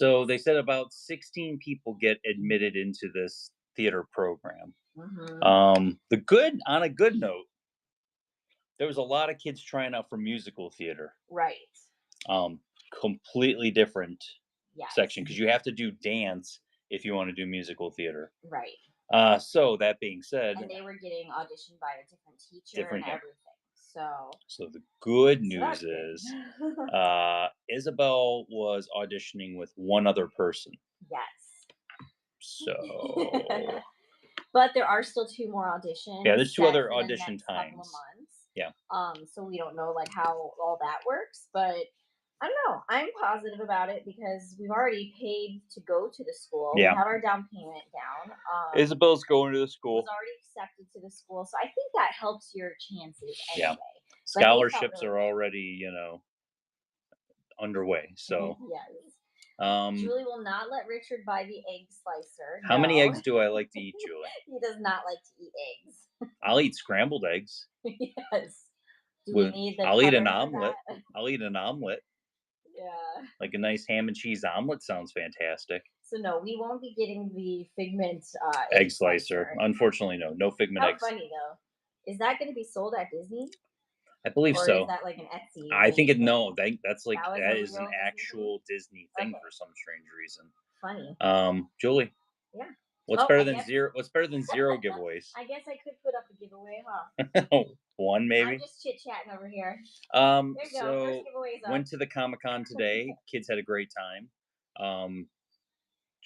So they said about 16 people get admitted into this theater program. Hmm. On a good note, there was a lot of kids trying out for musical theater. Right. Um, Completely different section Yes. because you have to do dance if you want to do musical theater. Right. So that being said, And they were getting auditioned by a different teacher and different. Yeah. everything. So, So the good so news that's is, good. Isabel was auditioning with one other person. Yes. So But there are still two more yeah, auditions there's two set other for the audition next couple of times. months. Yeah. So we don't know like how all that works, but I don't know. I'm positive about it because we've already paid to go to the school. We Yeah. have our down payment down. Isabel's going to the Was school. already accepted to the school, so I think that helps your chances Yeah. anyway. But they felt Scholarships really are good. already, underway. So, Yes. um, Julie will not let Richard buy the egg slicer. how many No, eggs do I like to eat, Julie? he does not like to eat eggs. I'll eat scrambled eggs. Yes. Do we With need the I'll eat an cutter for omelet. that? I'll eat an omelet. Yeah. Like a nice ham and cheese omelet sounds fantastic. So no, we won't be getting the Figment egg Egg slicer. slicer. Unfortunately, no. No Figment How eggs. funny though. Is that going to be sold at Disney, I believe or is so. that like an Etsy I think made it thing? no, That was that a is an real Disney thing. actual Disney thing Okay, for some strange reason. funny. Julie, Yeah. what's Oh, better I than guess zero? What's better than zero giveaways? I guess I could put up a giveaway, huh? One I'm maybe. just chit chatting over here. There you go. First So giveaway's up. went to the Comic-Con today. Kids had a great time. Um,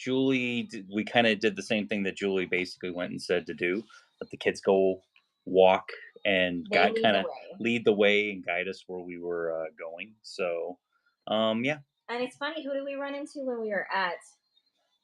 we kind of did the same thing that Julie basically went and said to do. Let the kids go walk and They lead kind the of way. lead the way and guide us where we were going. So, yeah, And it's funny, who did we run into when we were at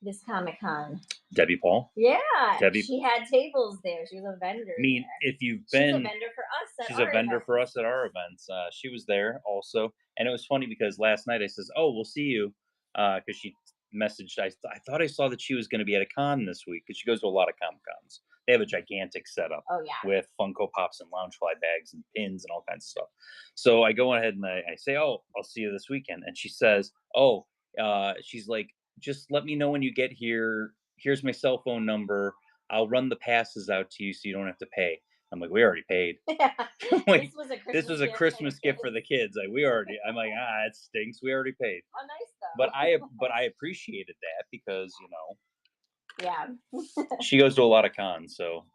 this Comic Con? Debbie Paul. Yeah, Debbie. she had tables there. She was a vendor I mean, there. if you've She's a been, vendor for us at she's a our vendor for events. us at our events. She was there also, and it was funny because last night I says, "Oh, we'll see you," because she messaged. I thought I saw that she was going to be at a con this week because she goes to a lot of Comic Cons. They have a gigantic setup Oh yeah. with Funko Pops and Loungefly bags and pins and all kinds of stuff. So I go ahead and I say, "Oh, I'll see you this weekend," and she says, "Oh, she's like, just let me know when you get here. Here's my cell phone number. I'll run the passes out to you so you don't have to pay." I'm like, "We already paid." Yeah. I'm This like, was a "This Christmas was a gift for the Christmas gift for kids. the kids. Like, we already." I'm like, "Ah, it stinks. We already paid." How nice But though. I appreciated that because Yeah. she goes to a lot of cons, so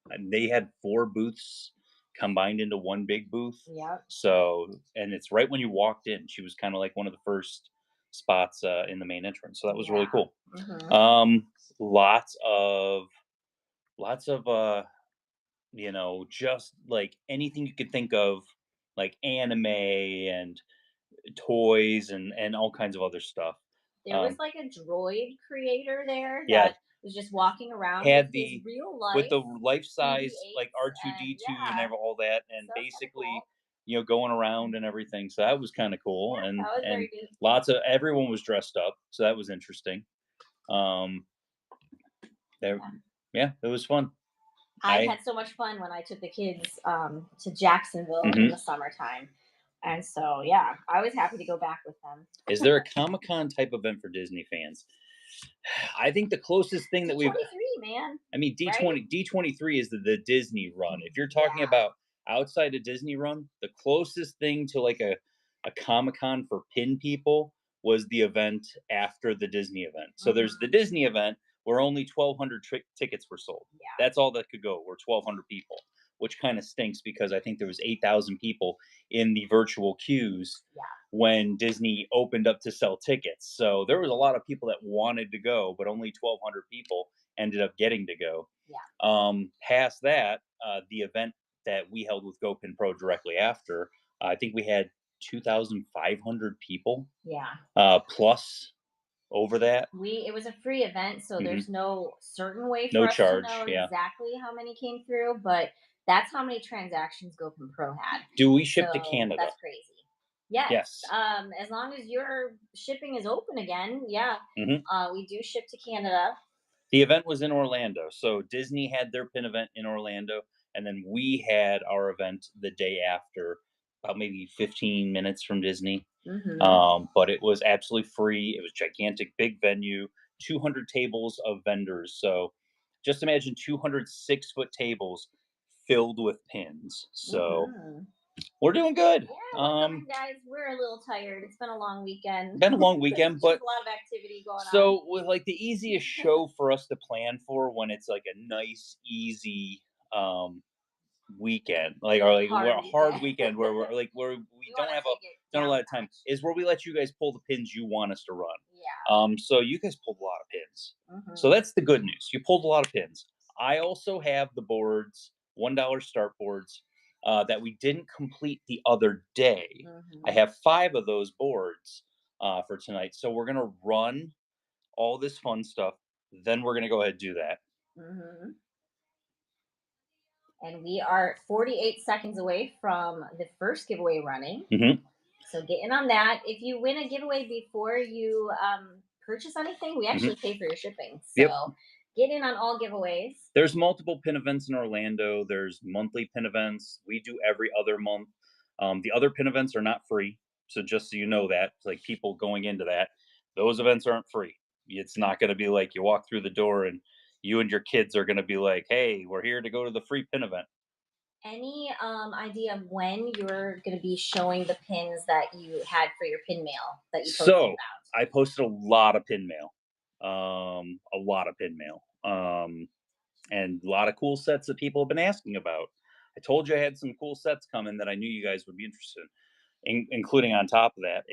and they had 4 booths combined into one big booth. Yep. So, and it's right when you walked in. She was kind of like one of the first spots in the main entrance. So that was really Yeah. cool. Hmm. Um, lots of just like anything you could think of, like anime and toys and all kinds of other stuff. There was Um, like a droid creator there yeah, that was just walking around with had his the real with life the life size like BB-8s, and R2D2 and yeah, all that, and so that's kind of basically cool. going around and everything. So that was kind of cool, Yeah, that was and very neat. lots of everyone was dressed up, so that was interesting. Um, there, Yeah. yeah, it was fun. I I had so much fun when I took the kids to Jacksonville in hmm the summertime. And so, yeah, I was happy to go back with them. Is there a Comic Con type event for Disney fans? I think the closest thing that we've D23, man. I mean, Right? D23 is the Disney run. If you're talking Yeah. about outside of Disney run, the closest thing to like a Comic Con for pin people was the event after the Disney event. So there's the Hmm. Disney event where only 1,200 tickets were sold. Yeah. That's all that could go, were 1,200 people, which kind of stinks because I think there was 8,000 people in the virtual queues Yeah. when Disney opened up to sell tickets. So there was a lot of people that wanted to go, but only 1,200 people ended up getting to go. Yeah. Past that, the event that we held with GoPin Pro directly after, I think we had 2,500 people Yeah. plus over that. It was a free event, so Hmm. there's no certain way No for us to charge. know Yeah. exactly how many came through, but that's how many transactions GoPin Pro had. Do we ship to So Canada? that's crazy. Yes. Yes. As long as your shipping is open again, yeah. Hmm. We do ship to Canada. The event was in Orlando, so Disney had their pin event in Orlando, and then we had our event the day after about maybe 15 minutes from Disney. Mm-hmm. But it was absolutely free. It was gigantic, big venue, 200 tables of vendors. So just imagine 206-foot tables filled with pins. So Mm-hmm. we're doing good. Yeah, well, guys, we're a little tired. It's been a long weekend. Been a long There's weekend, just but a lot of activity going on. so with like the easiest show for us to plan for when it's like a nice, easy weekend, like or like we're Hard a hard weekend. weekend where we're like where we We want to take it don't have a down lot a of time notch. is where we let you guys pull the pins you want us to run. Yeah. So you guys pulled a lot of pins. So Mm-hmm. that's the good news. You pulled a lot of pins. I also have the boards, $1 start boards, that we didn't complete the other day. I Mm-hmm. have 5 of those boards for tonight. So we're gonna run all this fun stuff. Then we're gonna go ahead and do that. Mm-hmm. And we are 48 seconds away from the first giveaway running. Hmm. So get in on that. If you win a giveaway before you purchase anything, we Hmm. actually pay for your shipping. Yep. So get in on all giveaways. There's multiple pin events in Orlando. There's monthly pin events. We do every other month. The other pin events are not free. So just so you know that, like people going into that, those events aren't free. It's not going to be like you walk through the door and you and your kids are going to be like, "Hey, we're here to go to the free pin event." Any idea of when you're going to be showing the pins that you had for your pin mail that you posted So about? I posted a lot of pin mail, a lot of pin mail, and a lot of cool sets that people have been asking about. I told you I had some cool sets coming that I knew you guys would be interested including on top of that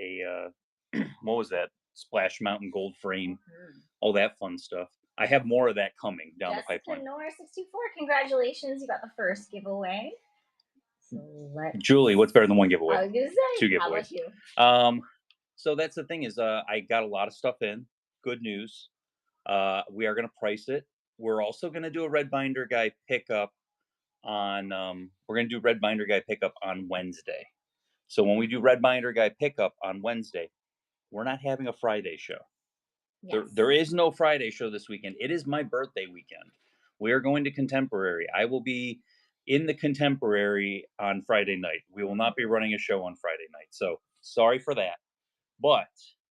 what was that, Splash Mountain gold frame, Mhm. all that fun stuff. I have more of that coming down the Jessica pipeline. Nora 64, congratulations! You got the first giveaway. So let's. Julie, what's better than one I giveaway? was gonna say, Two how about giveaways. you? um so that's the thing is I got a lot of stuff in. Good news. We are going to price it. We're also going to do a red binder guy pickup on we're going to do red binder guy pickup on Wednesday. So when we do red binder guy pickup on Wednesday, we're not having a Friday show. There Yes. is no Friday show this weekend. It is my birthday weekend. We are going to Contemporary. I will be in the Contemporary on Friday night. We will not be running a show on Friday night. So sorry for that. But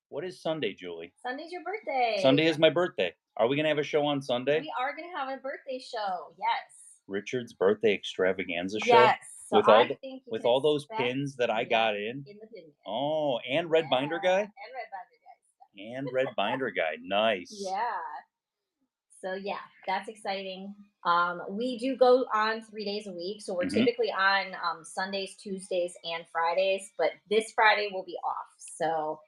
what is Sunday, Julie? Sunday's your birthday. Sunday is my birthday. Are we going to have a show on Sunday? We are gonna have a birthday show. Yes. Richard's birthday extravaganza show Yes. So I think you with can all those expect, pins that I yep, got in. in the pin mail. Oh, and red binder Yeah, guy and red binder guys. and red binder guy. Nice. Yeah. So yeah, that's exciting. We do go on 3 days a week, so we're Hmm. typically on Sundays, Tuesdays, and Fridays. But this Friday will be off. So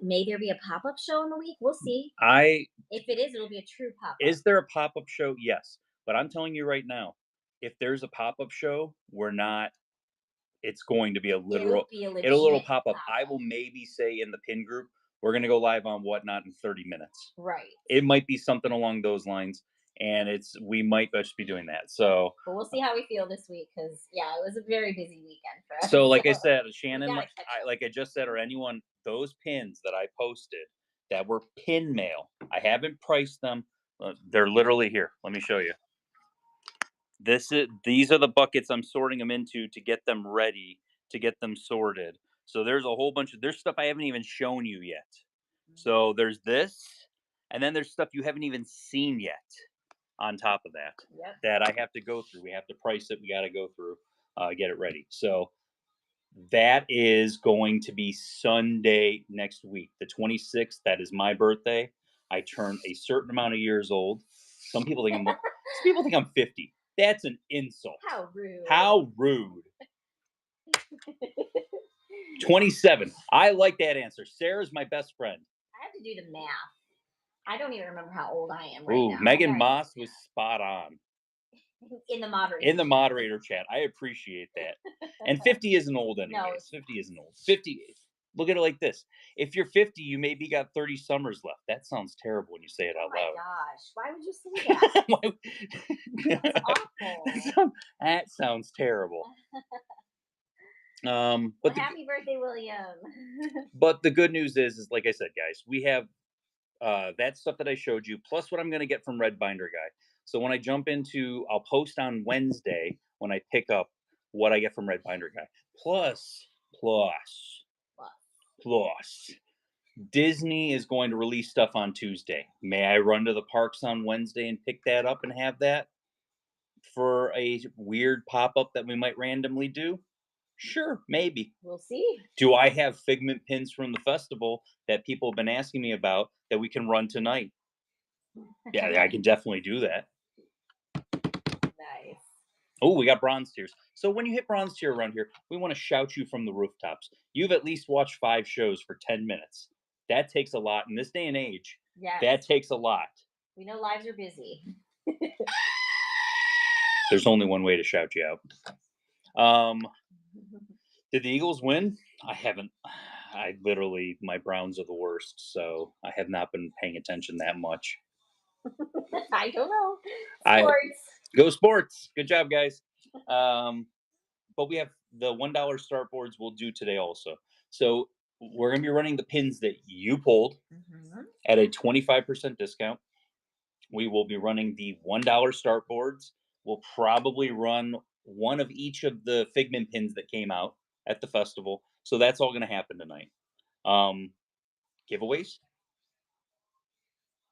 may there be a pop up show in the week? We'll see. I If it is, it'll be a true pop up. Is there a pop-up show? Yes. But I'm telling you right now, if there's a pop-up show, we're not it's going to be It'll be a it'll little legit pop-up. pop I up. will maybe say in the pin group, we're gonna go live on Whatnot in 30 minutes. Right. It might be something along those lines, and we might just be doing that. So But we'll see how we feel this week because yeah, it was a very busy weekend for us. so like I So said, we Shannon, gotta catch up. like I just said, or anyone, those pins that I posted that were pin mail, I haven't priced them. They're literally here. Let me show you. These are the buckets I'm sorting them into to get them ready to get them sorted. So there's a whole bunch of there's stuff I haven't even shown you yet. So there's this, and then there's stuff you haven't even seen yet on top of that Yep. that I have to go through. We have to price it. We got to go through, get it ready. So that is going to be Sunday next week, the 26th. That is my birthday. I turn a certain amount of years old. Some people think some people think I'm 50. That's an insult. How rude. How rude. 27. I like that answer. Sarah's my best friend. I have to do the math. I don't even remember how old I am right Ooh, now. Megan Moss was spot on In the moderator. in the moderator chat. I appreciate that. And 50 isn't old anyways. No, 50 isn't old. 50. Look at it like this. If you're 50, you maybe got 30 summers left. That sounds terrible when you say it oh out my loud. gosh. Why would you say that? That's awful. That sounds terrible. Well, But happy birthday, William. but the good news is like I said, guys, we have that stuff that I showed you, plus what I'm going to get from Red Binder Guy. So when I jump into, I'll post on Wednesday when I pick up what I get from Red Binder Guy. Plus, plus, Well, plus. Disney is going to release stuff on Tuesday. May I run to the parks on Wednesday and pick that up and have that for a weird pop up that we might randomly do? Sure, maybe. we'll see. Do I have figment pins from the festival that people have been asking me about that we can run tonight? Yeah, I can definitely do that. Nice. Oh, we got bronze tiers. So when you hit bronze tier around here, we want to shout you from the rooftops. You've at least watched 5 shows for 10 minutes. That takes a lot in this day and age. Yes. That takes a lot. We know lives are busy. There's only one way to shout you out. Did the Eagles win? I haven't. I literally, my Browns are the worst, so I have not been paying attention that much. I don't know. I Sports. go sports. Good job, guys. But we have the $1 start boards we'll do today also. So we're gonna be running the pins that you pulled at a 25% discount. We will be running the $1 start boards. We'll probably run one of each of the figment pins that came out at the festival. So that's all gonna happen tonight. Giveaways.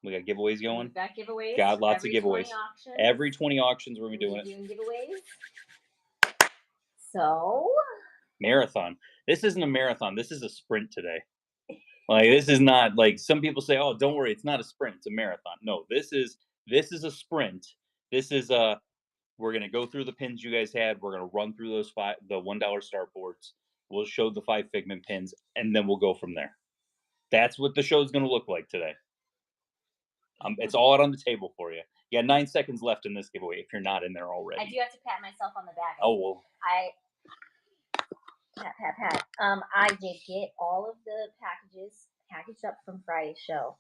We got giveaways going. We've got giveaways. Got lots of every giveaways. 20 auctions. Every 20 auctions, we're gonna be We'll doing be it. doing giveaways. So Marathon. This isn't a marathon. This is a sprint today. Like this is not like some people say, "Oh, don't worry, it's not a sprint, it's a marathon." No, this is a sprint. This is a we're gonna go through the pins you guys had. We're gonna run through the $1 start boards. We'll show the 5 figment pins, and then we'll go from there. That's what the show's gonna look like today. It's all out on the table for you. You got 9 seconds left in this giveaway if you're not in there already. I do have to pat myself on the back. Oh well. Pat. I did get all of the packages packaged up from Friday's show.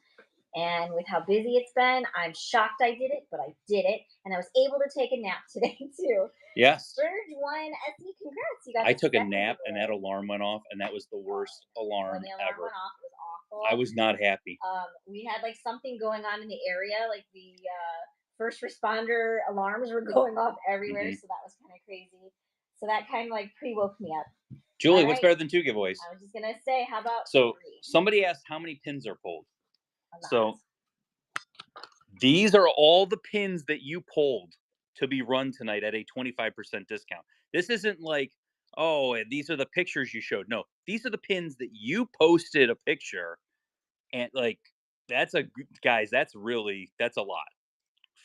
And with how busy it's been, I'm shocked I did it, but I did it. And I was able to take a nap today, too. Yes. Surge won. SE, congrats. You got I took a nap and that alarm went off, and that was the worst alarm when the alarm ever. went off, it was awful. I was not happy. We had like something going on in the area, like the first responder alarms were going off everywhere, so that was kind of crazy. So that kind of like pre-woke me up. Julie, All what's right. better than 2 giveaways? I was just gonna say, how about So 3? somebody asked how many pins are pulled. A lot. So these are all the pins that you pulled to be run tonight at a 25% discount. This isn't like, oh, these are the pictures you showed. No, these are the pins that you posted a picture, and like that's guys, that's a lot.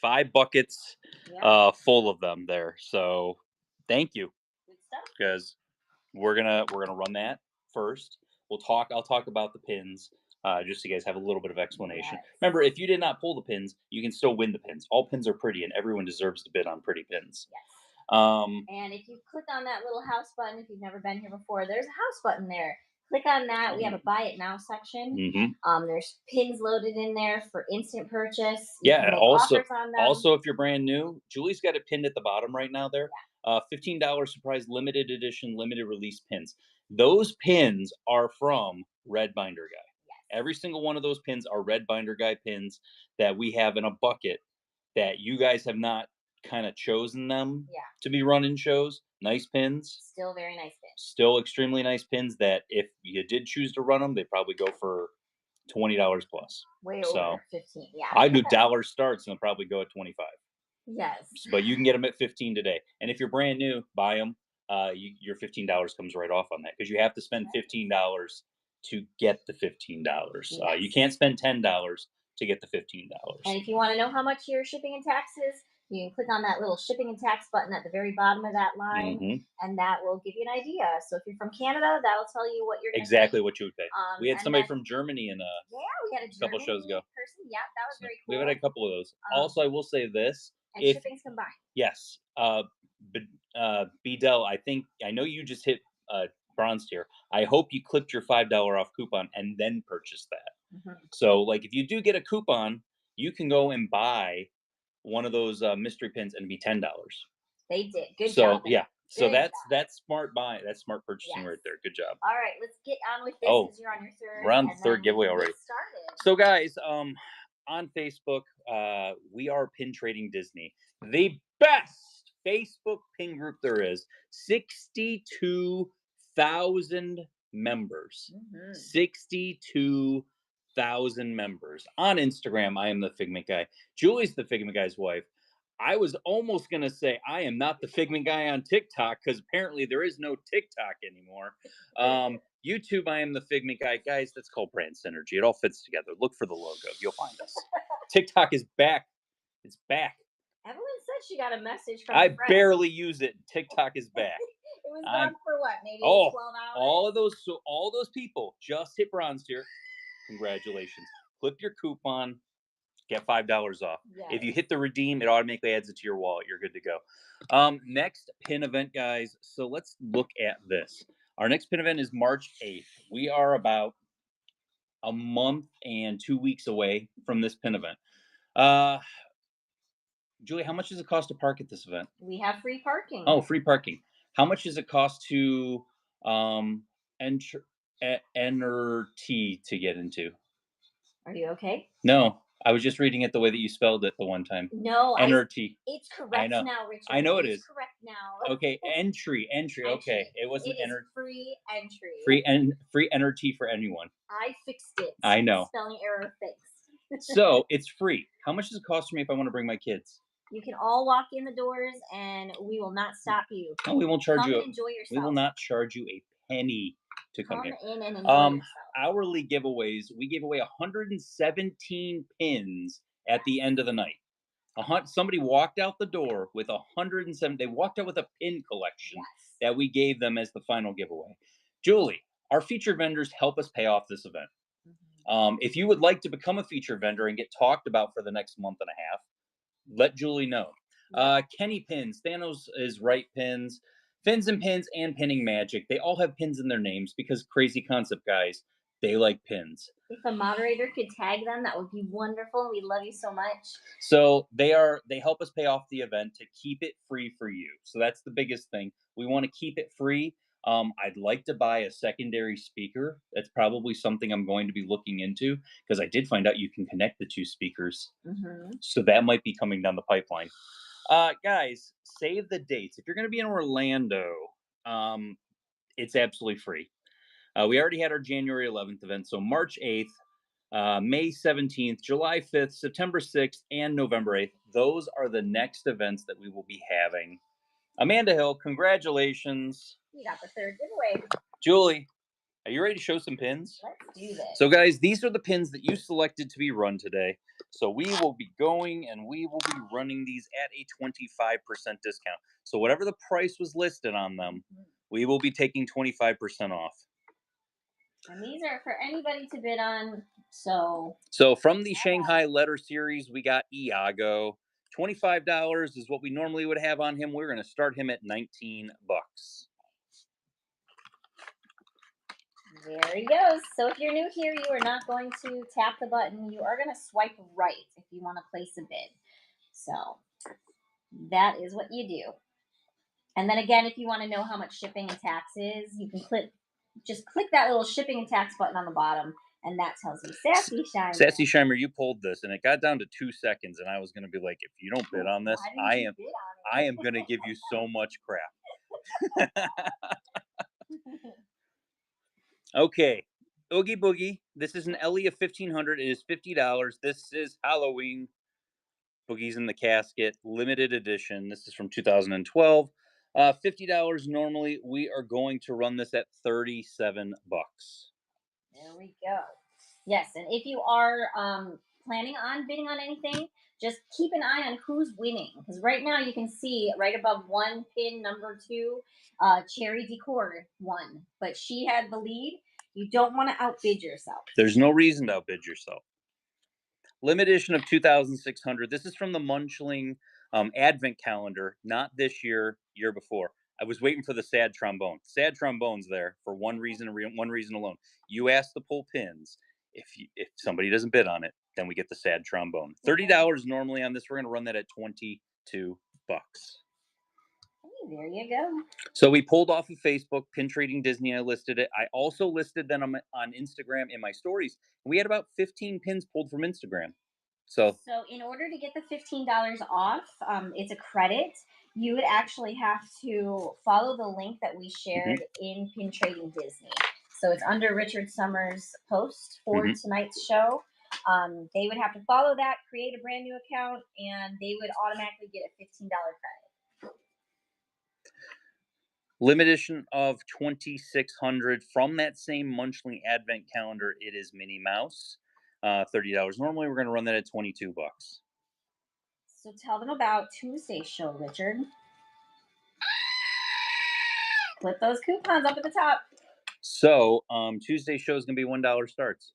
5 buckets Yeah. full of them there. So thank you, Good stuff. because we're gonna run that first. I'll talk about the pins, just so you guys have a little bit of explanation. Yes. Remember, if you did not pull the pins, you can still win the pins. All pins are pretty, and everyone deserves to bid on pretty pins. Yes. And if you click on that little house button, if you've never been here before, there's a house button there. Click on that. We have a buy it now section. There's pins loaded in there for instant purchase. You can make offers on them. Also, if you're brand new, Julie's got it pinned at the bottom right now there. $15 surprise limited edition, limited release pins. Those pins are from Red Binder Guy. Yes. Every single one of those pins are Red Binder Guy pins that we have in a bucket that you guys have not kind of chosen them to be run in shows. Nice pins. Still very nice pins. Still extremely nice pins that if you did choose to run them, they probably go for $20 plus. Way over 15. Yeah. I do dollar starts and they'll probably go at 25. Yes. But you can get them at 15 today. And if you're brand new, buy them. Your $15 comes right off on that, because you have to spend $15 to get the $15. Yes. You can't spend $10 to get the $15. And if you want to know how much your shipping and taxes, you can click on that little shipping and tax button at the very bottom of that line, and that will give you an idea. So if you're from Canada, that'll tell you what you're going to exactly what you would pay. We had somebody then, from Germany in we had a couple shows ago. person. Yeah, that was very cool. We've had a couple of those. Also, I will say this: and shipping's combined. Yes, Bedell, I know you just hit bronze tier. I hope you clicked your $5 off coupon and then purchased that. So, like, if you do get a coupon, you can go and buy one of those mystery pins and be $10. They did good job. So yeah, so that's smart buying. That's smart purchasing right there. Good job. All right, let's get on with this. Because you're on your third. We're on the third giveaway already. So guys, on Facebook, we are Pin Trading Disney, the best Facebook pin group there is. 62 62,000 members. Mhm. 62,000 members. On Instagram, I am the Figment Guy. Julie's the Figment Guy's wife. I was almost going to say I am not the Figment Guy on TikTok because apparently there is no TikTok anymore. YouTube, I am the Figment Guy. Guys, that's called brand synergy. It all fits together. Look for the logo. You'll find us. TikTok is back. It's back. Evelyn said she got a message from I a friend. barely use it. TikTok is back. It was I'm gone for what? Maybe 12 hours? all those people just hit bronze tier. Congratulations. Clip your coupon. Get $5 off. Yes. If you hit the redeem, it automatically adds it to your wallet. You're good to go. Next pin event, guys. So let's look at this. Our next pin event is March 8th. We are about a month and 2 weeks away from this pin event. Julie, how much does it cost to park at this event? We have free parking. Oh, free parking. How much does it cost to enter to get into? Are you okay? No, I was just reading it the way that you spelled it the one time. No, NRT. it's correct now, Richard. I know it It's is. correct now. Okay, entry. Okay, it wasn't free entry. Free NRT for anyone. I fixed it. I know. Spelling error fixed. So it's free. How much does it cost for me if I want to bring my kids? You can all walk in the doors, and we will not stop you. No, we won't charge Come you. and enjoy yourself. We will not charge you a penny to come here. In and enjoy yourself. Hourly giveaways. We gave away 117 pins at the end of the night. Somebody walked out the door with 107. They walked out with a pin collection that we gave them as the final giveaway. Julie, our featured vendors help us pay off this event. If you would like to become a featured vendor and get talked about for the next month and a half, let Julie know. Kenny Pins, Thanos is Right Pins, Fins and Pins, and Pinning Magic. They all have pins in their names because crazy concept guys, they like pins. If a moderator could tag them, that would be wonderful. We love you so much. So they help us pay off the event to keep it free for you. So that's the biggest thing. We want to keep it free. I'd like to buy a secondary speaker. That's probably something I'm going to be looking into because I did find out you can connect the two speakers. So that might be coming down the pipeline. Guys, save the dates. If you're going to be in Orlando, it's absolutely free. We already had our January 11th event, so March 8th, May 17th, July 5th, September 6th, and November 8th. Those are the next events that we will be having. Amanda Hill, congratulations. You got the third giveaway. Julie, are you ready to show some pins? Let's do this. So, guys, these are the pins that you selected to be run today. So we will be going and we will be running these at a 25% discount. So whatever the price was listed on them, we will be taking 25% off. And these are for anybody to bid on. So from the Shanghai letter series, we got Iago. $25 is what we normally would have on him. We're going to start him at $19. There he goes. So if you're new here, you are not going to tap the button. You are going to swipe right if you want to place a bid. So that is what you do. And then again, if you want to know how much shipping and tax is, you can just click that little shipping and tax button on the bottom, and that tells you Sassy Shimer. Sassy Shimer, you pulled this, and it got down to 2 seconds, and I was going to be like, if you don't bid on this, I am going to give you so much crap. Okay, Oogie Boogie. This is an Ellie of 1500. It is $50. This is Halloween. Boogie's in the Casket, limited edition. This is from 2012. $50 normally. We are going to run this at $37. There we go. Yes, and if you are planning on bidding on anything, just keep an eye on who's winning. Because right now you can see right above one pin number 2, Cherry Decor won. But she had the lead. You don't want to outbid yourself. There's no reason to outbid yourself. Limited edition of 2,600. This is from the Munchling Advent calendar, not this year before. I was waiting for the sad trombone. Sad trombone's there for one reason alone. You ask to pull pins. If somebody doesn't bid on it, then we get the sad trombone. $30 normally on this. We're going to run that at $22. There you go. So we pulled off of Facebook, Pin Trading Disney. I listed it. I also listed them on Instagram in my stories. We had about 15 pins pulled from Instagram. So in order to get the $15 off, it's a credit. You would actually have to follow the link that we Hmm. shared in Pin Trading Disney. So it's under Richard Summers' post for Hmm. tonight's show. They would have to follow that, create a brand new account, and they would automatically get a $15 credit. Limited edition of 2600 from that same monthly advent calendar. It is Minnie Mouse, $30. Normally, we're going to run that at 22 bucks. So tell them about Tuesday's show, Richard. Put those coupons up at the top. So Tuesday's show is going to be $1 starts.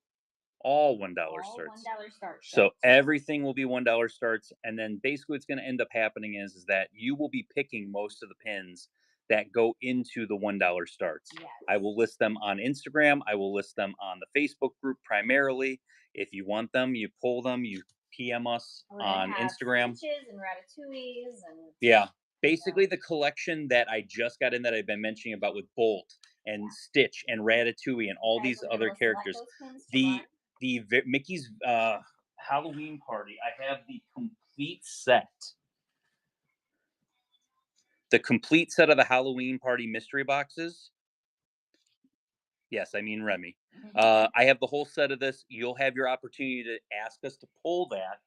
All $1 All starts. $1 starts. So everything will be $1 starts, and then basically what's going to end up happening is that you will be picking most of the pins that go into the $1 starts. Yes. I will list them on Instagram. I will list them on the Facebook group primarily. If you want them, you pull them, you PM us on Instagram. Stitches and ratatouilles and Yeah, basically the collection that I just got in that I've been mentioning about with Bolt and Stitch and Ratatouille and all these other characters. The Mickey's Halloween party. I have the complete set. The complete set of the Halloween party mystery boxes. Yes, I mean Remy. I have the whole set of this. You'll have your opportunity to ask us to pull that.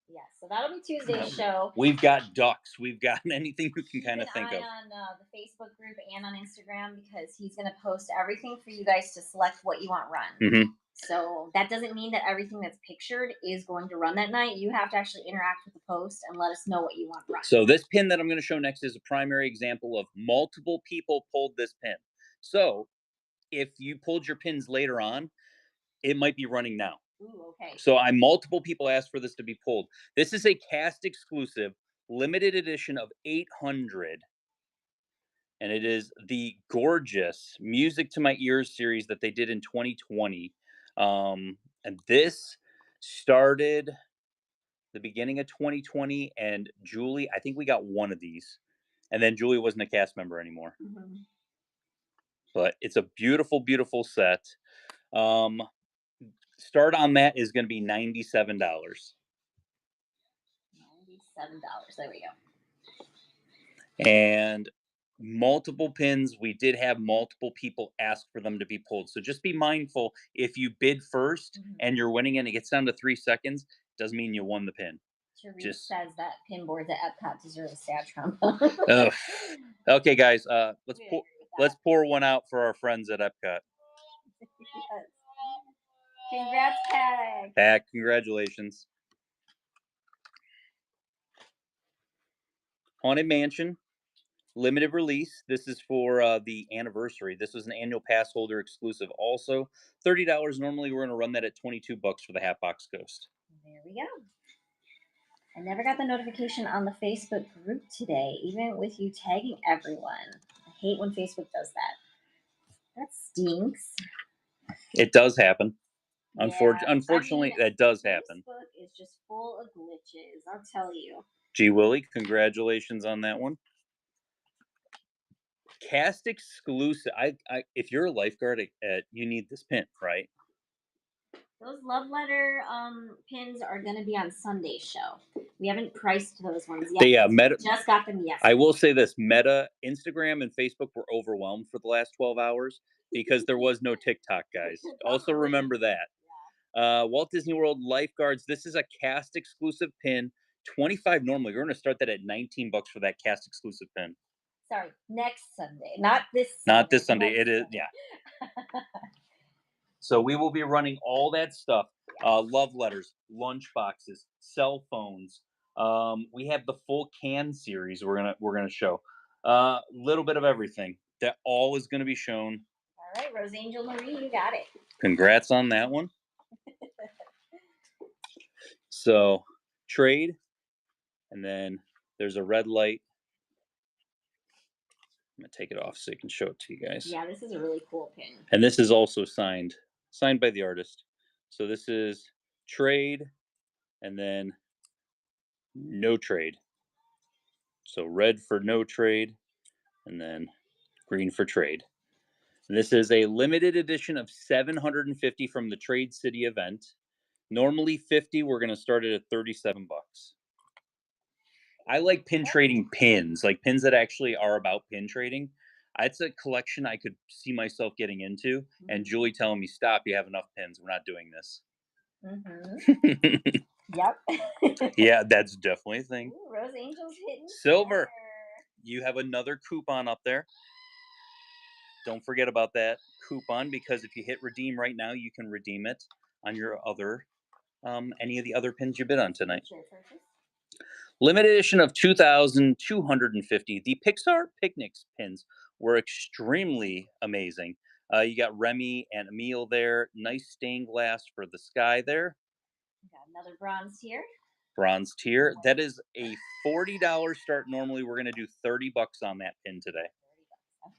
Yes, so that'll be Tuesday's show. We've got ducks. We've got anything you can kind of think of. On the Facebook group and on Instagram because he's going to post everything for you guys to select what you want run. Mm-hmm. So that doesn't mean that everything that's pictured is going to run that night. You have to actually interact with the post and let us know what you want run. So this pin that I'm going to show next is a primary example of multiple people pulled this pin. So if you pulled your pins later on, it might be running now. Ooh, okay. So multiple people asked for this to be pulled. This is a cast exclusive limited edition of 800. And it is the gorgeous Music to My Ears series that they did in 2020. And this started the beginning of 2020. And Julie, I think we got one of these. And then Julie wasn't a cast member anymore. Mm-hmm. But it's a beautiful, beautiful set. Start on that is going to be $97. $97. There we go. And multiple pins. We did have multiple people ask for them to be pulled. So just be mindful if you bid 1st and you're winning and it gets down to 3 seconds, doesn't mean you won the pin. Therese says that pin boards at Epcot deserve a sad trombone. Okay, guys, let's pour one out for our friends at Epcot. Yes. Congrats, Pat. Pat, congratulations. Haunted Mansion, limited release. This is for the anniversary. This was an annual pass holder exclusive. Also, $30. Normally, we're going to run that at 22 bucks for the Hatbox Ghost. There we go. I never got the notification on the Facebook group today, even with you tagging everyone. I hate when Facebook does that. That stinks. It does happen. Yeah, Unfortunately, that does happen. Facebook is just full of glitches, I'll tell you. Gee Willie, congratulations on that one. Cast exclusive. If you're a lifeguard, you need this pin, right? Those love letter pins are going to be on Sunday's show. We haven't priced those ones yet. Meta just got them yesterday. I will say this: Meta, Instagram, and Facebook were overwhelmed for the last 12 hours because there was no TikTok, guys. Also remember that. Walt Disney World lifeguards. This is a cast exclusive pin. 25 normally. We're going to start that at 19 bucks for that cast exclusive pin. Sorry, next Sunday, not this. Not this Sunday. It is, yeah. So we will be running all that stuff. Love letters, lunch boxes, cell phones. We have the full can series. We're gonna show a little bit of everything. That all is going to be shown. All right, Rose Angel Marie, you got it. Congrats on that one. So trade, and then there's a red light. I'm gonna take it off so you can show it to you guys. Yeah, this is a really cool pin. And this is also signed by the artist. So this is trade, and then no trade. So red for no trade, and then green for trade. And this is a limited edition of 750 from the Trade City event. Normally 50. We're going to start it at 37 bucks. I like pin Oh. trading pins, like pins that actually are about pin trading. It's a collection I could see myself getting into, and Mhm. Julie telling me, "Stop! You have enough pins. We're not doing this." Mhm. Yep. Yeah, that's definitely a thing. Ooh, Rose Angel's hitting Silver, center. you have another coupon up there. Don't forget about that coupon because if you hit redeem right now, you can redeem it on your other any of the other pins you bid on tonight. Future purchase. Limited edition of 2,250. The Pixar Picnics pins were extremely amazing. You got Remy and Emil there. Nice stained glass for the sky there. We got another bronze here. Bronze tier. That is a $40 start. Normally, we're going to do $30 on that pin today. $30.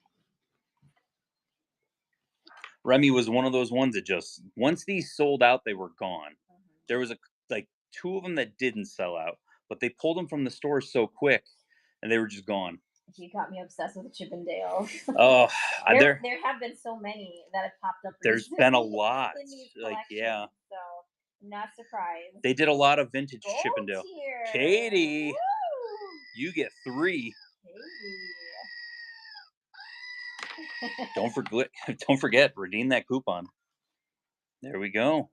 Remy was one of those ones that just once these sold out, they were gone. Okay. There was like two of them that didn't sell out, but they pulled them from the stores so quick, and they were just gone. You got me obsessed with the Chippendales. Oh, there, there there have been so many that have popped up there's been a recently lot. in these Like, yeah, collections, so I'm not surprised. they did a lot of vintage Gold Chippendale. tier. Katie, Woo! you get three. Katie. Don't forget, don't forget, redeem that coupon. There we go.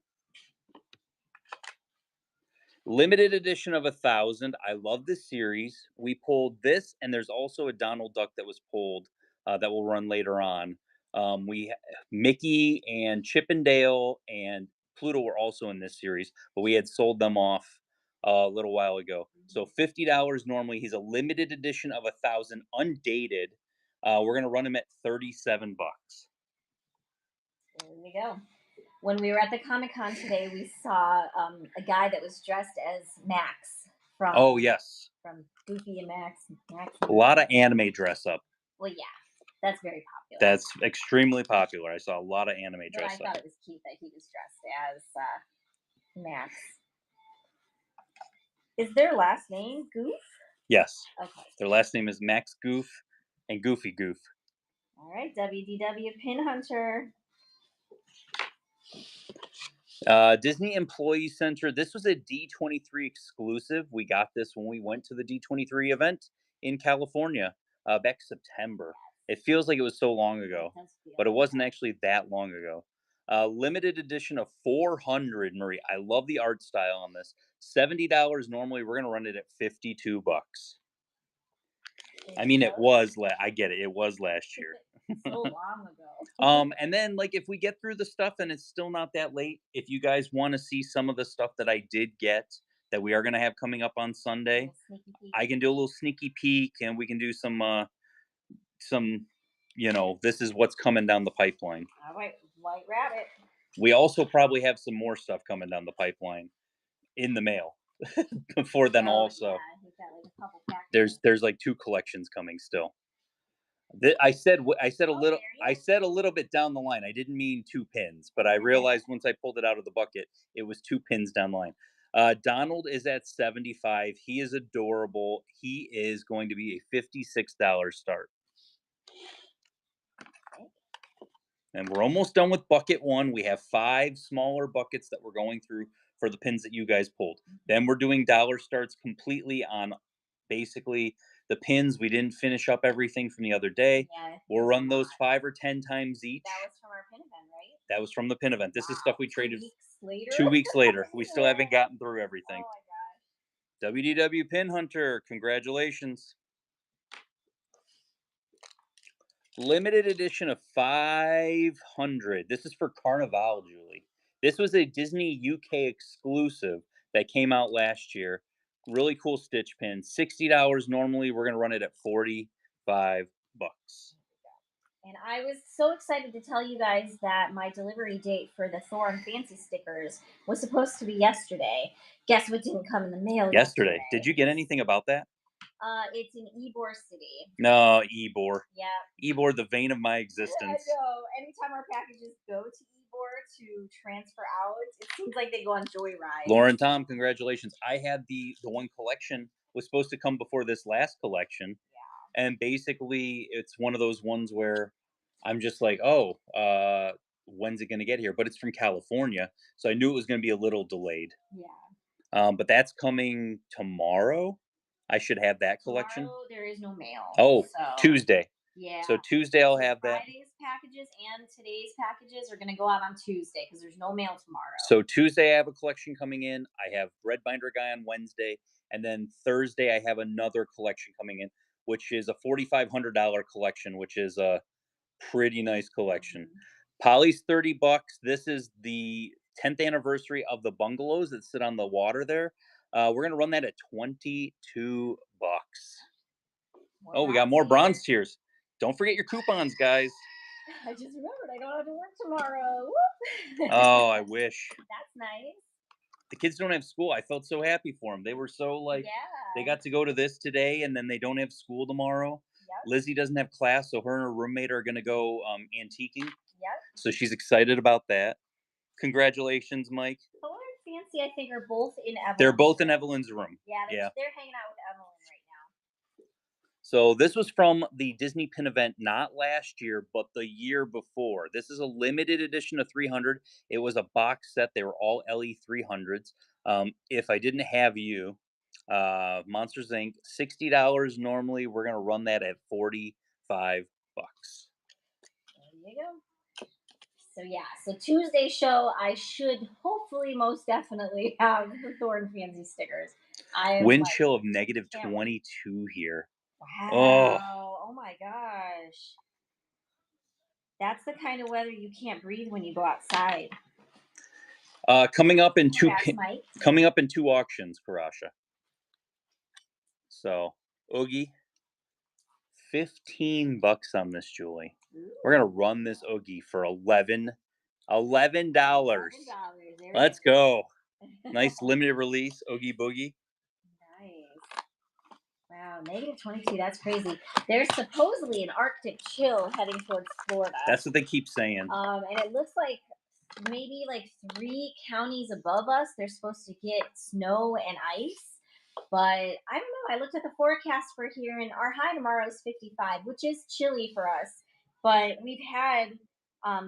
Limited edition of 1,000. I love this series. We pulled this, and there's also a Donald Duck that was pulled that will run later on. Mickey and Chippendale and Pluto were also in this series, but we had sold them off a little while ago. So $50 normally. He's a limited edition of 1,000, undated. We're gonna run him at $37. There we go. When we were at the Comic Con today, we saw a guy that was dressed as Max Oh yes, from Goofy and Max. Max a and lot Goofy. of anime dress up. Well, yeah, that's very popular. That's extremely popular. I saw a lot of anime But I dress up. thought it was cute that he was dressed as Max. Is their last name Goof? Yes. Okay. Their last name is Max Goof and Goofy Goof. All right, WDW Pin Hunter. Disney Employee Center. This was a D23 exclusive. We got this when we went to the D23 event in California back September. It feels like it was so long ago, but it wasn't actually that long ago. Limited edition of 400, Marie. I love the art style on this. $70 normally. We're gonna run it at $52. I mean, it was. I get it. It was last year. So long ago. And then like if we get through the stuff and it's still not that late, if you guys want to see some of the stuff that I did get that we are gonna have coming up on Sunday, Sneaky peek. I can do a little sneaky peek and we can do some this is what's coming down the pipeline. All right, White Rabbit. We also probably have some more stuff coming down the pipeline in the mail before then Oh, also. yeah, he's got like a couple packages. There's like two collections coming still. Oh, there I you said a little bit down the line. I didn't mean two pins, but I realized once I pulled it out of the bucket, it was two pins down the line. Donald is at 75. He is adorable. He is going to be a $56 start. And we're almost done with bucket one. We have 5 smaller buckets that we're going through for the pins that you guys pulled. Then we're doing dollar starts completely on basically the pins. We didn't finish up everything from the other day. Yeah, We'll run those 5 or 10 times each. that was from our pin event, right? That was from the pin event. This is stuff we traded 2 weeks later. 2 weeks later. We still Yeah. haven't gotten through Oh everything. my gosh. WDW Pin Hunter, congratulations. Limited edition of 500. This is for Carnival, Julie. This was a Disney UK exclusive that came out last year. Really cool stitch pin. $60 normally. We're going to run it at 45 bucks. And I was so excited to tell you guys that my delivery date for the Thor and Fancy stickers was supposed to be yesterday. Guess what didn't come in the mail Yesterday. Did you get anything about that? It's in Ybor City. No, Ybor. Yeah. Ybor, the vein of my I existence. know. Anytime our packages go to Ybor to transfer out, it seems like they go on joyride. Lauren Tom, congratulations. I had the one collection was supposed to come before this last collection. Yeah. And basically it's one of those ones where I'm just like, oh, when's it gonna get here? But it's from California. So I knew it was gonna be a little delayed. Yeah. But that's coming tomorrow. I should have that collection. Tomorrow there is no mail, Oh, so Tuesday. yeah. So Tuesday I'll So have that. Friday's packages and today's packages are gonna go out on Tuesday because there's no mail tomorrow. So Tuesday I have a collection coming in. I have Red Binder Guy on Wednesday, and then Thursday I have another collection coming in, which is a $4,500 collection, which is a pretty nice collection. Mhm. Polly's $30. This is the 10th anniversary of the bungalows that sit on the water there. We're gonna run that at 22 bucks. More Oh, we got bronze more tiers. bronze tiers. Don't forget your coupons, guys. I just remembered I don't have to work tomorrow. Whoop. Oh, I wish. That's nice. The kids don't have school. I felt so happy for them. They were so like they Yeah. got to go to this today, and then they don't have school tomorrow. Yep. Lizzie doesn't have class, so her and her roommate are gonna go antiquing. Yep. So she's excited about that. Congratulations, Mike. Thor and Fancy, I think, are both in They're Evelyn's both in room. Evelyn's room. Yeah, Yeah. they're hanging out with Evelyn right now. So this was from the Disney Pin event, not last year, but the year before. This is a limited edition of 300. It was a box set. They were all LE 300s. If I didn't have you, Monsters Inc. $60 normally. We're gonna run that at 45 bucks. There you go. So yeah, so Tuesday show, I should hopefully most definitely have the Thor and Fancy stickers. I am Wind like, chill of negative can't wait. 22 here. Oh, Wow. Oh my gosh. That's the kind of weather you can't breathe when you go outside. coming up in Congrats, Mike. coming up in two auctions, Karasha. So Oogie, 15 bucks on this, Julie. We're gonna run this Oogie for $11. $11. Let's go. Nice limited release Oogie Boogie. Nice. Wow, negative 22. That's crazy. There's supposedly an Arctic chill heading towards Florida. That's what they keep saying. And it looks like maybe like 3 counties above us, they're supposed to get snow and ice. But I don't know. I looked at the forecast for here, and our high tomorrow is 55, which is chilly for us. But we've had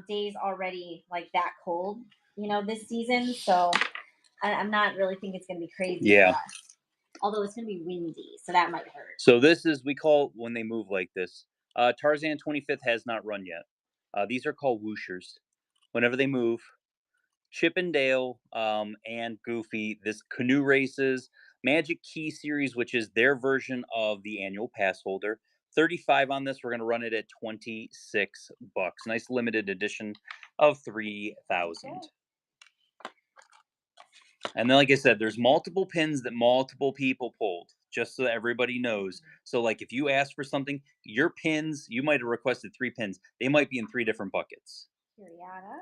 days already like that cold, this season. So I'm not really thinking it's going to be crazy for Yeah. us. Although it's going to be windy, so that might hurt. So this is we call when they move like this. Tarzan 25th has not run yet. These are called whooshers. Whenever they move, Chip and Dale and Goofy, this canoe races, Magic Key series, which is their version of the annual pass holder. 35 on this. We're going to run it at 26 bucks. Nice limited edition of 3,000. Okay. And then, like I said, there's multiple pins that multiple people pulled, just so that everybody knows. So, like, if you ask for something, your pins, you might have requested 3 pins. They might be in 3 different buckets. Kiriana.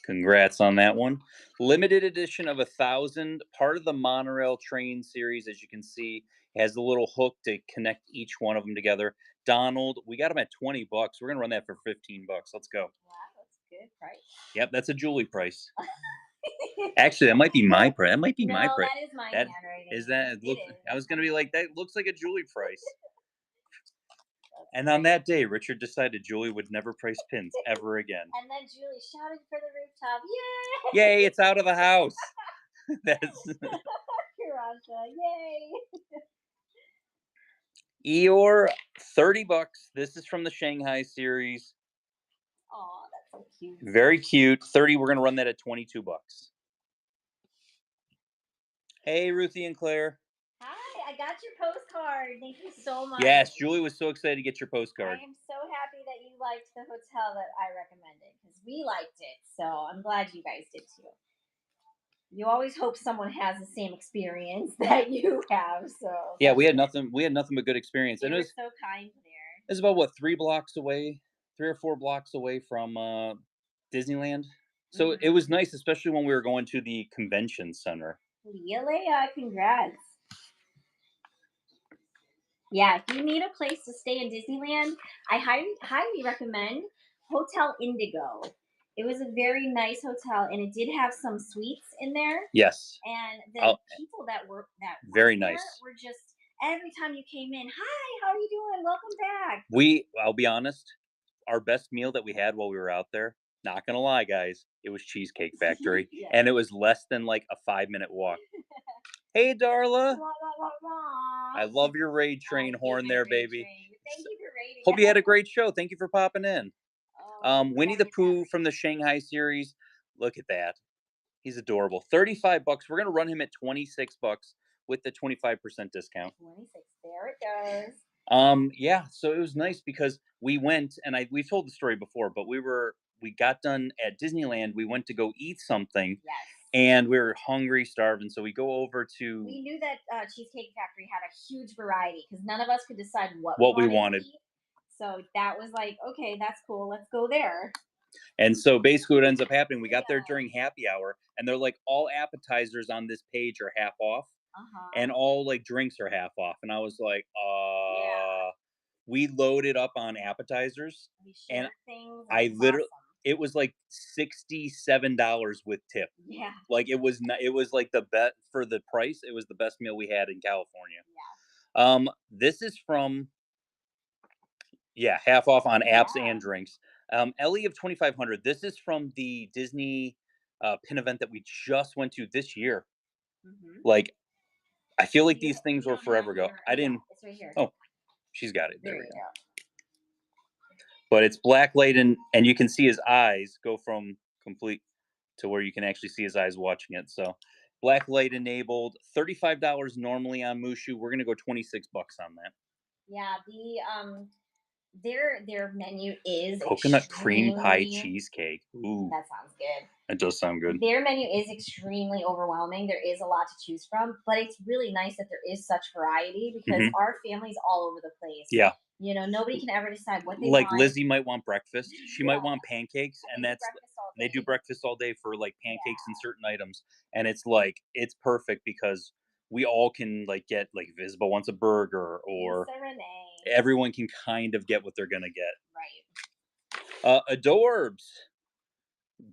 Congrats on that one. Limited edition of 1,000, part of the monorail train series. As you can see, has a little hook to connect each one of them together. Donald, we got him at 20 bucks. We're gonna run that for 15 bucks. Let's go. Wow, that's a good price. Yep, that's a Julie price. Actually, that might be my price. That might be my No, price. that is my That handwriting. is that. It Look, is. I was gonna be like, that looks like a Julie price. That's And on great. that day, Richard decided Julie would never price pins ever again. And then Julie shouted for the rooftop, Yay! It's out of the house. That's Kirasha, yay! Eeyore, 30 bucks. This is from the Shanghai series. Aw, that's so cute. Very cute. 30. We're gonna run that at 22 bucks. Hey, Ruthie and Claire. Hi, I got your postcard. Thank you so much. Yes, Julie was so excited to get your postcard. I am so happy that you liked the hotel that I recommended because we liked it. So I'm glad you guys did too. You always hope someone has the same experience that you have. So Yeah, we had nothing. We had nothing but good experience, you and it were was so kind there. about what 3 blocks away, 3 or 4 blocks away from Disneyland. So it was nice, especially when we were going to the convention center. Leah, congrats. Yeah, if you need a place to stay in Disneyland, I highly recommend Hotel Indigo. It was a very nice hotel, and it did have some suites in there. Yes, And the I'll- people that were very there nice. were just every time you came in, hi, how are you doing? Welcome back. I'll be honest, our best meal that we had while we were out there, not gonna lie, guys, it was Cheesecake Factory, Yeah. and it was less than like a 5-minute walk. Hey, Darla. Wah, wah, wah, I wah. love your raid I train hate horn my there, raid baby. train. Thank you for raiding Hope you us. had a great show. Thank you for popping in. Oh, Winnie the whatever Pooh from the Shanghai series. Look at that. He's adorable. $35. We're gonna run him at $26 with the 25% discount. 26. There it goes. Yeah, so it was nice because we went and we told the story before, but we got done at Disneyland. We went to go eat something Yes. and we were hungry, starving. So we go over to We knew that Cheesecake Factory had a huge variety because none of us could decide what we what we wanted to wanted. eat. So that was like, okay, that's cool. Let's go there. And so basically what ends up happening, we got there Yeah. during happy hour and they're like all appetizers on this page are half off Uh-huh. and all like drinks are half off. And I was like, Yeah. we loaded up on appetizers We and shared things. And I it was literally awesome. it was like $67 with tip. Yeah. Like it was not, it was like the best for the price. It was the best meal we had in California. Yeah. This is from half off on apps Yeah. and drinks. Ellie of 2500. This is from the Disney pin event that we just went to this year. Mm-hmm. Like I feel like You, these things you were don't forever have ago. your, I yeah, didn't. it's right here. Oh, she's got it. There There we you go. go. But it's black light and you can see his eyes go from complete to where you can actually see his eyes watching it. So black light enabled, $35 normally on Mushu. We're gonna go $26 on that. Yeah, their menu is Coconut cream pie extremely. cheesecake. Ooh, That sounds good. that does sound good. Their menu is extremely overwhelming. There is a lot to choose from, but it's really nice that there is such variety because Mhm. our family's all over the place. Yeah. You know, nobody can ever decide what they Like want. Lizzie might want breakfast. She might Yeah, want pancakes, and they do that's breakfast all they do day. breakfast all day for like Yeah, pancakes and certain items, and it's like it's perfect because we all can like get like if Isabel wants a burger or Lisa Renee. everyone can kind of get what they're gonna get. Right. Adorbs.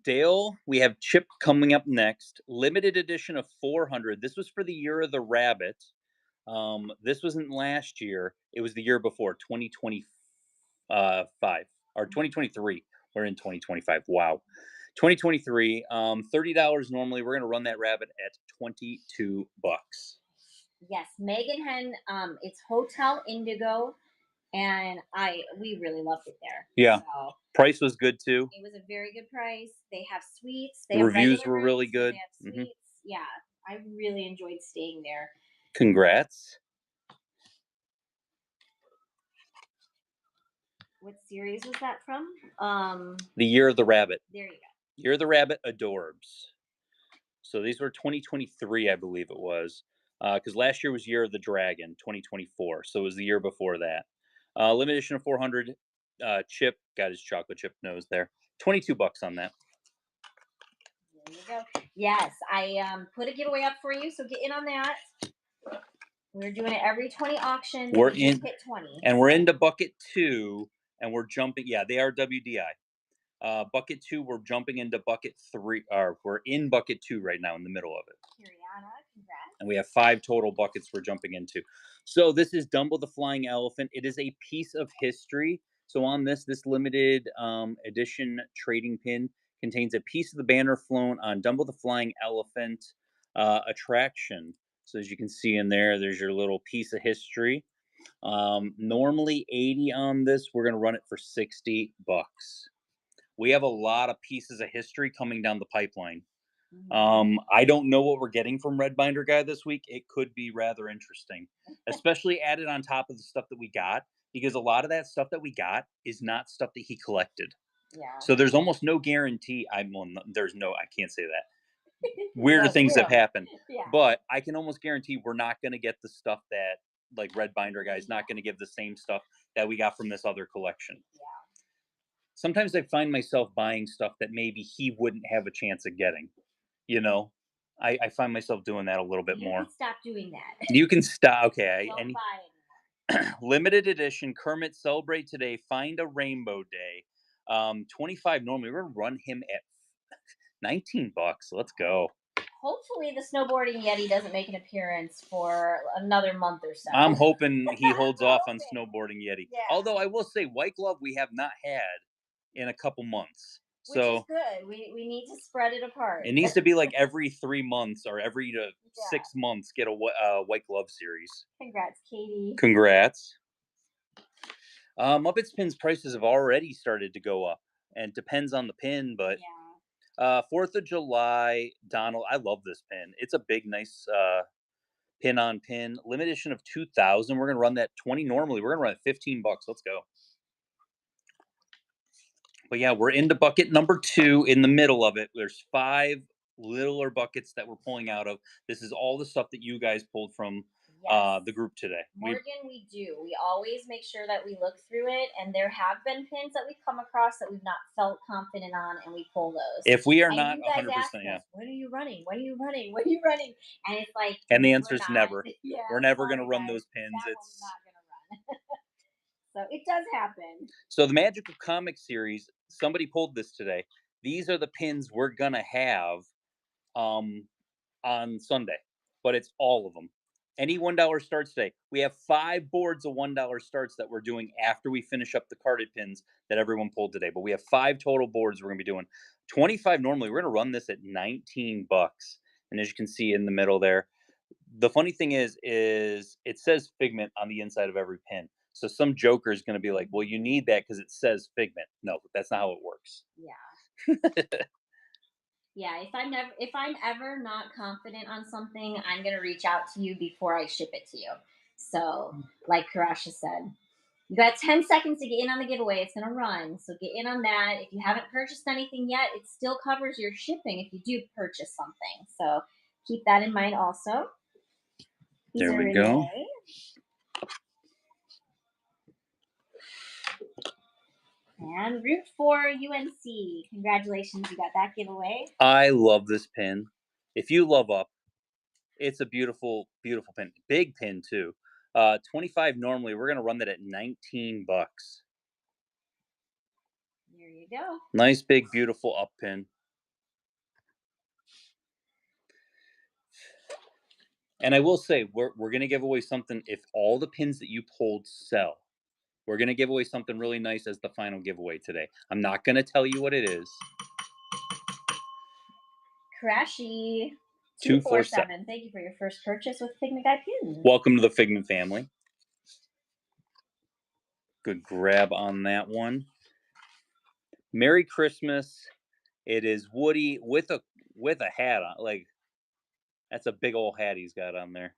Dale, we have Chip coming up next. Limited edition of 400. This was for the year of the rabbit. This wasn't last year. It was the year before, 2025 or 2023. We're in 2025. Wow. 2023. $30 normally. We're gonna run that rabbit at $22. Yes, Megan Hen. It's Hotel Indigo, and we really loved it there. Yeah. So Price was good too. it was a very good price. They have suites. They The have reviews regular were really rooms, but good. they have Hmm. suites. Yeah, I really enjoyed staying there. Congrats. What series was that from? The year of the rabbit. There you go. Year of the rabbit adorbs. So these were 2023, I believe it was, because last year was Year of the Dragon, 2024. So it was the year before that. Limited edition of 400. Chip got his chocolate chip nose there. $22 on that. There you go. Yes, I put a giveaway up for you, so get in on that. We're doing it every 20 auctions. We're We just in, hit 20. and we're into bucket 2, and we're jumping. Yeah, they are WDI. Bucket 2, we're jumping into bucket 3. Or we're in bucket 2 right now, in the middle of it. Kiriana, congrats. And we have 5 total buckets we're jumping into. So this is Dumbo the Flying Elephant. It is a piece of history. So on this limited edition trading pin contains a piece of the banner flown on Dumbo the Flying Elephant attraction. So as you can see in there, there's your little piece of history. Normally 80 on this. We're going to run it for $60. We have a lot of pieces of history coming down the pipeline. I don't know what we're getting from Red Binder Guy this week. It could be rather interesting, especially added on top of the stuff that we got, because a lot of that stuff that we got is not stuff that he collected. Yeah. So there's almost no guarantee. There's no, I can't say that. Weirder That's things have real. happened, Yeah. but I can almost guarantee we're not going to get the stuff that like Red Binder Guy is not going to give the same stuff that we got from this other collection. Yeah. Sometimes I find myself buying stuff that maybe he wouldn't have a chance of getting. You know, I find myself doing that a little bit You more. can stop doing that. You can stop. Okay. Don't And buy anymore. limited edition Kermit Celebrate Today. Find a Rainbow Day. 25 normally. We're gonna run him at $19. Let's go. Hopefully, the snowboarding Yeti doesn't make an appearance for another month or so. I'm hoping he holds off on hoping. snowboarding Yeti. Yeah. Although I will say, White Glove we have not had in a couple months. which is So good. We need to spread it apart. it needs to be like every 3 months or every Yeah. 6 months get a White Glove series. Congrats, Katie. Congrats. Muppets pins prices have already started to go up, and depends on the pin, but Yeah. 4th of July, Donald. I love this pin. It's a big, nice pin on pin. Limited edition of 2000. We're gonna run that 20 normally. We're gonna run it $15. Let's go. But yeah, we're into bucket number 2 in the middle of it. There's 5 littler buckets that we're pulling out of. This is all the stuff that you guys pulled from Yes. the group today. Morgan, we do. We always make sure that we look through it, and there have been pins that we've come across that we've not felt confident on, and we pull those. If we are And not you guys ask 100%, yeah. us, "When are you running? When are you running? When are you running?" And it's like, And the answer we're is not. never. Yeah, We're never going to sorry, run guys. those pins. That one's It's not gonna run. So it does happen. So the Magical Comic series, somebody pulled this today. These are the pins we're going to have um on Sunday, but it's all of them. Any $1 starts today. We have 5 boards of $1 starts that we're doing after we finish up the carded pins that everyone pulled today. But we have 5 total boards we're going to be doing. 25 normally. We're going to run this at $19. And as you can see in the middle there, the funny thing is it says Figment on the inside of every pin. So some joker is going to be like, "Well, you need that because it says Figment." No, that's not how it works. Yeah. Yeah, if I'm ever not confident on something, I'm gonna reach out to you before I ship it to you. So, like Karasha said, you got 10 seconds to get in on the giveaway. It's gonna run, so get in on that. If you haven't purchased anything yet, it still covers your shipping if you do purchase something. So keep that in mind also. There Here, we go. Renee. And Route 4 UNC. Congratulations, you got that giveaway. I love this pin. If you love up, it's a beautiful, beautiful pin. Big pin too. 25 normally. We're gonna run that at $19. There you go. Nice, big, beautiful up pin. And I will say, we're gonna give away something if all the pins that you pulled sell. We're gonna give away something really nice as the final giveaway today. I'm not gonna tell you what it is. Crashy 247. 247. Thank you for your first purchase with Figment Guy Pins. Welcome to the Figment family. Good grab on that one. Merry Christmas. It is Woody with a hat on. Like, that's a big old hat he's got on there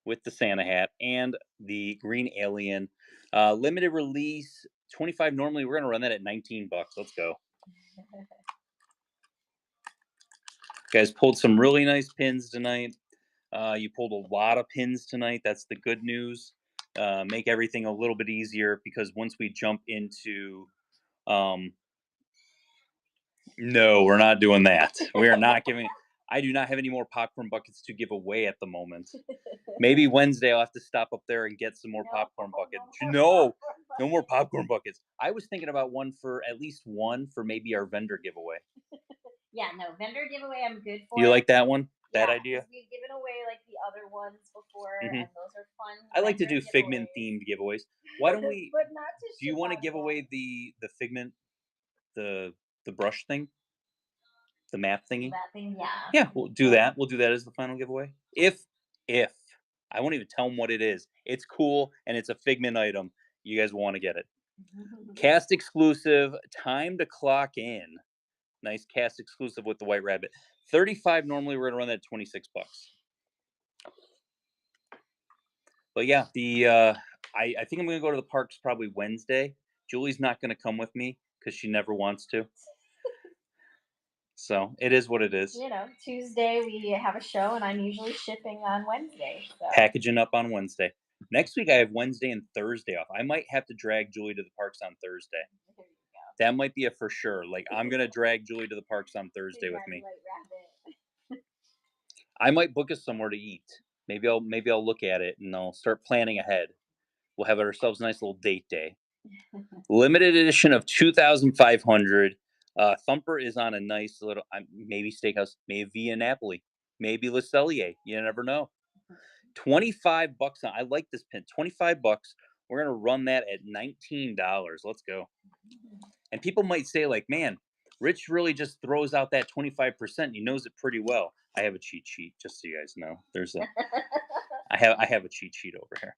with the Santa hat and the green alien. Limited release 25 normally. We're gonna run that at $19. Let's go. Guys pulled some really nice pins tonight. You pulled a lot of pins tonight. That's the good news. Make everything a little bit easier because once we jump into no, we're not doing that. We are not giving. I do not have any more popcorn buckets to give away at the moment. Maybe Wednesday I'll have to stop up there and get some more popcorn buckets. No, no more popcorn buckets. I was thinking about at least one for maybe our vendor giveaway. Yeah, no, vendor giveaway I'm good for. You like that one? Yeah, that idea? we've given away like the other ones before, Mhm. and those are fun. I like to do vendor Figment giveaways. themed giveaways. Why don't we? But not to Do you ship want to out give of away them. the Figment, the brush thing, the map thingy? That thing, yeah. Yeah, we'll do that. We'll do that as the final giveaway. If I won't even tell them what it is. It's cool and it's a Figment item. You guys will want to get it. Cast exclusive. Time to clock in. Nice cast exclusive with the White Rabbit. 35 normally. We're gonna run that at $26. But yeah, I think I'm gonna go to the parks probably Wednesday. Julie's not gonna come with me because she never wants to. So it is what it is. You know, Tuesday we have a show, and I'm usually shipping on Wednesday. So. Packaging up on Wednesday. Next week I have Wednesday and Thursday off. I might have to drag Julie to the parks on Thursday. There you go. That might be a for sure. Like, I'm gonna drag Julie to the parks on Thursday with me. I might book us somewhere to eat. Maybe I'll look at it and I'll start planning ahead. We'll have ourselves a nice little date day. Limited edition of 2,500. Thumper is on a nice little maybe steakhouse, maybe Via Napoli, maybe Le Cellier. You never know. $25 on. I like this pin. $25. We're gonna run that at $19. Let's go. And people might say, like, man, Rich really just throws out that 25%. He knows it pretty well. I have a cheat sheet, just so you guys know. I have a cheat sheet over here.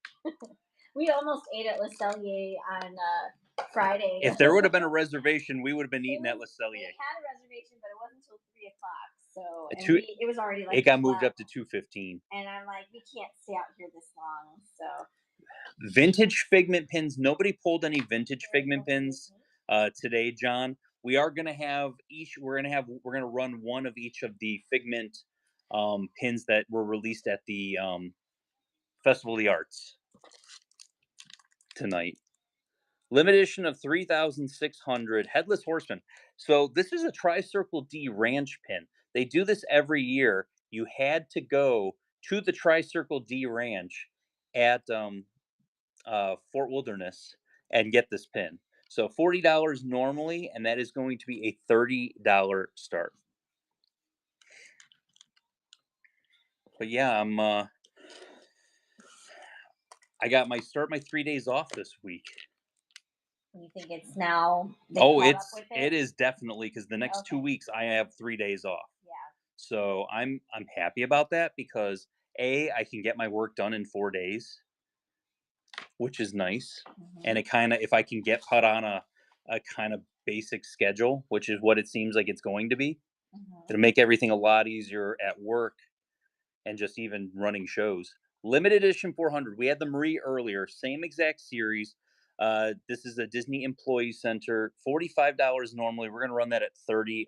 We almost ate at Le Cellier on Friday. If there would have been a reservation, we would have been eating at Le We Cellier. had a reservation, but it wasn't until 3 o'clock. So, At and two, it was already it like got moved 12. up to 2:15. And I'm like, we can't stay out here this long. So, Vintage Figment pins. Nobody pulled any vintage Figment pins today, John. We are gonna have each. We're gonna run one of each of the Figment pins that were released at the Festival of the Arts tonight. Limited edition of 3,600 Headless Horseman. So this is a Tri-Circle D Ranch pin. They do this every year. You had to go to the Tri-Circle D Ranch at Fort Wilderness and get this pin. So $40 normally, and that is going to be a $30 start. But yeah, I got my 3 days off this week. you think it's now they Oh, caught up with it is definitely, because the next 2 weeks I have 3 days off. Yeah. So I'm happy about that because I can get my work done in 4 days, which is nice. And it kind of, if I can get put on a kind of basic schedule, which is what it seems like it's going to be, it'll make everything a lot easier at work and just even running shows. Limited edition 400. We had the Marie earlier, same exact series. This is a Disney Employee Center, $45 normally. We're gonna run that at $34.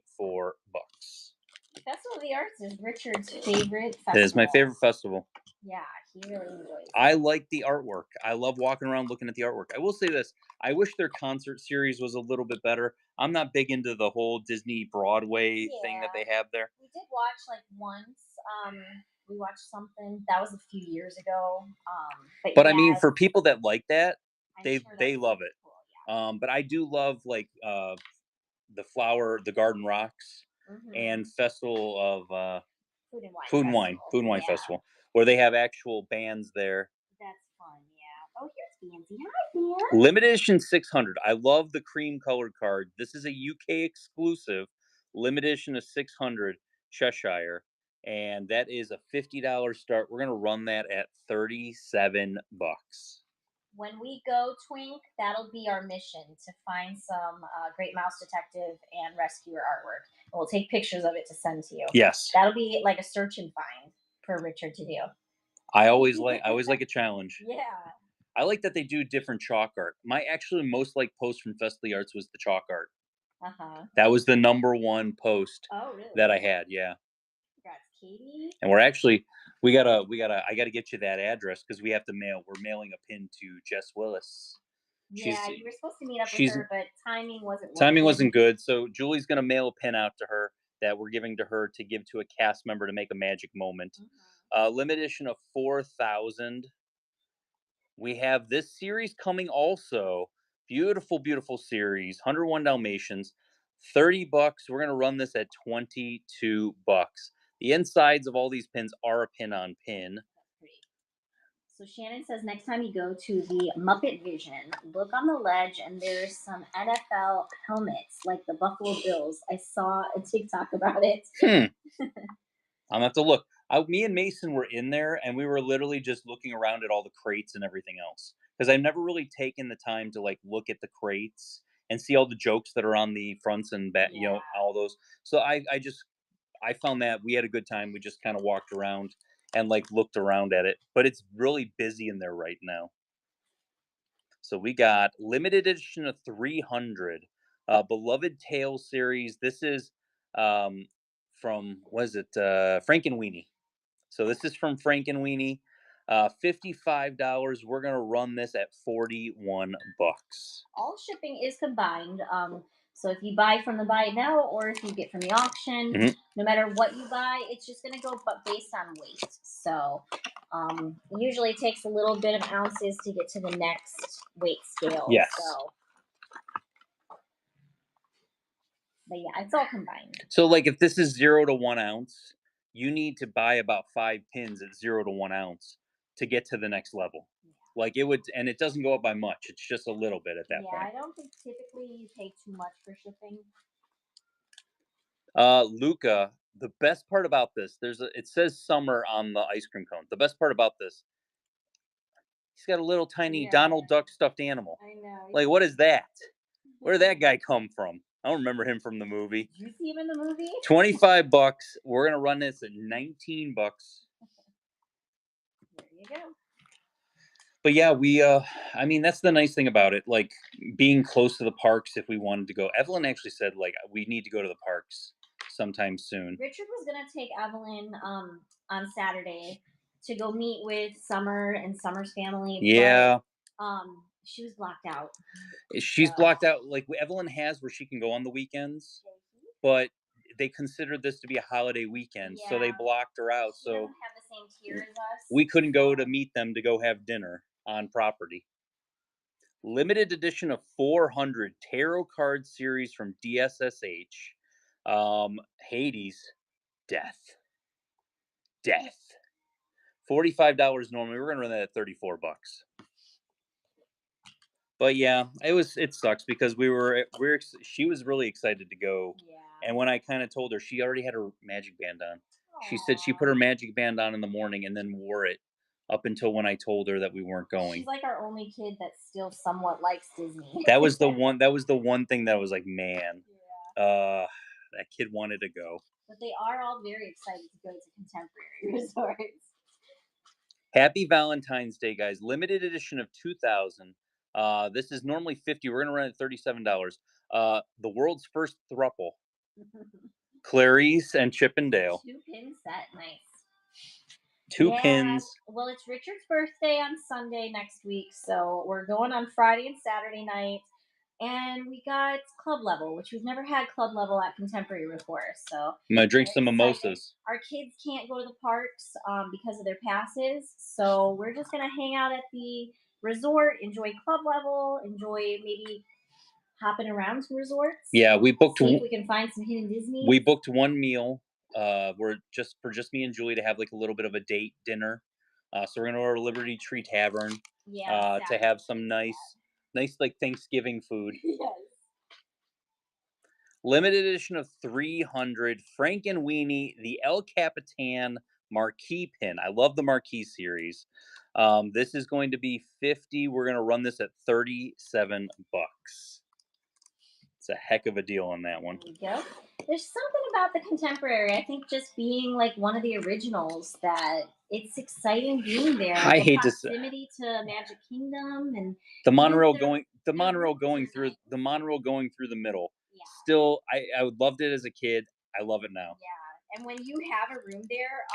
Festival of the Arts is Richard's favorite festival. It is my favorite festival. Yeah, he really enjoys it. I like the artwork. I love walking around looking at the artwork. I will say this. I wish their concert series was a little bit better. I'm not big into the whole Disney Broadway thing that they have there. We did watch like once. We watched something that was a few years ago. But I mean, for people that like that, they sure love it. Cool, yeah. But I do love like the Garden Rocks and Festival of Food and Wine Festival, where they have actual bands there. That's fun, yeah. Oh, here's Fancy. Hi, Fan. Limited edition 600. I love the cream colored card. This is a UK exclusive. Limited edition of 600 Cheshire, and that is a $50 start. We're gonna run that at $37. When we go Twink, that'll be our mission to find some great mouse detective and rescuer artwork. And we'll take pictures of it to send to you. Yes, that'll be like a search and find for Richard to do. I always like a challenge. Yeah. I like that they do different chalk art. My actually most liked post from Festival Arts was the chalk art. That was the number one post that I had. Yeah. Congrats, Katie. And we're actually I gotta get you that address because we're mailing a pin to Jess Willis. You were supposed to meet up with her, but timing wasn't good. So Julie's gonna mail a pin out to her that we're giving to her to give to a cast member to make a magic moment. Limited edition of 4,000. We have this series coming also. Beautiful, beautiful series. 101 Dalmatians. $30. We're gonna run this at $22. The insides of all these pins are a pin on pin. So Shannon says next time you go to the Muppet Vision, look on the ledge and there's some NFL helmets like the Buffalo Bills. I saw a TikTok about it. I'm gonna have to look. Me and Mason were in there and we were literally just looking around at all the crates and everything else. Because I've never really taken the time to like look at the crates and see all the jokes that are on the fronts and back, all those. So I found that we had a good time. We just kind of walked around and like looked around at it, but it's really busy in there right now. So we got limited edition of 300, Beloved Tales series. This is from Frankenweenie. So this is from Frankenweenie. $55. We're gonna run this at $41. All shipping is combined. So if you buy from the buy it now or if you get from the auction, no matter what you buy, it's just gonna go but based on weight. So usually it takes a little bit of ounces to get to the next weight scale. Yes. So but yeah, it's all combined. So like if this is 0 to 1 ounce, you need to buy about 5 pins at 0 to 1 ounce to get to the next level. Like it would, and it doesn't go up by much. It's just a little bit at that point. Yeah, I don't think typically you pay too much for shipping. Luca, the best part about this, it says summer on the ice cream cone. The best part about this, he's got a little tiny Yeah, Donald Duck stuffed animal. I know. Like, what is that? Where did that guy come from? I don't remember him from the movie. Did you see him in the movie? $25. We're gonna run this at $19. There you go. But yeah, I mean, that's the nice thing about it, like, being close to the parks if we wanted to go. Evelyn actually said, like, "We need to go to the parks sometime soon." Richard was gonna take Evelyn on Saturday to go meet with Summer and Summer's family, but Yeah, she was blocked out. she's blocked out, like, Evelyn has where she can go on the weekends, but they considered this to be a holiday weekend, so they Yeah, blocked her out, she so doesn't have the same tier as us. we couldn't go to So meet them to go have dinner on property. Limited edition of 400 tarot card series from DSSH. Hades, death, death. $45 normally. We're gonna run that at $34. But yeah, it sucks because she was really excited to go, yeah. and when I kind of told her, she already had her magic band on. She said she put Aw. her magic band on in the morning and then wore it up until when I told her that we weren't She's going. like our only kid that still somewhat likes Disney. That was the one. That was the one thing that was like, man, Yeah. that kid wanted to go. But they are all very excited to go to contemporary resorts. Happy Valentine's Day, guys! Limited edition of 2000. This is normally 50. We're gonna run it at $37. The world's first thruple, Clarice and Chippendale. 2 pin set, nice. Two Yeah, pins. well, it's Richard's birthday on Sunday next week, so we're going on Friday and Saturday night. And we got club level, which we've never had club level at Contemporary before. So I'm gonna drink we're some excited. mimosas. Our kids can't go to the parks because of their passes, so we're just gonna hang out at the resort, enjoy club level, enjoy maybe hopping around some resorts. Yeah, See if we can find some hidden Disney. we booked one meal. We're just me and Julie to have like a little bit of a date dinner. So we're gonna go to Liberty Tree Tavern Yeah, to have Saturday. some nice like Thanksgiving food. Yes. Limited edition of 300 Frank and Weenie, the El Capitan Marquee pin. I love the Marquee series. This is going to be 50. We're going to run this at $37. It's a heck of a deal on that one. There we go. There's something about the contemporary. I think just being like one of the originals that it's exciting being there. I The hate to say proximity to Magic Kingdom and the even monorail their going the their monorail rooms going are through nice. the monorail going through the middle. Yeah, Still, I loved it as a kid. I love it now. yeah. And when you have a room there,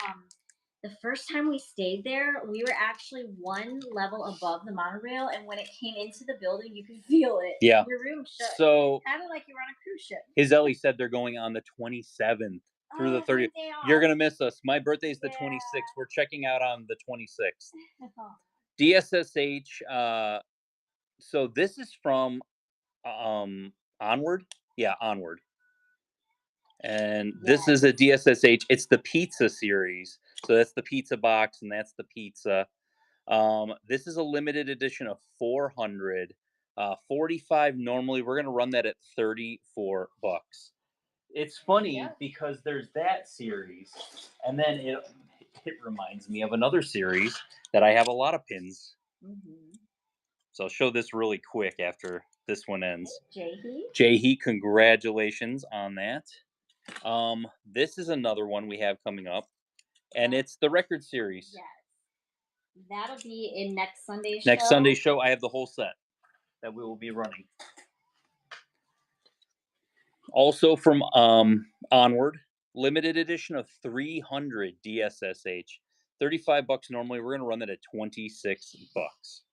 the first time we stayed there, we were actually one level above the monorail, and when it came into the building, you could feel it. Yeah. Your room shook, So kind of like you're on a cruise ship. his Ellie said they're going on the 27th through the Oh, 30th. 1 day You're off. gonna miss us. My birthday's the Yeah. 26th. We're checking out on the 26th. DSSH. So this is from Onward. Yeah, Onward. And this Yes. is a DSSH. It's the pizza series. So that's the pizza box, and that's the pizza. This is a limited edition of 400. 45 normally. We're gonna run that at $34. It's funny Yeah. because there's that series, and then it reminds me of another series that I have a lot of pins. Mm-hmm. So I'll show this really quick after this one ends. Jehi. Jehi, congratulations on that. This is another one we have coming up, and it's the record series. Yes. That'll be in next Sunday's Next show. Sunday's show, I have the whole set that we will be running. Also from Onward, limited edition of 300 DSSH. $35 normally. We're gonna run that at $26.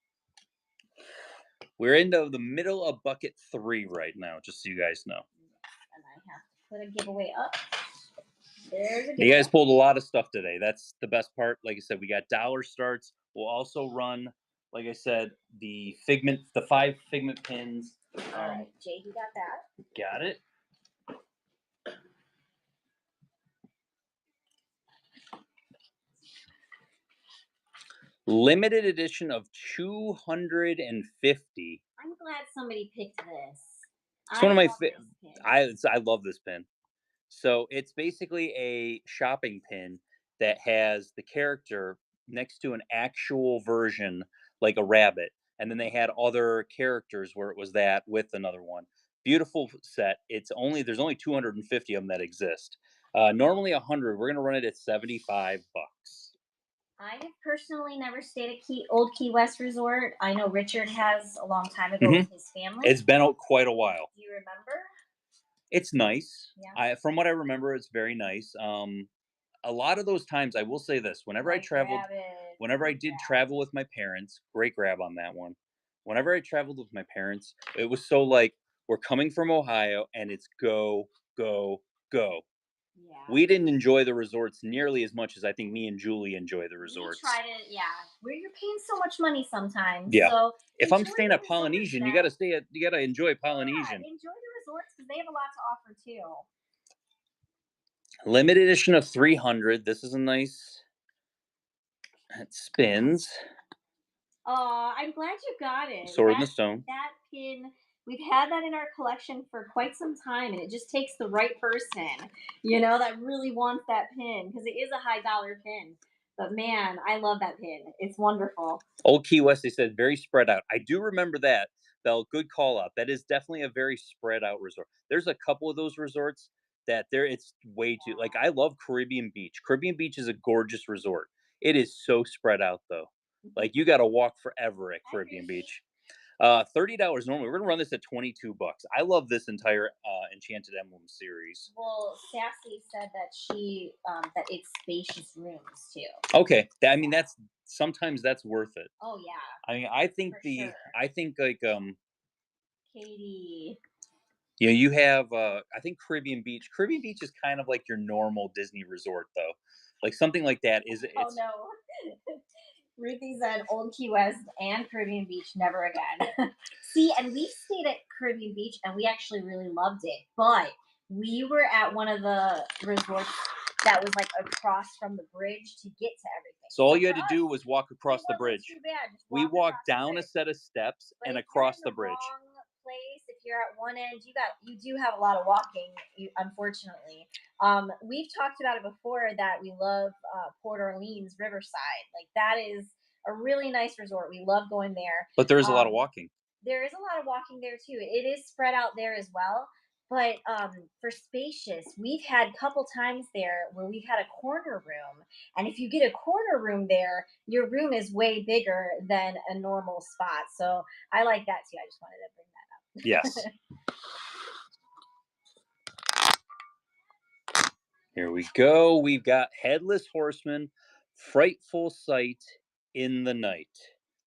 We're into the middle of bucket 3 right now, just so you guys know. And I have to put a giveaway up. There's a You giveaway. guys pulled a lot of stuff today. That's the best part. Like I said, we got dollar starts. We'll also run, like I said, the 5 figment pins. All right, Jay, you got that. Got it. Limited edition of 250. I'm glad somebody picked this. It's one of my love this pin. I love this pin. So it's basically a shopping pin that has the character next to an actual version, like a rabbit. And then they had other characters where it was that with another one. Beautiful set. There's only 250 of them that exist. Normally 100. We're gonna run it at 75 bucks. I have personally never stayed at Old Key West Resort. I know Richard has a long time ago Hmm. with his family. It's been out quite a while. Do you remember? It's nice. Yeah. From what I remember, it's very nice. A lot of those times, I will say this: White rabbit. whenever I did Yeah. travel with my parents, great grab on that one. Whenever I traveled with my parents, it was so like we're coming from Ohio, and it's go, go, go. Yeah. We didn't enjoy the resorts nearly as much as I think me and Julie enjoy the We resorts. try to, yeah. Where you're paying so much money sometimes. Yeah. So If I'm enjoy staying the at resorts Polynesian, then. you gotta enjoy Yeah, Polynesian. enjoy the resorts because they have a lot to offer too. Limited edition of 300. This is a nice. It spins. I'm glad you got it. Sword in the That Stone. that pin, we've had that in our collection for quite some time, and it just takes the right person, that really wants that pin because it is a high dollar pin. But man, I love that pin. It's wonderful. Old Key West, they said very spread out. I do remember that. Bell, good call out. That is definitely a very spread out resort. There's a couple of those resorts that there it's way too like I love Caribbean Beach. Caribbean Beach is a gorgeous resort. It is so spread out though. Like you gotta walk forever at I Caribbean agree. Beach. $30 normally. We're gonna run this at 22 bucks. I love this entire Enchanted Emblem series. Well, Sassy said that that it's spacious rooms too. Okay. I mean that's worth it. Oh yeah, I mean for sure. I think like Katie. you have I think Caribbean Beach. Caribbean Beach is kind of like your normal Disney resort though. Like something like that is Oh it's no. Ruthie said Old Key West and Caribbean Beach, never again. See, and we stayed at Caribbean Beach and we actually really loved it. But we were at one of the resorts that was like across from the bridge to get to everything. so all So you for had to do us, was walk it across the wasn't bridge. too bad. Just We walk across walked the down a bridge. set of steps But and if you're across in the the bridge. wrong place, if you're at one end, you do have a lot of walking. Unfortunately, we've talked about it before that we love Port Orleans Riverside. Like that is a really nice resort. We love going there. But there is a lot of Um, walking. there is a lot of walking there too. It is spread out there as well. But for spacious, we've had a couple times there where we've had a corner room, and if you get a corner room there, your room is way bigger than a normal spot. So I like that too. I just wanted to bring Yes. that up. Here we go. We've got Headless Horseman, Frightful Sight in the Night.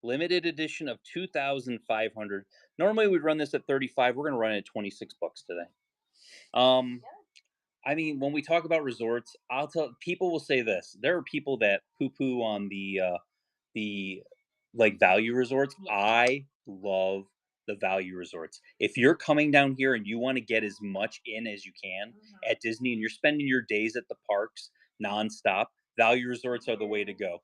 Limited edition of 2,500. Normally we'd run this at 35. We're going to run it at 26 bucks today. Um Yeah. I mean, when we talk about resorts, I'll tell people will say this. There are people that poo-poo on the like value resorts. Yeah. I love the value resorts. If you're coming down here and you want to get as much in as you can Mhm. at Disney and you're spending your days at the parks nonstop, value resorts are the way to go.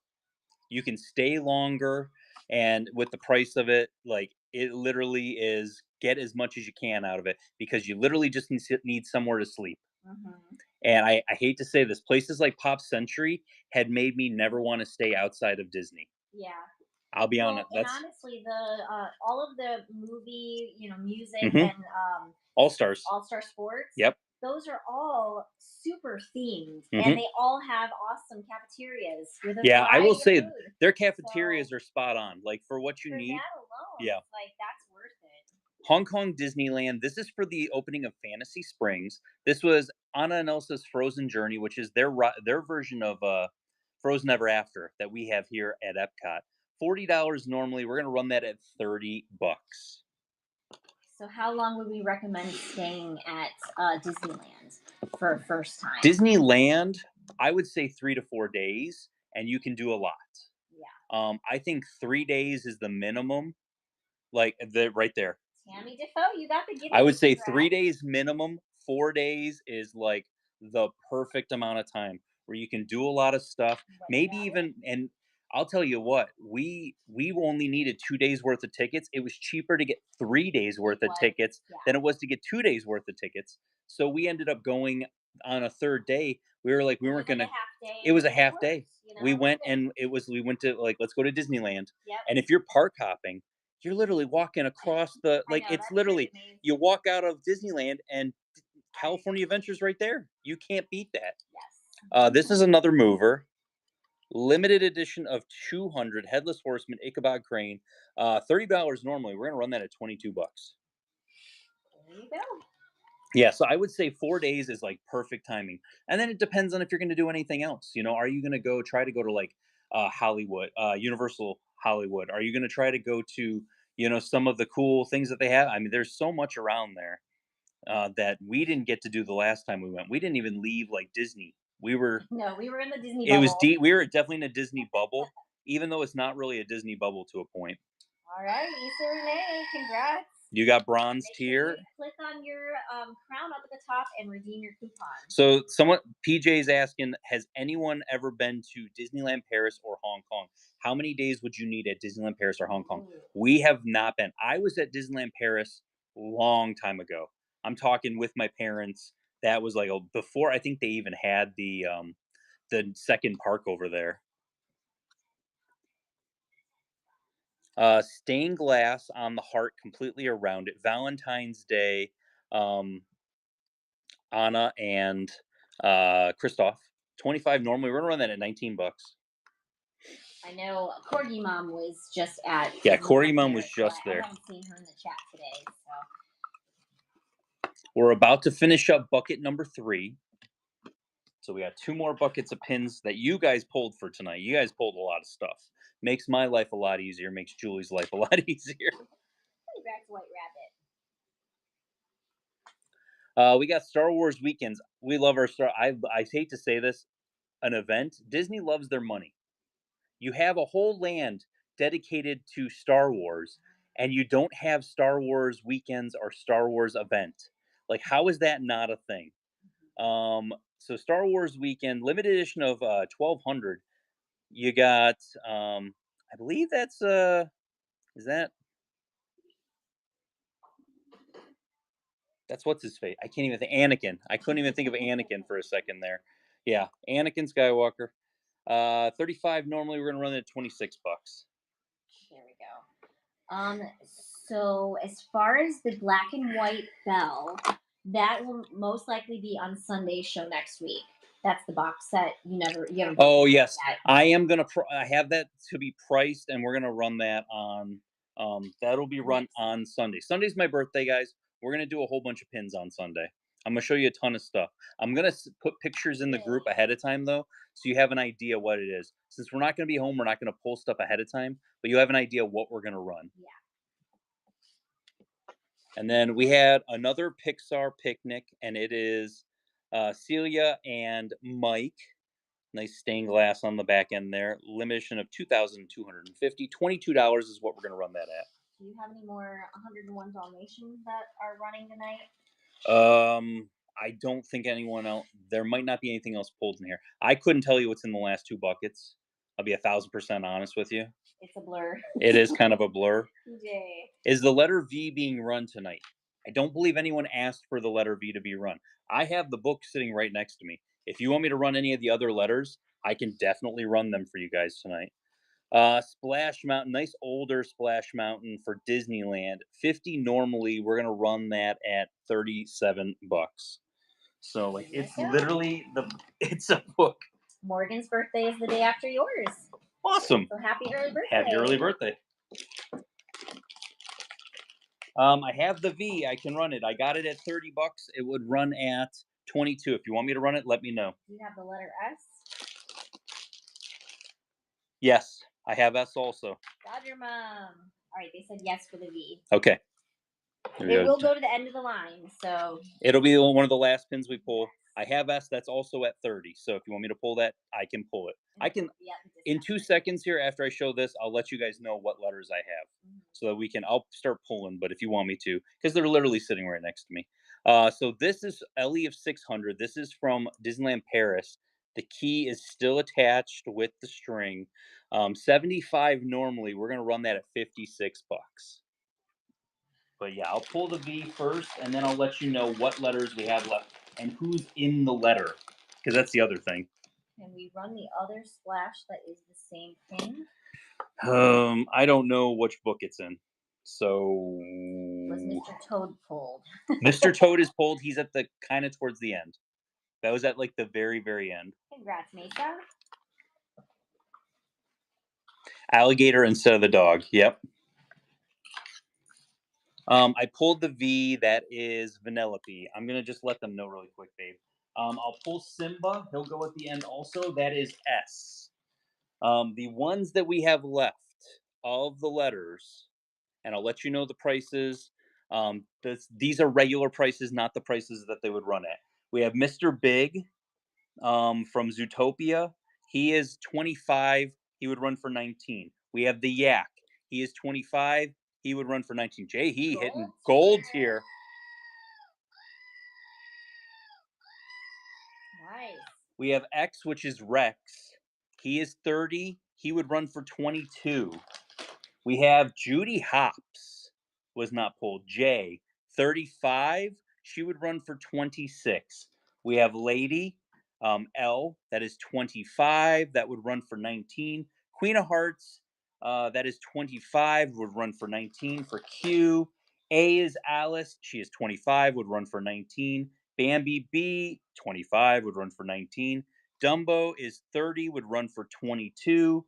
You can stay longer and with the price of it, like it literally is get as much as you can out of it because you literally just need somewhere to sleep. Mhm. And I hate to say this, places like Pop Century had made me never want to stay outside of Disney. Yeah. I'll be honest. Well, and That's honestly, the all of the movie, music hmm and All Stars. All Star Sports, Yep. those are all super themed, and Hmm. they all have awesome cafeterias with a Yeah, I will variety of say food. their So cafeterias are on. Like for what you for need. that alone, Yeah. it's like that's worth it. Hong Kong Disneyland. This is for the opening of Fantasy Springs. This was Anna and Elsa's Frozen Journey, which is their version of Frozen Ever After that we have here at Epcot. $40 normally. We're gonna run that at 30 bucks. So, how long would we recommend staying at Disneyland for a first time? Disneyland, I would say 3 to 4 days, and you can do a lot. Yeah. I think 3 days is the minimum. Like the right there. Tammy Defoe, you got the I giddity. would say three Congrats. days minimum. 4 days is like the perfect amount of time where you can do a lot of stuff. White Maybe Rabbit. even and I'll tell you what, we only needed 2 days worth of tickets. It was cheaper to get 3 days It worth of was. tickets Yeah. than it was to get 2 days worth of tickets. So we ended up going. on a third day, we were like, we It weren't was like a gonna. half day It and was a it half day. worked, you We know? went and we went to like, let's go to Disneyland. Yep. And if you're park hopping, you're literally walking across the I like know, it's that's pretty literally you amazing. walk out of Disneyland and I California Adventure's right there. You can't beat that. yes. This is another mover. Limited edition of 200 headless horseman Ichabod crane. $30 normally. We're gonna run that at 22 bucks. There you go. Yeah, so I would say 4 days is like perfect timing, and then it depends on if you're going to do anything else. Are you going to go try to go to like Hollywood, Universal Hollywood? Are you going to try to go to some of the cool things that they have? I mean, there's so much around there that we didn't get to do the last time we went. We didn't even leave like Disney. We were No, we were in the Disney It was bubble. deep. We were definitely in a Disney bubble, even though it's not really a Disney bubble to a point. All right, Issa Renee, congrats. You got bronze Make sure you tier. click on your crown up at the top and redeem your coupon. So someone PJ's asking, has anyone ever been to Disneyland Paris or Hong Kong? How many days would you need at Disneyland Paris or Hong Kong? Ooh. We have not been. I was at Disneyland Paris long time ago. I'm talking with my parents. That was like before I think they even had the second park over there. Stained glass on the heart completely around it. Valentine's Day, um, Anna and Christoph. 25 normally. We're gonna run that at 19 bucks. I know Corgi Mom was just at. Yeah, Corey Disneyland Mom was Paris, so just I there. haven't seen her in the chat today. So We're about to finish up bucket number 3. So we got 2 more buckets of pins that you guys pulled for tonight. You guys pulled a lot of stuff. Makes my life a lot easier. Makes Julie's life a lot easier. congrats, White Rabbit. We got Star Wars weekends. We love our Star. I hate to say this, an event. Disney loves their money. You have a whole land dedicated to Star Wars, and you don't have Star Wars weekends or Star Wars event. Like, how is that not a thing? So Star Wars weekend, limited edition of 1200. You got, I believe is that's what's his face? I can't even think. Anakin. I couldn't even think of Anakin for a second there. Yeah, Anakin Skywalker. 35 normally. We're gonna run it at 26 bucks. There we go. So as far as the black and white bell, that will most likely be on Sunday's show next week. That's the box set. You haven't. Oh yes, yet. I am gonna. I have that to be priced, and we're gonna run that on. That'll be run on Sunday. Sunday's my birthday, guys. We're gonna do a whole bunch of pins on Sunday. I'm gonna show you a ton of stuff. I'm gonna put pictures in the group ahead of time though, so you have an idea what it is. Since we're not gonna be home, we're not gonna pull stuff ahead of time, but you have an idea what we're gonna run. Yeah. And then we had another Pixar picnic, and it is Celia and Mike. Nice stained glass on the back end there. Limitation of 2,250. $22 is what we're going to run that at. Do you have any more 101 Dalmatians that are running tonight? I don't think anyone else. There might not be anything else pulled in here. I couldn't tell you what's in the last 2 buckets. I'll be 1,000% honest with you. It's a blur. It is kind of a blur. Yay. Is the letter V being run tonight? I don't believe anyone asked for the letter V to be run. I have the book sitting right next to me. If you want me to run any of the other letters, I can definitely run them for you guys tonight. Splash Mountain, nice older Splash Mountain for Disneyland. 50 normally. We're gonna run that at 37 bucks. So like it's literally it's a book. Morgan's birthday is the day after yours. Awesome. So happy early birthday. Happy early birthday. I have the V. I can run it. I got it at 30 bucks. It would run at 22. If you want me to run it, let me know. Do you have the letter S? Yes, I have S also. Dodger Mom. All right, they said yes for the V. Okay. It will go to the end of the line, so it'll be one of the last pins we pull. I have S. That's also at 30. So if you want me to pull that, I can pull it. I can. In 2 seconds here, after I show this, I'll let you guys know what letters I have, so that we can. I'll start pulling, but if you want me to, because they're literally sitting right next to me. So this is Ellie of 600. This is from Disneyland Paris. The key is still attached with the string. 75 normally. We're gonna run that at 56 bucks. But yeah, I'll pull the V first, and then I'll let you know what letters we have left. and who's in the letter, because that's the other thing. Can we run the other splash that is the same thing? I don't know which book it's in. So Was Mr. Toad pulled? Mr. Toad is pulled. He's at the kind of towards the end. That was at like the very, very end. Congrats, Mesa. Alligator instead of the dog. Yep. I pulled the V. That is Vanellope. I'm gonna just let them know really quick, babe. I'll pull Simba. He'll go at the end also. That is S. The ones that we have left of the letters, and I'll let you know the prices. These are regular prices, not the prices that they would run at. We have Mr. Big from Zootopia. He is 25. He would run for 19. We have the Yak. He is 25. He would run for 19. Jay, he hitting gold here. Nice. We have X, which is Rex. He is 30. He would run for 22. We have Judy Hopps, was not pulled. J, 35. She would run for 26. We have Lady, L, that is 25. That would run for 19. Queen of Hearts, that is 25, would run for 19 for Q. A is Alice. She is 25, would run for 19. Bambi B, 25, would run for 19. Dumbo is 30, would run for 22.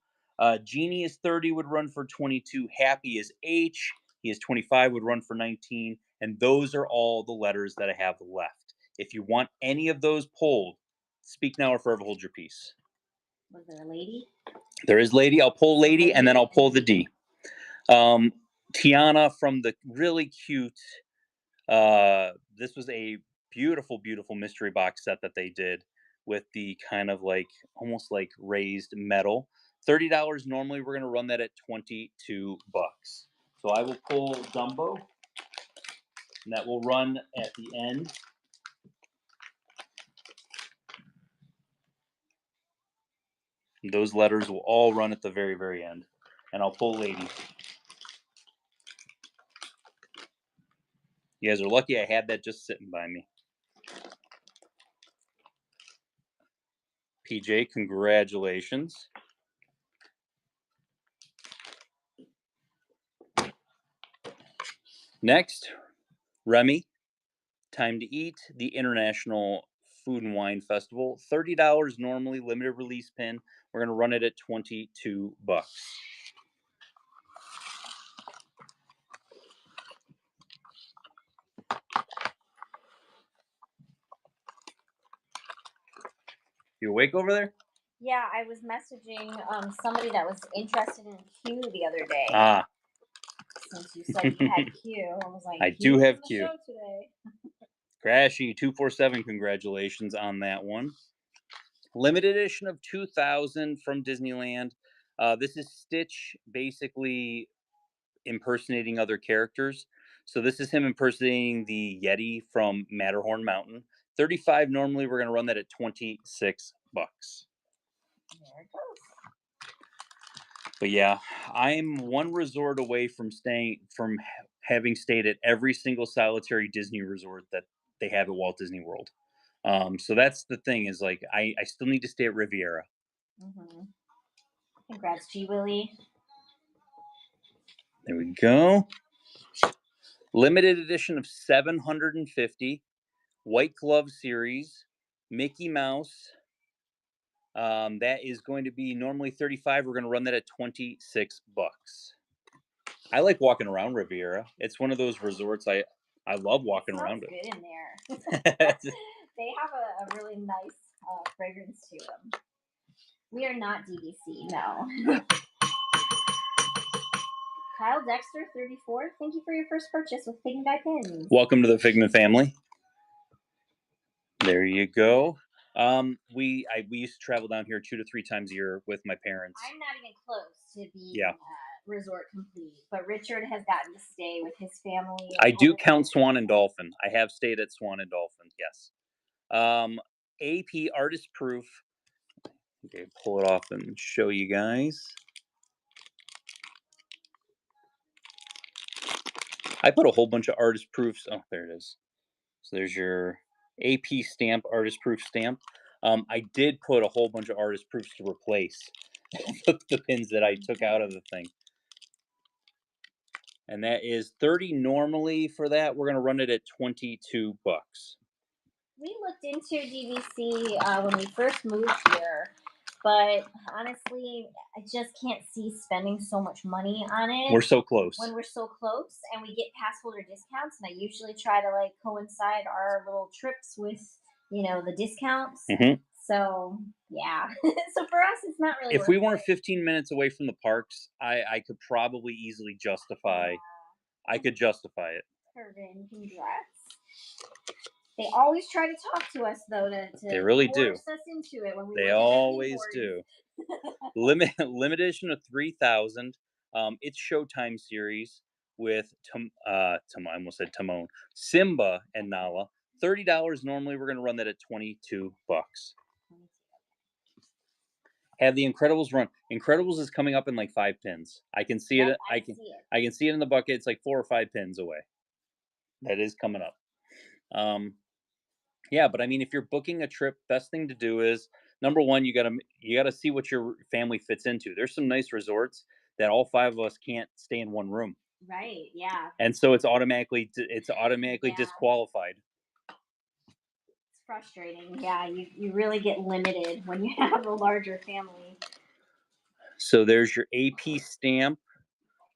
Genie is 30, would run for 22. Happy is H. He is 25, would run for 19. And those are all the letters that I have left. If you want any of those pulled, speak now or forever hold your peace. Was there a lady? There is Lady. I'll pull Lady, and then I'll pull the D. Tiana from the really cute. This was a beautiful, beautiful mystery box set that they did with the kind of like almost like raised metal. $30 normally. We're gonna run that at 22 bucks. So I will pull Dumbo, and that will run at the end. Those letters will all run at the very, very end. And I'll pull Lady. You guys are lucky I had that just sitting by me. PJ, congratulations. Next, Remy, Time to Eat, the International Food and Wine Festival. $30 normally, limited release pin. We're going to run it at 22 bucks. You awake over there? Yeah, I was messaging somebody that was interested in Q the other day. Ah. Since you said you had Q, I was like, I do have Q. Q. Crashy 247, congratulations on that one. Limited edition of 2000 from Disneyland. This is Stitch basically impersonating other characters. So this is him impersonating the Yeti from Matterhorn Mountain. 35 normally. We're going to run that at 26 bucks. There it goes. But yeah, I'm one resort away from having stayed at every single solitary Disney resort that they have at Walt Disney World. So that's the thing is like I still need to stay at Riviera. Mm-hmm. Congrats, G Willie. There we go. Limited edition of 750. White Glove series. Mickey Mouse. That is going to be normally 35. We're going to run that at 26 bucks. I like walking around Riviera. It's one of those resorts I love walking around it. Good in there. They have a really nice fragrance to them. We are not DVC, no. Kyle Dexter, 34. Thank you for your first purchase with Fig and Guy pins. Welcome to the Figment family. There you go. We used to travel down here 2 to 3 times a year with my parents. I'm not even close to being resort complete, but Richard has gotten to stay with his family. I do count Swan and Dolphin. I have stayed at Swan and Dolphin, yes. AP Artist Proof. Okay, pull it off and show you guys. I put a whole bunch of artist proofs. Oh, there it is. So there's your AP stamp, artist proof stamp. I did put a whole bunch of artist proofs to replace the pins that I took out of the thing. And that is 30 normally for that. We're going to run it at 22 bucks. We looked into DVC when we first moved here, but honestly, I just can't see spending so much money on We're it so close. when we're so close, and we get pass holder discounts. And I usually try to like coincide our little trips with the discounts. Mhm. So yeah, so for us, it's not really If worth we weren't it. 15 minutes away from the parks, I could probably easily justify. I could justify it. Curvin, congrats. They always try to talk to us though They to really do. force us into it when we They look at their always keyboards. do. Limited edition of 3,000. It's Showtime series with I almost said Timon, Simba, and Nala. $30 normally. We're gonna run that at 22 bucks. Have the Incredibles run. Incredibles is coming up in like 5 pins. I can see Yep, it. I see it. I can see it in the bucket. It's like 4 or 5 pins away. That is coming up. Yeah, but I mean, if you're booking a trip, best thing to do is number one, you gotta see what your family fits into. There's some nice resorts that all 5 of us can't stay in one room, Right, yeah. and so it's automatically Yeah. disqualified. It's frustrating. Yeah, you really get limited when you have a larger family. So there's your AP stamp.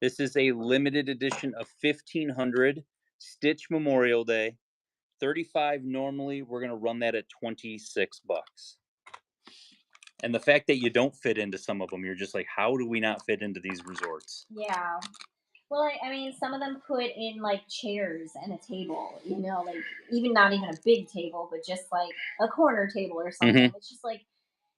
This is a limited edition of 1500 Stitch Memorial Day. 35 normally. We're gonna run that at 26 bucks. And the fact that you don't fit into some of them, you're just like, how do we not fit into these resorts? Yeah. Well, I mean, some of them put in like chairs and a table, like even not even a big table, but just like a corner table or something. Hmm. It's just like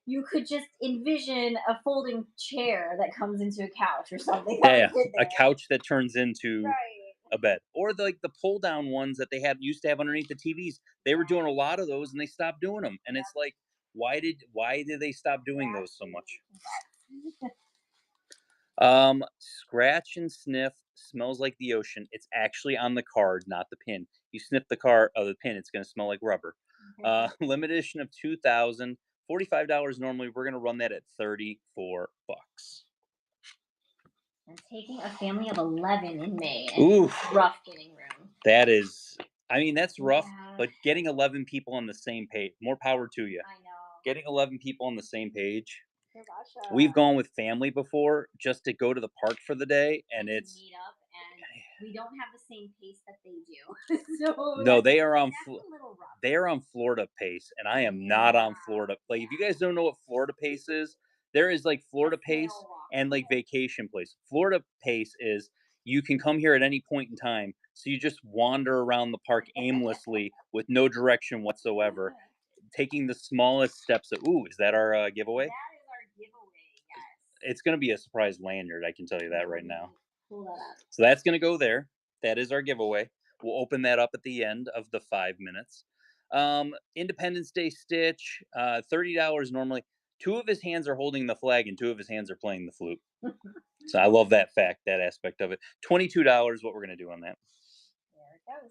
you could just envision a folding chair that comes into a couch or something that would Yeah, fit a there. couch that turns into Right. a bed, or the pull down ones that they had used to have underneath the TVs. They were doing a lot of those, and they stopped doing them. And it's Yep. like, why did they stop doing those so much? Scratch and sniff smells like the ocean. It's actually on the card, not the pin. You sniff the card of the pin, it's going to smell like rubber. Limited edition of 2,000, $45 normally. We're going to run that at 34 bucks. I'm taking a family of 11 in May, and Ooh, it's rough getting room. that is, I mean, that's rough, Yeah, but getting 11 people on the same page, more power to you. I know. Getting 11 people on the same page. We've Gotcha. gone with family before just to go to the park for the day, and To it's meet up, and we don't have the same pace that they do. So no, they are on that's a little rough. they are on Florida pace, and I am not Yeah, on Florida. Like, if you yeah. guys don't know what Florida pace is, there is like A Florida pace snail walk. and like vacation place. Florida pace is you can come here at any point in time, so you just wander around the park aimlessly with no direction whatsoever, taking the smallest steps. Ooh, is that our giveaway? That is our giveaway, yes. It's going to be a surprise lanyard. I can tell you that right now. Pull that up. So that's going to go there. That is our giveaway. We'll open that up at the end of the 5 minutes. Independence Day Stitch, $30 normally. 2 of his hands are holding the flag, and 2 of his hands are playing the flute. So I love that fact, that aspect of it. $22. What we're going to do on that? There it goes.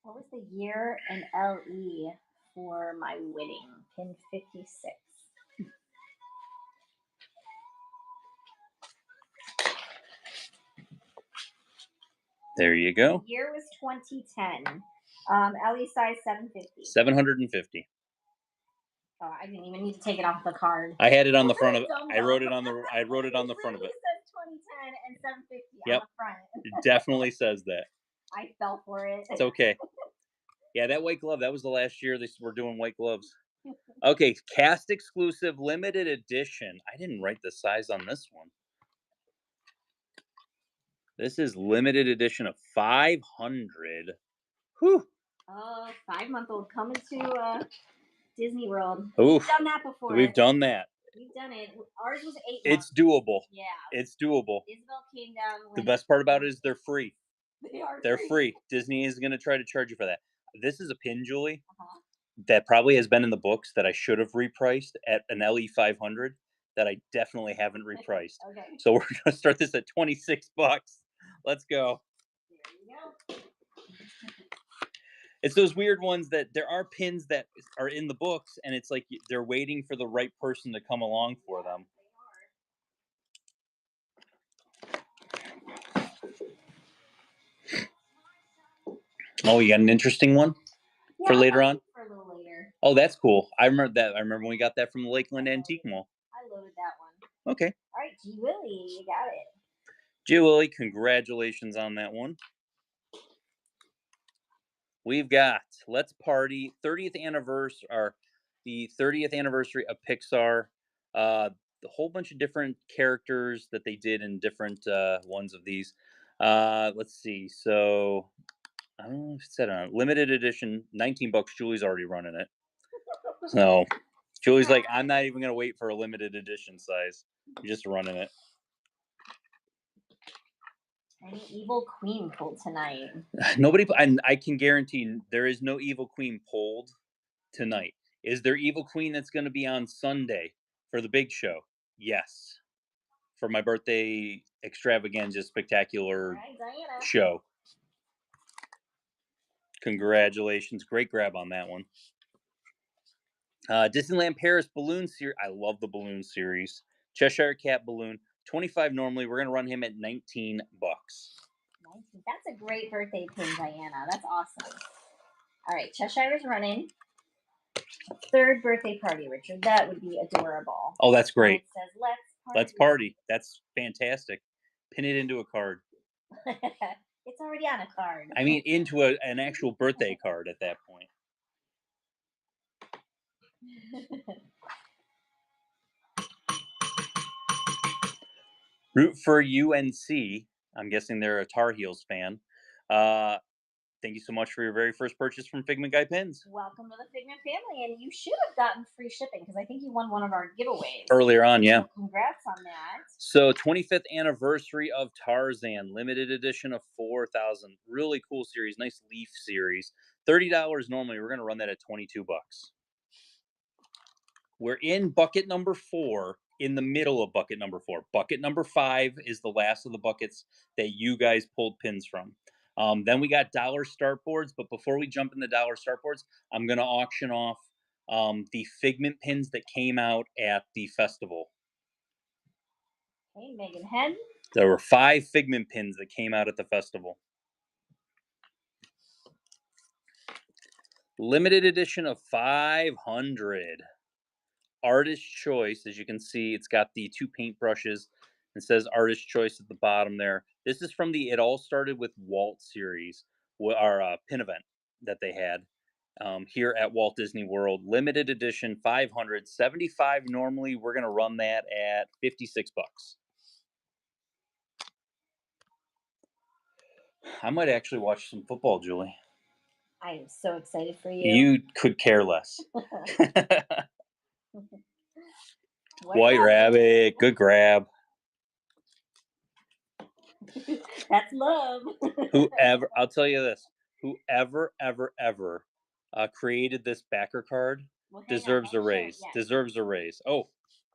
What was the year and LE for my wedding? Pin 56. There you go. The year was 2010. LE size 750. 750. Oh, I didn't even need to take it off the card. I had it on the front of it. Dumb I wrote dumb. it on the front of Literally it. says 2010 and 750 Yep. on the front. It definitely says that. I fell for it. It's okay. Yeah, that white glove, that was the last year they were doing white gloves. Okay, cast exclusive limited edition. I didn't write the size on this one. This is limited edition of 500. Whew. Oh, 5-month-old coming to Disney World. Oof. We've done that before. We've done that. We've done it. Ours was 8 It's months. doable. Yeah. It's doable. Isabel came down. The best part about it is they're free. They're free. Disney is going to try to charge you for that. This is a pin, Julie, Uh-huh. that probably has been in the books that I should have repriced at an LE 500 that I definitely haven't repriced. Okay. So we're going to start this at 26 bucks. Let's go. There you go. It's those weird ones that there are pins that are in the books, and it's like they're waiting for the right person to come along for them. Oh, you got an interesting one Yeah, for I'll later find on? it for a little later. Oh, that's cool. I remember that. I remember when we got that from the Lakeland Antique Mall. I loaded that one. Okay. All right, G Willie, you got it. Julie, congratulations on that one. We've got Let's Party 30th anniversary, or the 30th anniversary of Pixar. A whole bunch of different characters that they did in different ones of these. Let's see. So I don't know if it said on limited edition, 19 bucks. Julie's already running it. So Julie's like, I'm not even gonna wait for a limited edition size. I'm just running it. Any evil queen pulled tonight? Nobody, and I can guarantee there is no evil queen pulled tonight. Is there evil queen that's going to be on Sunday for the big show? Yes, for my birthday extravaganza spectacular Right, Diana. show. Congratulations, great grab on that one. Disneyland Paris balloon series. I love the balloon series. Cheshire Cat balloon, 25 normally. We're gonna run him at 19 bucks. That's a great birthday pin, Diana. That's awesome. All right, Cheshire's running. Third birthday party, Richard. That would be adorable. Oh, that's great. And it says, "Let's party." Let's party. That's fantastic. Pin it into a card. It's already on a card. I mean, into an actual birthday card at that point. Root for UNC. I'm guessing they're a Tar Heels fan. Thank you so much for your very first purchase from Figment Guy Pins. Welcome to the Figment family, and you should have gotten free shipping because I think you won one of our giveaways Earlier on, yeah. So congrats on that. So 25th anniversary of Tarzan, limited edition of 4,000. Really cool series, nice leaf series. $30 normally. We're gonna run that at 22 bucks. We're in bucket number 4, in the middle of bucket number 4. Bucket number 5 is the last of the buckets that you guys pulled pins from. Then we got dollar start boards, but before we jump in the dollar start boards, I'm going to auction off the Figment pins that came out at the festival. Hey, Megan Head. There were 5 Figment pins that came out at the festival. Limited edition of 500. Artist choice. As you can see, it's got the 2 paint brushes. It says artist choice at the bottom there. This is from the It All Started with Walt series, our pin event that they had here at Walt Disney World. Limited edition, 575 normally. We're going to run that at 56 bucks. I might actually watch some football, Julie. I am so excited for you. You could care less. White Rabbit, good grab. That's love. Whoever, I'll tell you this, whoever, ever created this backer card deserves a raise. Yes. Deserves a raise. Oh.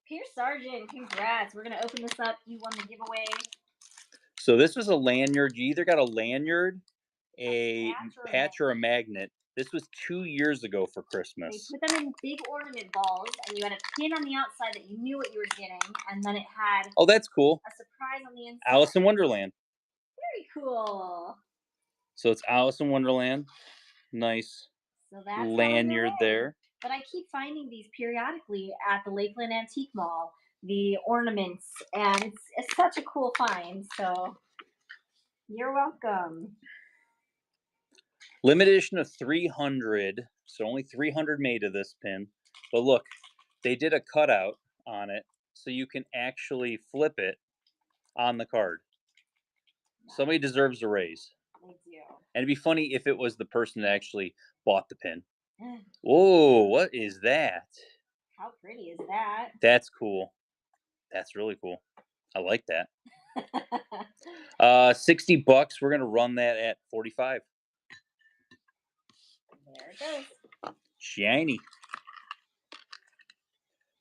Pierce Sargent, congrats. We're going to open this up. You won the giveaway. So this was a lanyard. You either got a lanyard, a patch, or a magnet. This was 2 years ago for Christmas. They put them in big ornament balls, and you had a pin on the outside that you knew what you were getting, and then it had oh, that's cool. A surprise on the inside. Alice in Wonderland. Very cool. So it's Alice in Wonderland. Nice lanyard there. But I keep finding these periodically at the Lakeland Antique Mall, the ornaments, and it's such a cool find. So you're welcome. Limited edition of 300. So only 300 made of this pin. But look, they did a cutout on it so you can actually flip it on the card. Somebody deserves a raise. They do. And it'd be funny if it was the person that actually bought the pin. Whoa, what is that? How pretty is that? That's cool. That's really cool. I like that. 60 bucks. We're going to run that at 45. There it goes. Shiny.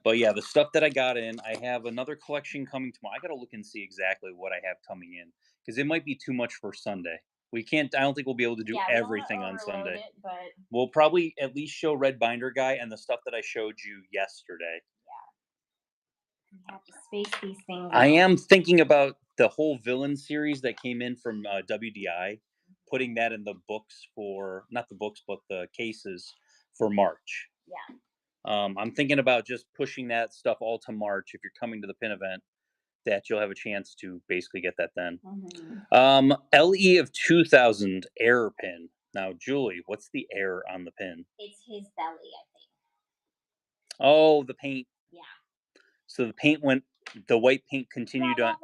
But yeah, the stuff that I got in, I have another collection coming tomorrow. I got to look and see exactly what I have coming in because it might be too much for Sunday. We can't. I don't think we'll be able to do Yeah, we don't want to everything on overload Sunday. it, but We'll probably at least show Red Binder Guy and the stuff that I showed you yesterday. we have to space these things I out. am thinking about the whole villain series that came in from WDI, putting that in the books for not the books, but the cases for March. Yeah. I'm thinking about just pushing that stuff all to March. If you're coming to the pin event, that you'll have a chance to basically get that then. LE of 2000 error pin. Now, Julie, what's the error on the pin? It's his belly, I think. Oh, the paint. Yeah. So the paint went. The white paint continued on.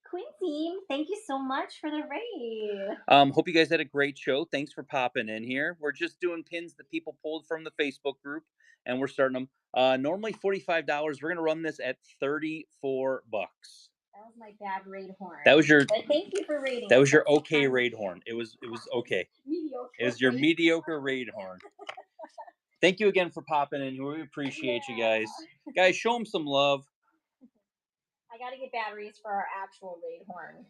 Quincy, thank you so much for the raid. Hope you guys had a great show. Thanks for popping in here. We're just doing pins that people pulled from the Facebook group, and we're starting them. Normally $45. We're gonna run this at $34. That was my bad raid horn. That was your. But thank you for raiding. That was your okay raid horn. It was okay. Mediocre. It was your mediocre raid horn. Thank you again for popping in. We appreciate you guys. Guys, show them some love. I got to get batteries for our actual raid horn.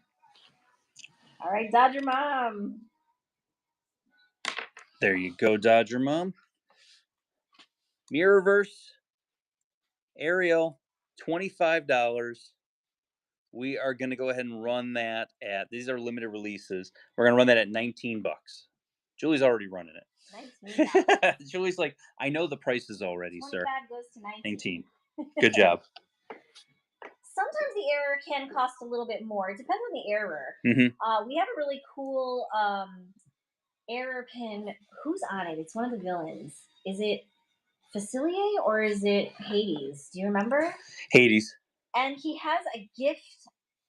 All right, Dodger Mom. There you go, Dodger Mom. Mirrorverse. Ariel, $25. We are going to go ahead and run that at, these are limited releases. We're going to run that at 19 bucks. Julie's already running it. Julie's like, I know the prices already, sir. Goes to 19. Good job. Sometimes the error can cost a little bit more. It depends on the error. We have a really cool error pin. Who's on it? It's one of the villains. Is it Facilier or is it Hades? Do you remember? Hades. And he has a gift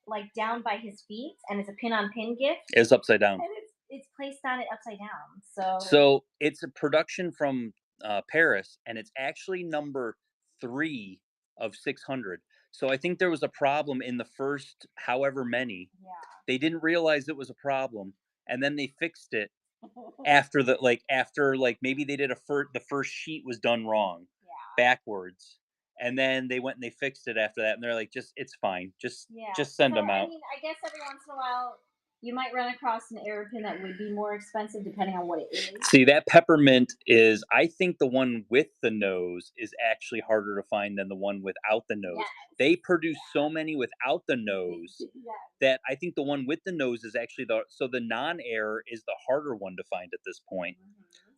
like down by his feet, and it's a pin-on-pin gift. It's upside down. And it's placed on it upside down. So it's a production from Paris, and it's actually number 3 of 600. So I think there was a problem in the first however many. Yeah. They didn't realize it was a problem, and then they fixed it after maybe they did the first sheet was done wrong. Yeah. Backwards. And then they went and they fixed it after that, and they're like, it's fine. Just send them out. I mean, I guess every once in a while you might run across an error pin that would be more expensive depending on what it is. See, that peppermint is, I think the one with the nose is actually harder to find than the one without the nose. Yes. They produce so many without the nose that I think the one with the nose is actually the non-error is the harder one to find at this point.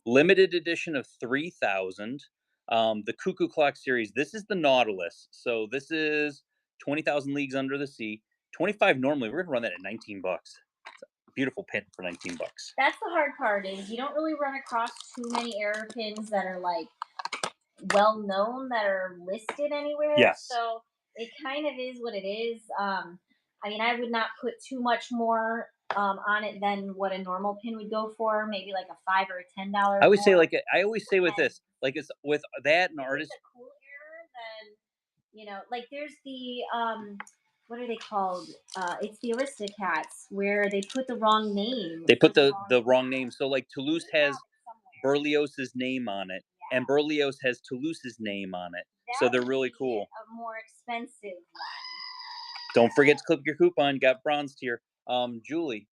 Limited edition of 3,000. The Cuckoo Clock series. This is the Nautilus. So this is 20,000 Leagues Under the Sea. 25 normally. We're gonna run that at 19 bucks. It's a beautiful pin for 19 bucks. That's the hard part is you don't really run across too many error pins that are like well known that are listed anywhere. Yes. So it kind of is what it is. I mean, I would not put too much more on it than what a normal pin would go for. Maybe like a $5 or a $10. I always say I always say with this, like it's with that and artist. It's a cool error, then like there's the what are they called? It's the Aristocats where they put the wrong name. They put the wrong name. So like Toulouse has Berlioz's name on it, and Berlioz has Toulouse's name on it. So they're really cool. A more expensive one. Don't forget to clip your coupon. Got bronze tier. Julie.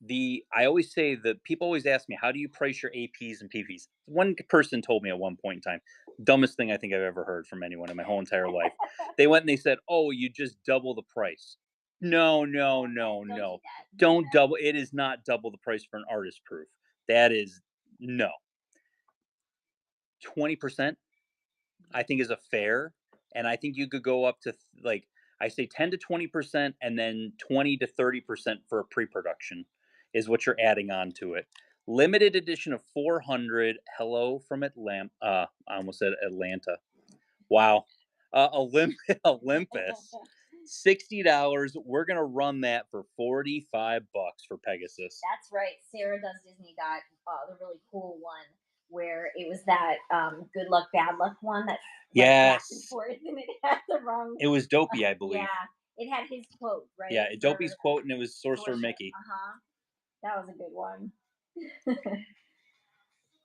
I always say that people always ask me, how do you price your APs and PPs? One person told me at one point in time, dumbest thing I think I've ever heard from anyone in my whole entire life. They went and they said, oh, you just double the price. No. Don't double. It is not double the price for an artist proof. That is no. 20%, I think is a fair. And I think you could go up to I say 10 to 20% and then 20 to 30% for a pre-production is what you're adding on to it. Limited edition of 400. Hello from Atlanta. I almost said Atlanta. Wow. Olympus. $60. We're gonna run that for $45 for Pegasus. That's right. Sarah Does Disney got the really cool one where it was that good luck, bad luck one that yes. Back and forth and it had the wrong. It was Dopey, I believe. Yeah, it had his quote, right? Yeah, Dopey's quote, and it was Sorcerer Mickey. That was a good one.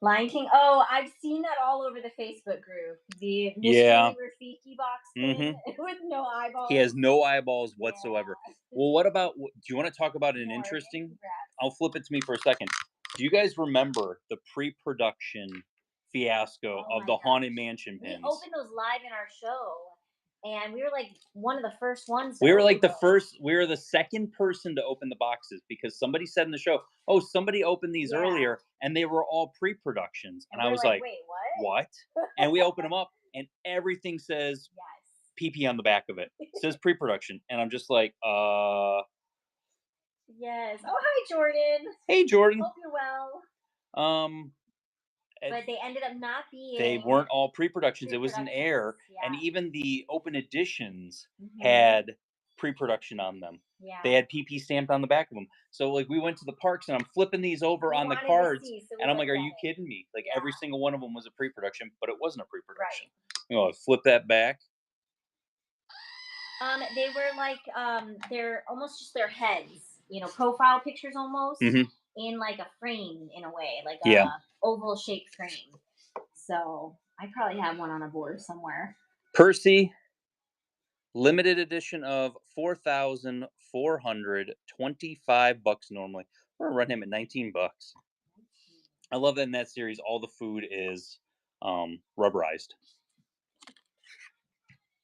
Lion King. Oh, I've seen that all over the Facebook group. The Yeah. mystery Rafiki box thing Hmm. with no He eyeballs. has no eyeballs whatsoever. Yeah. Well, what about? Do you want to talk about an Morgan, interesting? congrats. I'll flip it to me for a second. Do you guys remember the pre-production fiasco Oh of my the Haunted gosh. Mansion We pins? opened those live in our show, and we were like one of the first ones to We were open like the those. first. We were the second person to open the boxes because somebody said in the show, "Oh, somebody opened these Yeah. earlier, and they were all pre-productions." And And I we're was like, like, wait, what? "What?" And we open them up, and everything says Yes. PP on the back of it. It says pre-production, and I'm just like, Yes. Oh, hi, Jordan. hey, Jordan. Hope you're well. Um, eh, But they ended up not they being weren't all pre-productions. It was an pre-productions. air, and Yeah. even the open editions Hmm. had pre-production on them. They Yeah. had PP stamped on the back of them. So like we went to the parks, and I'm flipping these over We on the wanted to cards, see, so we and I'm like, looked "Are at you it. kidding me?" Like every Yeah. single one of them was a pre-production, but it wasn't a pre-production. Right. I flip that back. They were like they're almost just their heads, profile pictures almost Hmm. in like a frame in a way, like Yeah, a oval shaped frame. So I probably have one on a board somewhere. Percy limited edition of 4,425 bucks normally. We're gonna run him at 19 bucks. I love that in that series, all the food is rubberized.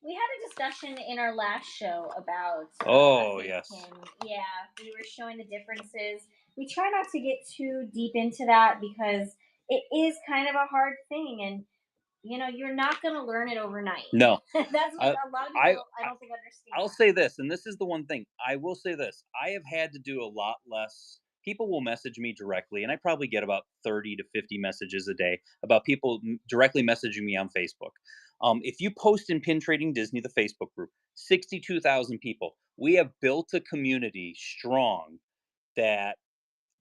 We had a discussion in our last show about a Oh fake yes. pin. Yeah, we were showing the differences. We try not to get too deep into that because it is kind of a hard thing, and you're not going to learn it overnight. No. That's what I a lot of I people I don't think I'll understand. say this, and this is the one thing. I will say this. I have had to do a lot less. People will message me directly, and I probably get about 30 to 50 messages a day about people directly messaging me on Facebook. If you post in Pin Trading Disney, the Facebook group, 62,000 people. We have built a community strong that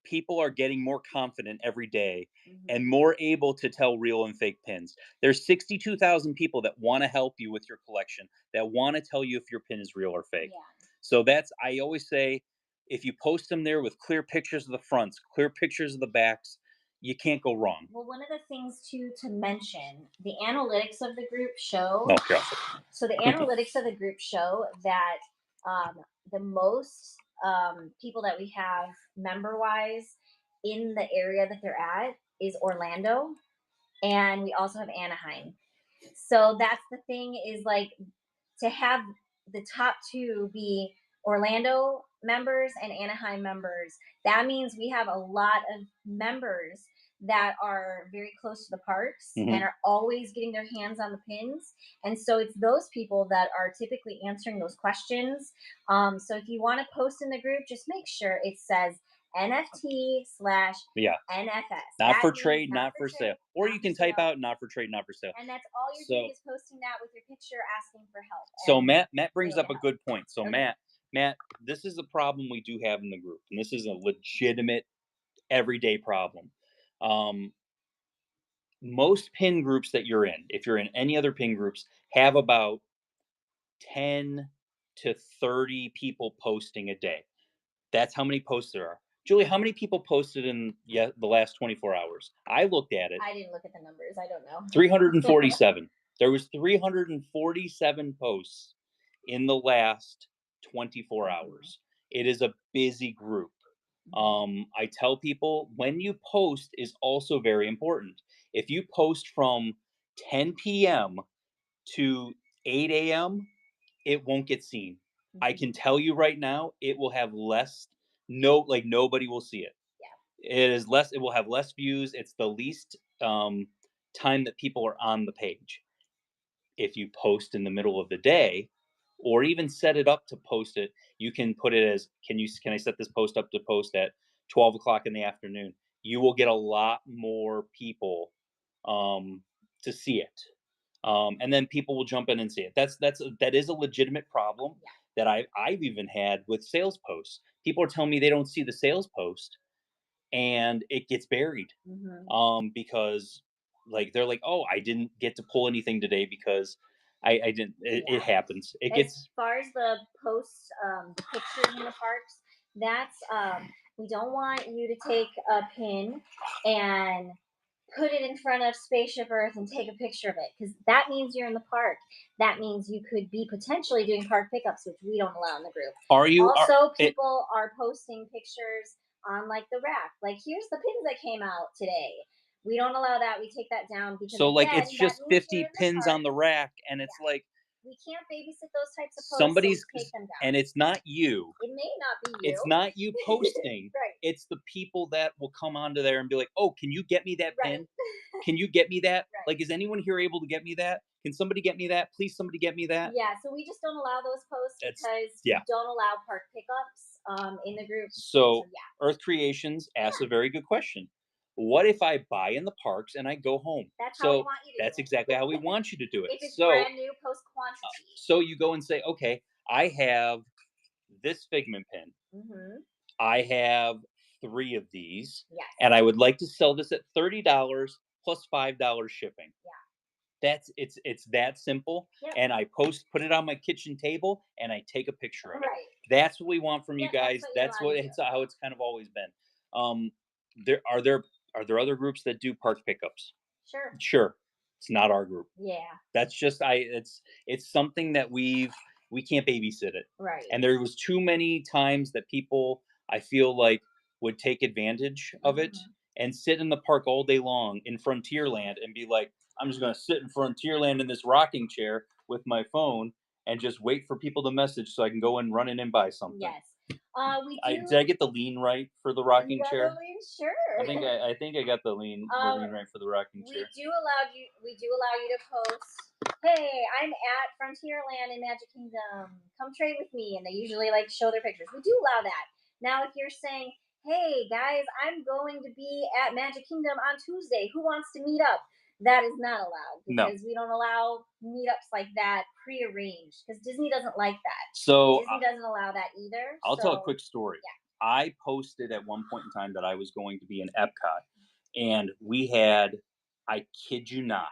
people are getting more confident every day and Hmm. more able to tell real and fake pins. There's 62,000 people that want to help you with your collection, that want to tell you if your pin is real or fake. Yeah. So that's, I always say, if you post them there with clear pictures of the fronts, clear pictures of the backs, you can't go wrong. Well, one of the things too to mention, the analytics of the group show. No, yeah. So the analytics of the group show that the most people that we have member wise in the area that they're at is Orlando, and we also have Anaheim. So that's the thing is like to have the top two be Orlando members and Anaheim members, that means we have a lot of members that are very close to the parks Hmm. and are always getting their hands on the pins. And so it's those people that are typically answering those questions. So if you want to post in the group, just make sure it says NFT slash Yeah. NFS. Not That for means trade, not not for for trade, sale. Or not you for can type sale. out not for trade, not for sale. And that's all you're So doing is posting that with your picture asking for help. So And Matt brings it'll up get a help. good point. So Okay. Matt, this is a problem we do have in the group, and this is a legitimate everyday problem. Um, Most pin groups that you're in, if you're in any other pin groups, have about 10 to 30 people posting a day. That's how many posts there are. Julie, how many people posted in the last 24 hours? I looked at it. I didn't look at the numbers. I don't know. 347. There was 347 posts in the last 24 Mhm. hours. It is a busy group. Mhm. I tell people when you post is also very important. If you post from 10 p.m. to 8 a.m., it won't get seen. I Mhm. can tell you right now, it will have less, no, like nobody will see it. Yeah. It is less, it will have less views. It's the least time that people are on the page. If you post in the middle of the day, or even set it up to post it, you can put it as, can I set this post up to post at 12 o'clock in the afternoon? You will get a lot more people um, to see it. And then people will jump in and see it. That is a legitimate problem Yeah. that I've even had with sales posts. People are telling me they don't see the sales post, and it gets buried Mhm. because like they're like, oh, I didn't get to pull anything today because I didn't. It Yeah. happens. It As gets. far as the posts, the pictures in the parks, that's we don't want you to take a pin and put it in front of Spaceship Earth and take a picture of it because that means you're in the park. That means you could be potentially doing park pickups, which we don't allow in the group. Are you? Also, people are posting pictures on like the rack. Like, here's the pins that came out today. We don't allow that. We take that down because So like again, it's that just means you're 50 in the pins park. on the rack, and it's like We can't babysit those types of posts, so we somebody's, take them down. and it's not you. It may not be you. It's not you posting. Right. It's the people that will come onto there and be like, "Oh, can you get me that Right. pin? Can you get me that? Right. Like, is anyone here able to get me that? Can somebody get me that? Please, somebody get me that." Yeah, so we just don't allow those posts That's because yeah. we don't allow park pickups in the group. So Yeah, Earth Creations asks Yeah. a very good question. What if I buy in the parks and I go home? that's how we So want you to that's do it. exactly how we want you to do it. If it's So brand new, post quantity. so you go and say, okay, I have this Figment pin. Mm-hmm. I have 3 of these, Yes. and I would like to sell this at $30 plus $5 shipping. Yeah. That's it's that simple. Yep. And I put it on my kitchen table, and I take a picture of it. Right. That's what we want from you Yeah, guys. that's what It's how it's kind of always been. Um, there other groups that do park pickups? Sure. Sure, it's not our group. Yeah. That's just it's something that we can't babysit it. Right. And there was too many times that people, I feel like, would take advantage of it and sit in the park all day long in Frontierland and be like, I'm just going to sit in Frontierland in this rocking chair with my phone and just wait for people to message so I can go and run in and buy something. Yes. We do. Did I get the lean right for the rocking chair? Sure. I think I got the lean right for the rocking chair. We do allow you to post. Hey, I'm at Frontierland in Magic Kingdom. Come trade with me, and they usually like show their pictures. We do allow that. Now, if you're saying, "Hey guys, I'm going to be at Magic Kingdom on Tuesday. Who wants to meet up?" That is not allowed No. because we don't allow meetups like that prearranged because Disney doesn't like that. So Disney doesn't allow that either. I'll tell a quick story. Yeah. I posted at one point in time that I was going to be in Epcot, and we had, I kid you not,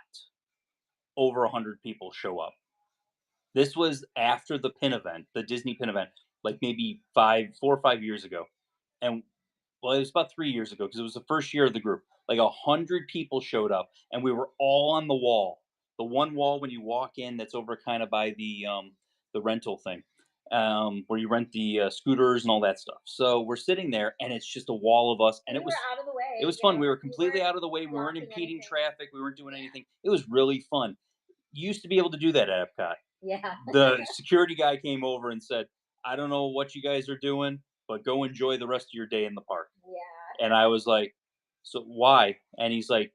over 100 people show up. This was after the pin event, the Disney pin event, like maybe 4 or 5 years ago. And well, it was about 3 years ago because it was the first year of the group. Like 100 people showed up, and we were all on the wall. The one wall when you walk in, that's over kind of by the rental thing, where you rent the scooters and all that stuff. So we're sitting there, and it's just a wall of us, and we were out of the way. it was fun. We were completely out of the way. We weren't impeding traffic. We weren't doing anything. It was really fun. You used to be able to do that at Epcot. Yeah. The security guy came over and said, I don't know what you guys are doing, but go enjoy the rest of your day in the park. Yeah. And I was like, so why? And he's like,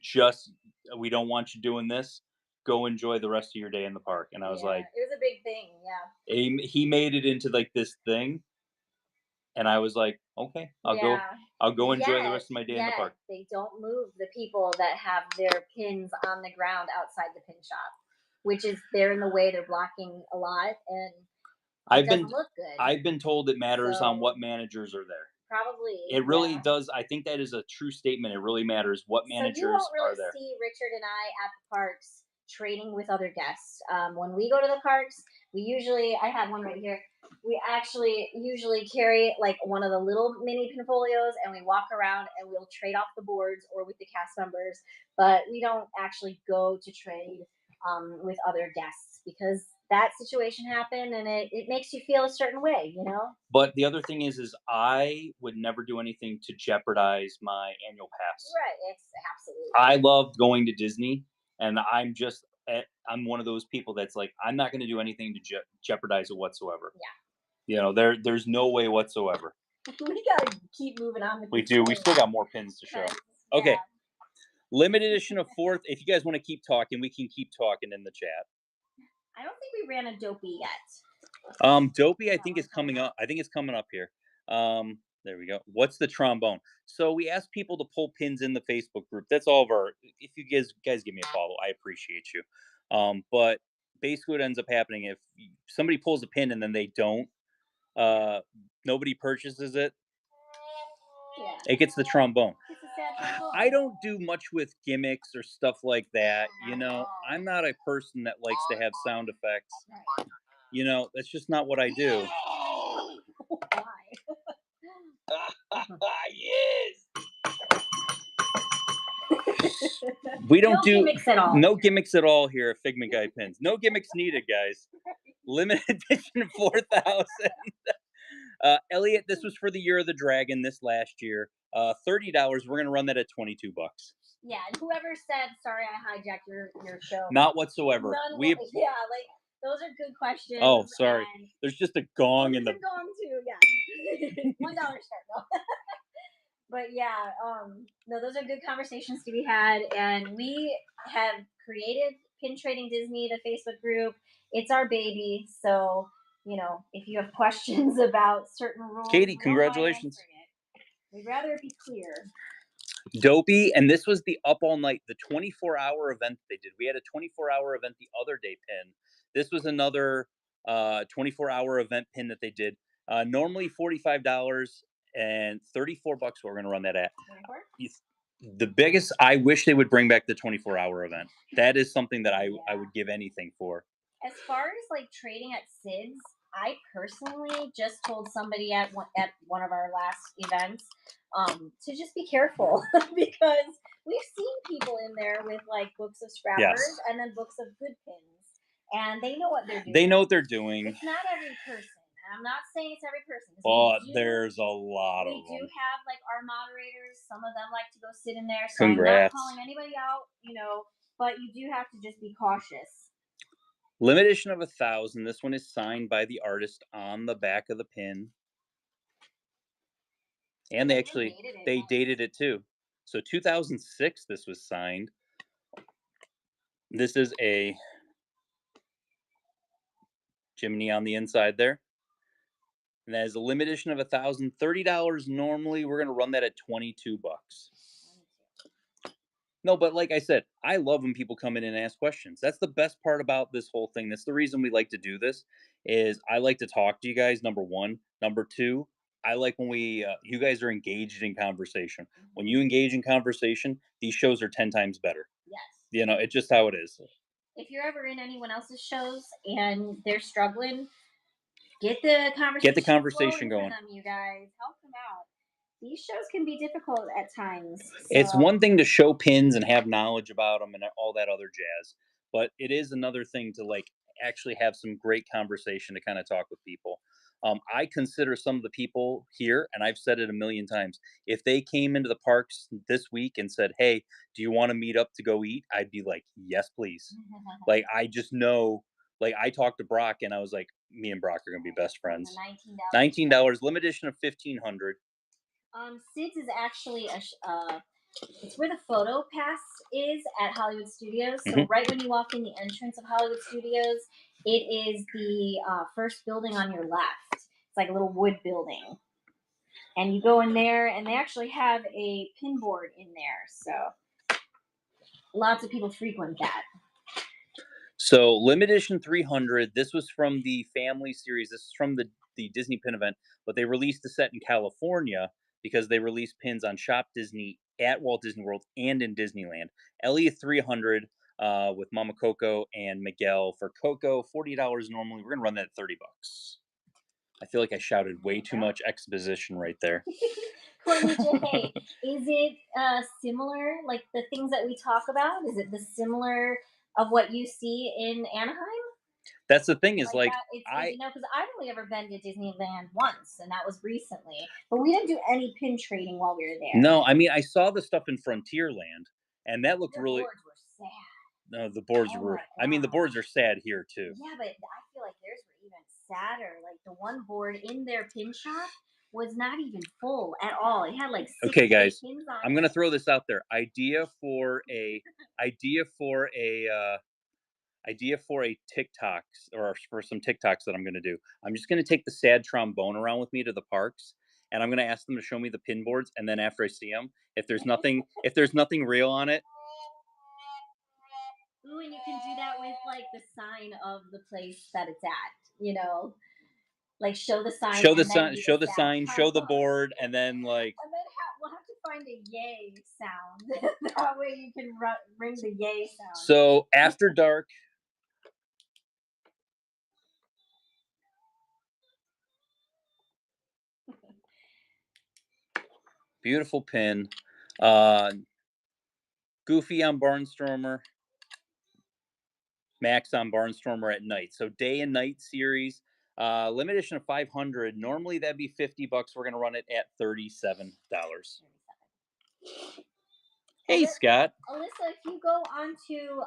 just, we don't want you doing this. Go enjoy the rest of your day in the park. And I was like, it was a big thing. Yeah. he made it into like this thing. And I was like, okay, I'll go enjoy the rest of my day in the park. They don't move the people that have their pins on the ground outside the pin shop, which is they're in the way. They're blocking a lot, and it doesn't look good. I've been told it matters on what managers are there. Probably. It really does. I think that is a true statement. It really matters what managers are there. So you won't really see Richard and I at the parks trading with other guests. When we go to the parks, I have one right here. We actually usually carry like one of the little mini pinfolios, and we walk around and we'll trade off the boards or with the cast members, but we don't actually go to trade with other guests because that situation happened and it makes you feel a certain way, you know? But the other thing is I would never do anything to jeopardize my annual pass. Right. It's absolutely. I love going to Disney, and I'm one of those people that's like, I'm not going to do anything to jeopardize it whatsoever. Yeah. You know, there's no way whatsoever. We gotta keep moving on. We do. We still got more pins to show. Okay. Limited edition of 4th. If you guys want to keep talking, we can keep talking in the chat. I don't think we ran a Dopey yet. Dopey, I think is coming up. I think it's coming up here. There we go. What's the trombone? So we asked people to pull pins in the Facebook group. That's all of our. If you guys give me a follow, I appreciate you. But basically, what ends up happening if somebody pulls a pin and then they don't, nobody purchases it. Yeah. It gets the trombone. It's a sad trombone. I don't do much with gimmicks or stuff like that. You know, I'm not a person that likes to have sound effects. Right. You know, that's just not what I do. Why? Yes. We don't No do gimmicks at all. no gimmicks at all here at Figment Guy Pins. No gimmicks needed, guys. Limited edition 4,000. Elliot, this was for the Year of the Dragon this last year. $30. We're gonna run that at 22 bucks. Yeah, and whoever said sorry I hijacked your show. Not whatsoever. None. Yeah, like those are good questions. Oh, sorry. There's just a gong in the. There's a gong too. Yeah, $1 start though. But yeah, no, those are good conversations to be had, and we have created Pin Trading Disney, the Facebook group. It's our baby, so if you have questions about certain rules, Katie, we don't mind congratulations. answering it. We'd rather it be clear. Dopey, and this was the Up All Night, the 24-hour event they did. We had a 24-hour event the other day pin. This was another 24-hour event pin that they did. Normally $45 and 34 bucks. We're going to run that at. 24? The biggest, I wish they would bring back the 24-hour event. That is something that I would give anything for. As far as like trading at Sid's, I personally just told somebody at one of our last events to just be careful because we've seen people in there with like books of scrappers and then books of good pins, and they know what they're doing. They know what they're doing. It's not every person. I'm not saying it's every person. But there's a lot of them. We do have like our moderators. Some of them like to go sit in there. So Congrats. I'm not calling anybody out, but you do have to just be cautious. Limited edition of 1,000. This one is signed by the artist on the back of the pin. And they dated it too. So 2006, this was signed. This is a Jiminy on the inside there. And that is a limited edition of 1,000. $30 normally. We're going to run that at 22 bucks. No, but like I said, I love when people come in and ask questions. That's the best part about this whole thing. That's the reason we like to do this. Is I like to talk to you guys. Number one, number two, I like when you guys are engaged in conversation. When you engage in conversation, these shows are 10 times better. Yes. It's just how it is. If you're ever in anyone else's shows and they're struggling, get the conversation going. Them, you guys, help them out. These shows can be difficult at times. So. It's one thing to show pins and have knowledge about them and all that other jazz, but it is another thing to like actually have some great conversation to kind of talk with people. I consider some of the people here, and I've said it a million times, if they came into the parks this week and said, hey, do you want to meet up to go eat? I'd be like, yes, please. Like, I just know, like, I talked to Brock and I was like, me and Brock are going to be best friends. $19, limited edition of 1,500. Sid's is actually it's where the photo pass is at Hollywood Studios. So right when you walk in the entrance of Hollywood Studios, it is the first building on your left. It's like a little wood building. And you go in there, and they actually have a pin board in there. So lots of people frequent that. So limited edition 300. This was from the family series. This is from the Disney pin event, but they released the set in California because they released pins on Shop Disney at Walt Disney World and in Disneyland. Elliot 300 with Mama Coco and Miguel for Coco, $40 normally. We're gonna run that at 30 bucks. I feel like I shouted way too much exposition right there. Courtney J, is it similar, like the things that we talk about? Is it the similar of what you see in Anaheim? That's the thing is like because I've only ever been to Disneyland once, and that was recently. But we didn't do any pin trading while we were there. No, I mean I saw the stuff in Frontierland, and that looked really. Boards were sad. No, the boards were. I mean, the boards are sad here too. Yeah, but I feel like theirs were even sadder. Like the one board in their pin shop was not even full at all. It had like 6 okay, guys. pins on I'm gonna throw this out there. Idea for a TikTok or for some TikToks that I'm gonna do. I'm just gonna take the sad trombone around with me to the parks, and I'm gonna ask them to show me the pin boards, and then after I see them, if there's nothing real on it. Ooh, and you can do that with like the sign of the place that it's at. Like show the sign. Show the sign. Show the sign. Show the board, and then like. And then we'll have to find a yay sound. That way you can ring the yay sound. So after dark. Beautiful pin. Goofy on Barnstormer, Max on Barnstormer at night. So day and night series. Limited edition of 500. Normally that'd be $50. We're gonna run it at $37. Hey Scott. Alyssa, if you go onto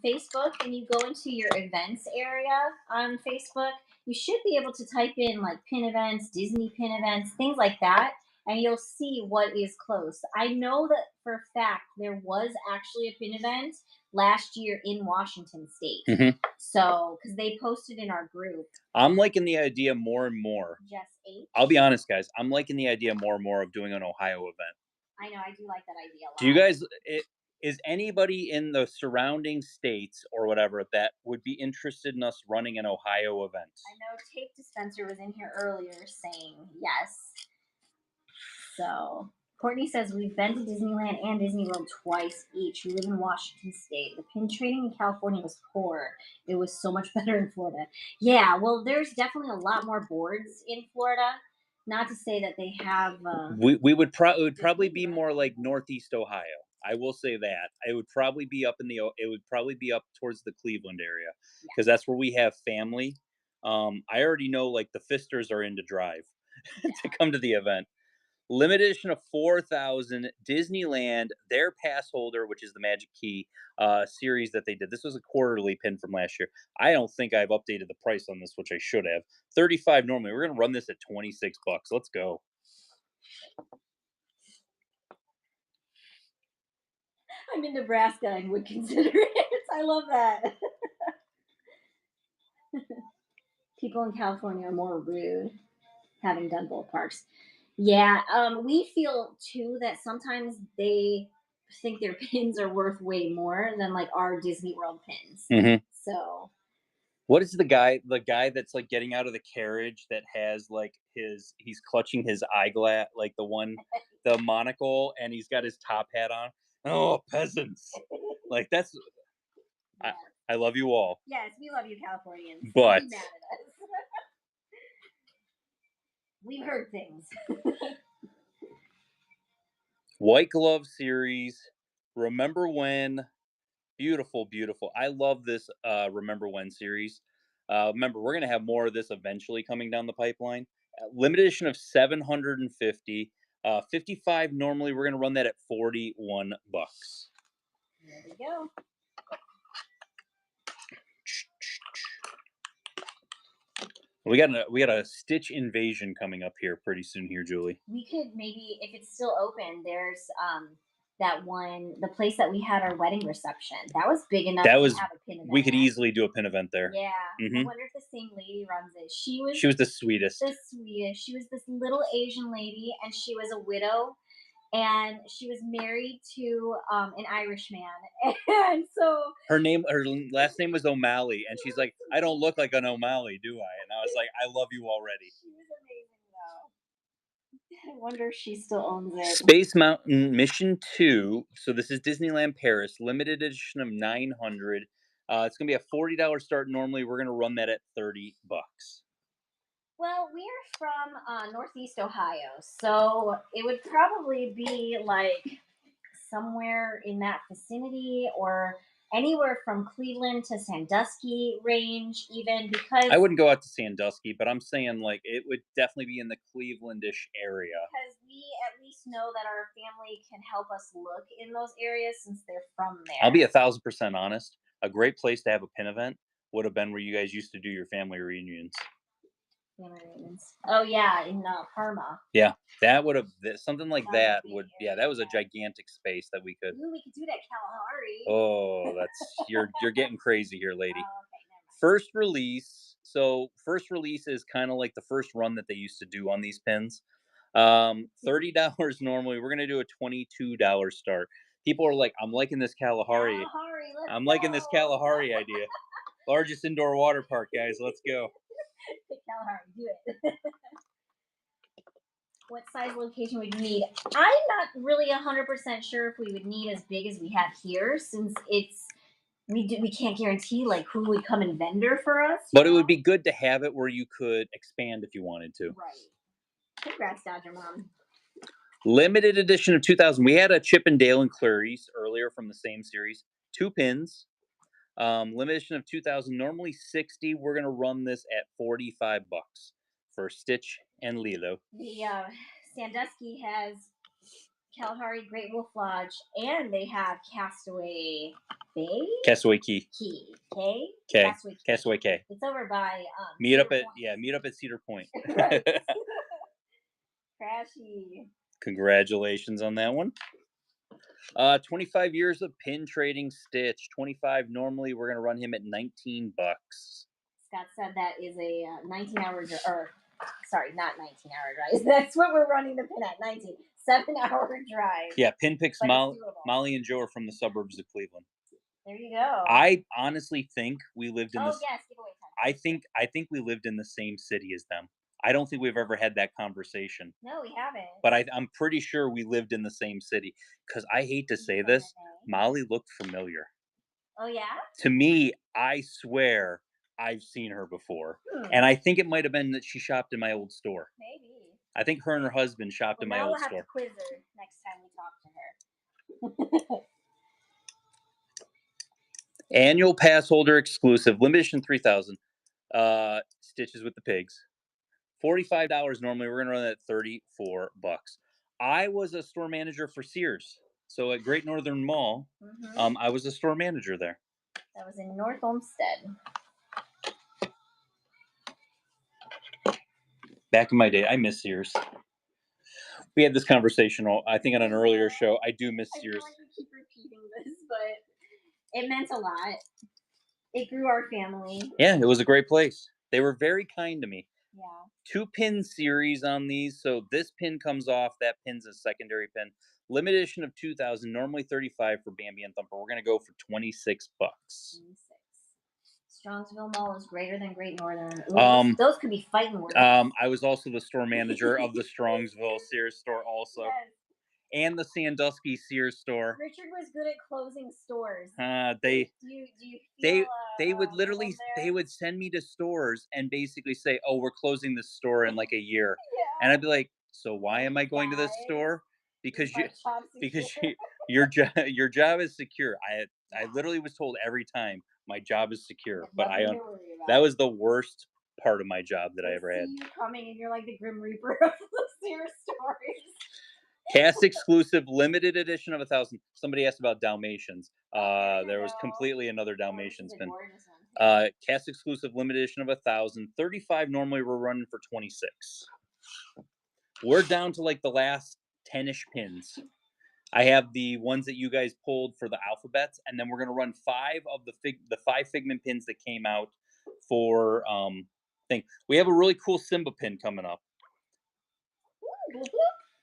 Facebook and you go into your events area on Facebook, you should be able to type in like pin events, Disney pin events, things like that, and you'll see what is close. I know that for a fact there was actually a pin event last year in Washington State. Mhm. So, because they posted in our group, I'm liking the idea more and more. Just H. I'll be honest, guys. I'm liking the idea more and more of doing an Ohio event. I know, I do like that idea a lot. Do you guys? Is anybody in the surrounding states or whatever that would be interested in us running an Ohio event? I know Tape Dispenser was in here earlier saying yes. So Courtney says we've been to Disneyland and Disney World twice each. We live in Washington State. The pin trading in California was poor. It was so much better in Florida. Yeah, well, there's definitely a lot more boards in Florida. Not to say that they have. We would it would probably be more like Northeast Ohio. I will say that it would probably be up it would probably be up towards the Cleveland area because that's where we have family. I already know like the Fisters are in to drive to come to the event. Limited edition of 4,000 Disneyland, their pass holder, which is the Magic Key series that they did. This was a quarterly pin from last year. I don't think I've updated the price on this, which I should have. 35 normally. We're gonna run this at $26. Let's go. I'm in Nebraska and would consider it. I love that. People in California are more rude, having done both parks. Yeah, we feel too that sometimes they think their pins are worth way more than like our Disney World pins. Mm-hmm. So, What is the guy? The guy that's like getting out of the carriage that has like he's clutching his eyeglass, like the monocle, and he's got his top hat on. Oh, peasants! Like that's. yeah. I love you all. Yes, we love you, Californians. But don't be mad at us. We've heard things. White Glove series. Remember when? Beautiful, beautiful. I love this Remember When series. Remember, we're going to have more of this eventually coming down the pipeline. Limited edition of 750. 55 normally. We're going to run that at $41. There we go. We got a Stitch invasion coming up here pretty soon here, Julie. We could maybe, if it's still open, there's that one, the place that we had our wedding reception. That was big enough to have a pin event. We could easily do a pin event there. Yeah. I wonder if the same lady runs it. She was the sweetest. The sweetest. She was this little Asian lady, and she was a widow, and she was married to an Irish man. And so her last name was O'Malley, and she's like, I don't look like an O'Malley, do I? And I was like, I love you already. She was amazing, though. I wonder if she still owns it. Space Mountain Mission 2. So this is Disneyland Paris, limited edition of 900. It's going to be a $40 start normally. We're going to run that at $30. Well, we are from Northeast Ohio, so it would probably be like somewhere in that vicinity or anywhere from Cleveland to Sandusky range, even, because I wouldn't go out to Sandusky, but I'm saying like it would definitely be in the Clevelandish area. Because we at least know that our family can help us look in those areas since they're from there. I'll be 1,000% honest. A great place to have a pin event would have been where you guys used to do your family reunions. Oh yeah, in Parma. Yeah, that would have something like that would. Yeah, that was a gigantic space that we could. Ooh, we could do that Kalahari. Oh, that's you're getting crazy here, lady. Oh, okay, first release. So first release is kind of like the first run that they used to do on these pins. $30 normally. We're gonna do a $22 start. People are like, I'm liking this Kalahari. I'm liking this Kalahari idea. Largest indoor water park, guys. Let's go. Kalahari, do it. What size location would you need? I'm not really 100% sure if we would need as big as we have here, since we can't guarantee like who would come and vendor for us. But it would be good to have it where you could expand if you wanted to. Right. Congrats, Dodger Mom. Limited edition of 2000. We had a Chip and Dale and Clary's earlier from the same series. 2 pins. Limited edition of 2000. Normally 60. We're gonna run this at $45 for Stitch and Lilo. The Sandusky has Kalahari Great Wolf Lodge, and they have Castaway Bay. Castaway Key. Key. K. K. Castaway K. It's over by meet up at Cedar Point. Right. Crashy. Congratulations on that one. 25 years of pin trading Stitch. 25 normally. We're gonna run him at $19. Scott said that is a 19-hour or sorry, not 19-hour drive. That's what we're running the pin at. 19. 7-hour drive. Yeah, pin picks Molly and Joe are from the suburbs of Cleveland. There you go. I honestly think we lived in yes, giveaway I time. think we lived in the same city as them. I don't think we've ever had that conversation. No, we haven't. But I'm pretty sure we lived in the same city. Because I hate to say this, Molly looked familiar. Oh, yeah? To me, I swear I've seen her before. And I think it might have been that she shopped in my old store. Maybe. I think her and her husband shopped in my old store. We'll have to quiz her next time we talk to her. Annual pass holder exclusive, limited edition 3000. Stitches with the Pigs. $45 normally. We're gonna run that at $34. I was a store manager for Sears. So at Great Northern Mall, I was a store manager there. That was in North Olmsted. Back in my day, I miss Sears. We had this conversation, I think, on an earlier show. I do miss Sears. I know you keep repeating this, but it meant a lot. It grew our family. Yeah, it was a great place. They were very kind to me. Yeah. 2 pin series on these. So this pin comes off. That pin's a secondary pin. Limited edition of 2000. Normally 35 for Bambi and Thumper. We're going to go for $26. 26. Strongsville Mall is greater than Great Northern. Ooh, those could be fighting words. I was also the store manager of the Strongsville Sears store also. Yes. And the Sandusky Sears store. Richard was good at closing stores. They would literally they would send me to stores and basically say, "Oh, we're closing this store in like a year," yeah. and I'd be like, "So why am I going to this store?" Because your job is secure. I literally was told every time my job is secure, but that was the worst part of my job that I ever had. You coming and you're like the Grim Reaper of the Sears stories. Cast exclusive limited edition of 1000. Somebody asked about Dalmatians. There was completely another Dalmatians pin. Cast exclusive limited edition of 1000. 35 normally we're running for 26. We're down to like the last 10-ish pins. I have the ones that you guys pulled for the alphabets, and then we're gonna run 5 of the 5 Figment pins that came out for thing. We have a really cool Simba pin coming up.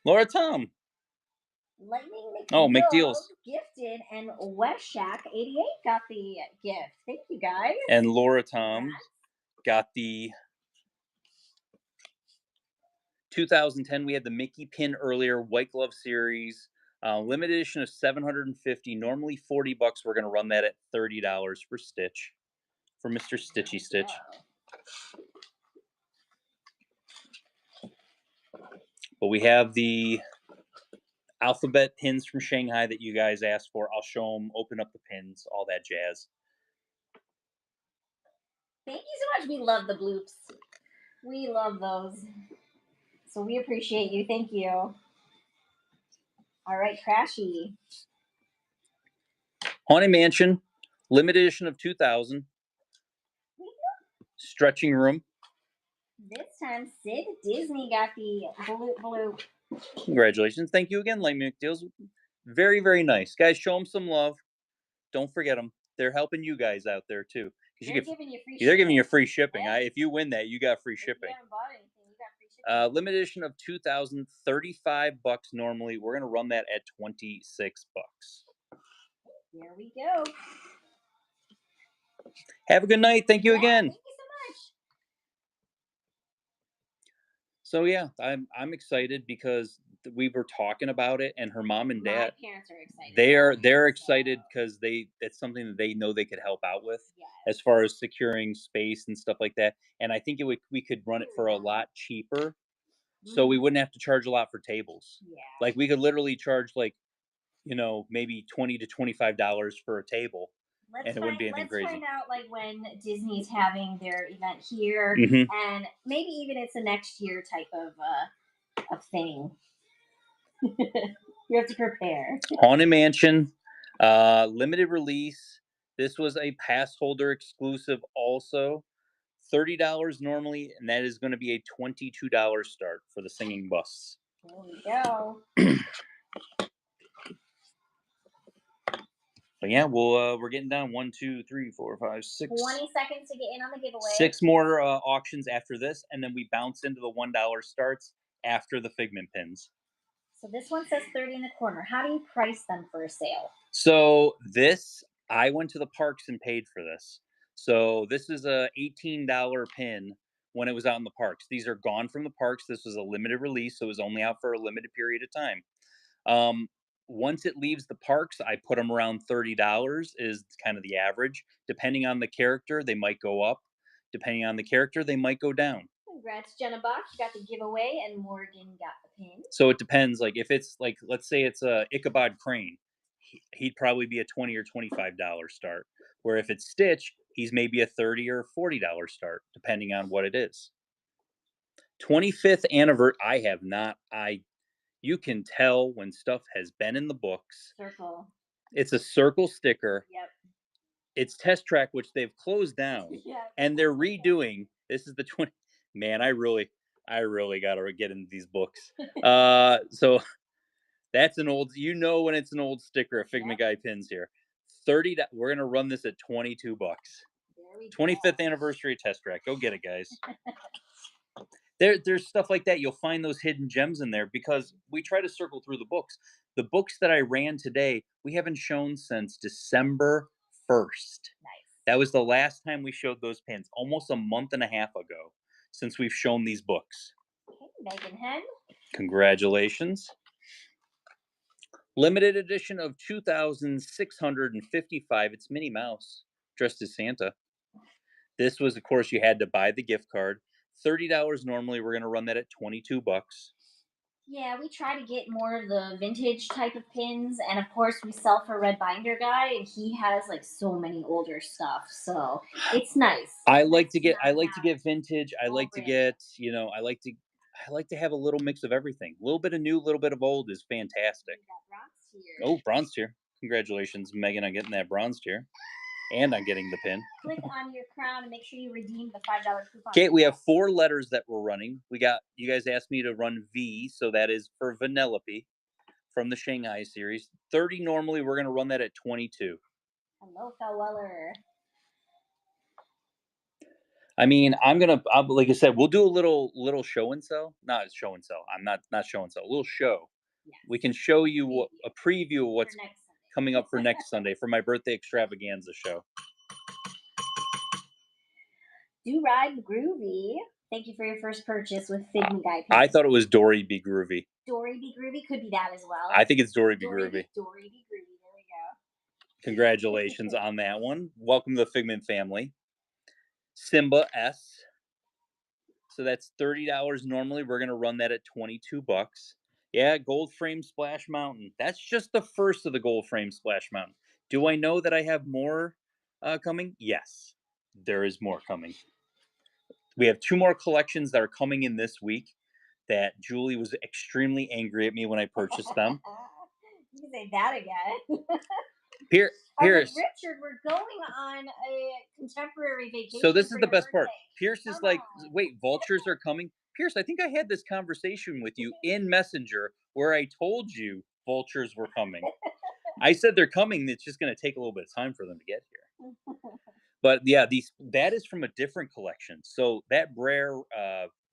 Laura Tom. Lightning McDeals gifted, and West Shack 88 got the gift. Thank you, guys. And Laura Tom got the 2010. We had the Mickey pin earlier, White Glove series, limited edition of 750. Normally $40. We're gonna run that at $30 for Stitch, for Mr. Stitchy Stitch. But we have the alphabet pins from Shanghai that you guys asked for. I'll show them, open up the pins, all that jazz. Thank you so much. We love the bloops. We love those. So we appreciate you. Thank you. All right, Crashy. Haunted Mansion, limited edition of 2000. Stretching Room. This time, Sid Disney got the bloop. Congratulations. Thank you again, Lightning McDeals. Very, very nice. Guys, show them some love. Don't forget them. They're helping you guys out there, too. They're giving you free shipping. They're giving you free shipping. Yeah. If you win that, you got free shipping. If you haven't bought anything, you got free shipping. Limited edition of 2000, $35 normally. We're going to run that at $26. Here we go. Have a good night. Thank you again. Thank you so much. So yeah, I'm excited because we were talking about it, and her mom and dad. My parents are excited. They're excited because it's something that they know they could help out with, as far as securing space and stuff like that. And I think we could run it for a lot cheaper So we Mhm. wouldn't have to charge a lot for tables. Yeah. Like we could literally charge like, maybe $20 to $25 for a table, and it wouldn't be anything Let's crazy. find out like when Disney's having their event here, Hmm. and maybe even it's a next year type of thing. You have to prepare. Haunted Mansion, limited release. This was a pass holder exclusive also. $30 normally, and that is going to be a $22 start for the singing bus. There we go. But yeah, we're getting down 1, 2, 3, 4, 5, 6, 20 seconds to get in on the giveaway. 6 more auctions after this, and then we bounce into the $1 starts after the Figment pins. So this one says 30 in the corner. How do you price them for a sale? So this, I went to the parks and paid for this. So this is a $18 pin when it was out in the parks. These are gone from the parks. This was a limited release, so it was only out for a limited period of time. Um, Once it leaves the parks, I put them around $30 is kind of the average. Depending on the character, they might go up. Depending on the character, they might go down. Congrats, Jenna Box. You got the giveaway, and Morgan got the pin. So it depends. Like if it's like, let's say it's a Ichabod Crane, he'd probably be a $20 or $25 start. Where if it's Stitch, he's maybe a $30 or $40 start, depending on what it is. 25th anniversary. I have not. You can tell when stuff has been in the books. Circle. It's a circle sticker. Yep. It's Test Track, which they've closed down, Yeah. and they're redoing. This is the 20. Man, I really got to get into these books. So that's an old. When it's an old sticker. A Figment Guy pins here. 30. We're gonna run this at $22. There we 25th go. anniversary Test Track. Go get it, guys. There's stuff like that. You'll find those hidden gems in there because we try to circle through the books. The books that I ran today, we haven't shown since December 1st. Nice. That was the last time we showed those pins, almost a month and a half ago, since we've shown these books. Okay, Megan Hen. Congratulations. Limited edition of 2,655. It's Minnie Mouse dressed as Santa. This was, of course, you had to buy the gift card. $30 normally. We're going to run that at $22. Yeah, we try to get more of the vintage type of pins, and of course, we sell for Red Binder Guy, and he has like so many older stuff, so it's nice. I It's like nice to get I not like to have get vintage. I all like to brand new. get, I like to have a little mix of everything. A little bit of new, a little bit of old is fantastic. We got Bronx here. Oh, bronze tier. Congratulations, Megan, on getting that bronze tier. And on getting the pin. Click on your crown and make sure you redeem the $5 coupon. Okay, we have 4 letters that we're running. You guys asked me to run V, so that is for Vanellope from the Shanghai series. 30 normally, we're gonna run that at 22. Hello, Felweller. I mean, like I said, we'll do a little show and sell. Not show and sell. I'm not show and sell. A little show. Yes. We can show you a preview of what's For next Sunday. coming up for next Sunday for my birthday extravaganza show. Do Ride Groovy. Thank you for your first purchase with Figment Guy. I thought it was Dory Be Groovy. Dory Be Groovy could be that as well. I think it's Dory Be Groovy. Dory Be Groovy. There we go. Congratulations on that one. Welcome to the Figment family. Simba S. So that's $30 normally. We're gonna run that at $22. Yeah, gold frame Splash Mountain. That's just the first of the gold frame Splash Mountain. Do I know that I have more coming? Yes, there is more coming. We have 2 more collections that are coming in this week that Julie was extremely angry at me when I purchased them. You can say that again. Here's Richard, we're going on a contemporary vacation. So this is for the your best part. birthday. Pierce is Come like, on. wait, vultures are coming? Pierce, I think I had this conversation with you in Messenger where I told you vultures were coming. I said they're coming. It's just going to take a little bit of time for them to get here. But yeah, that is from a different collection. So that Brer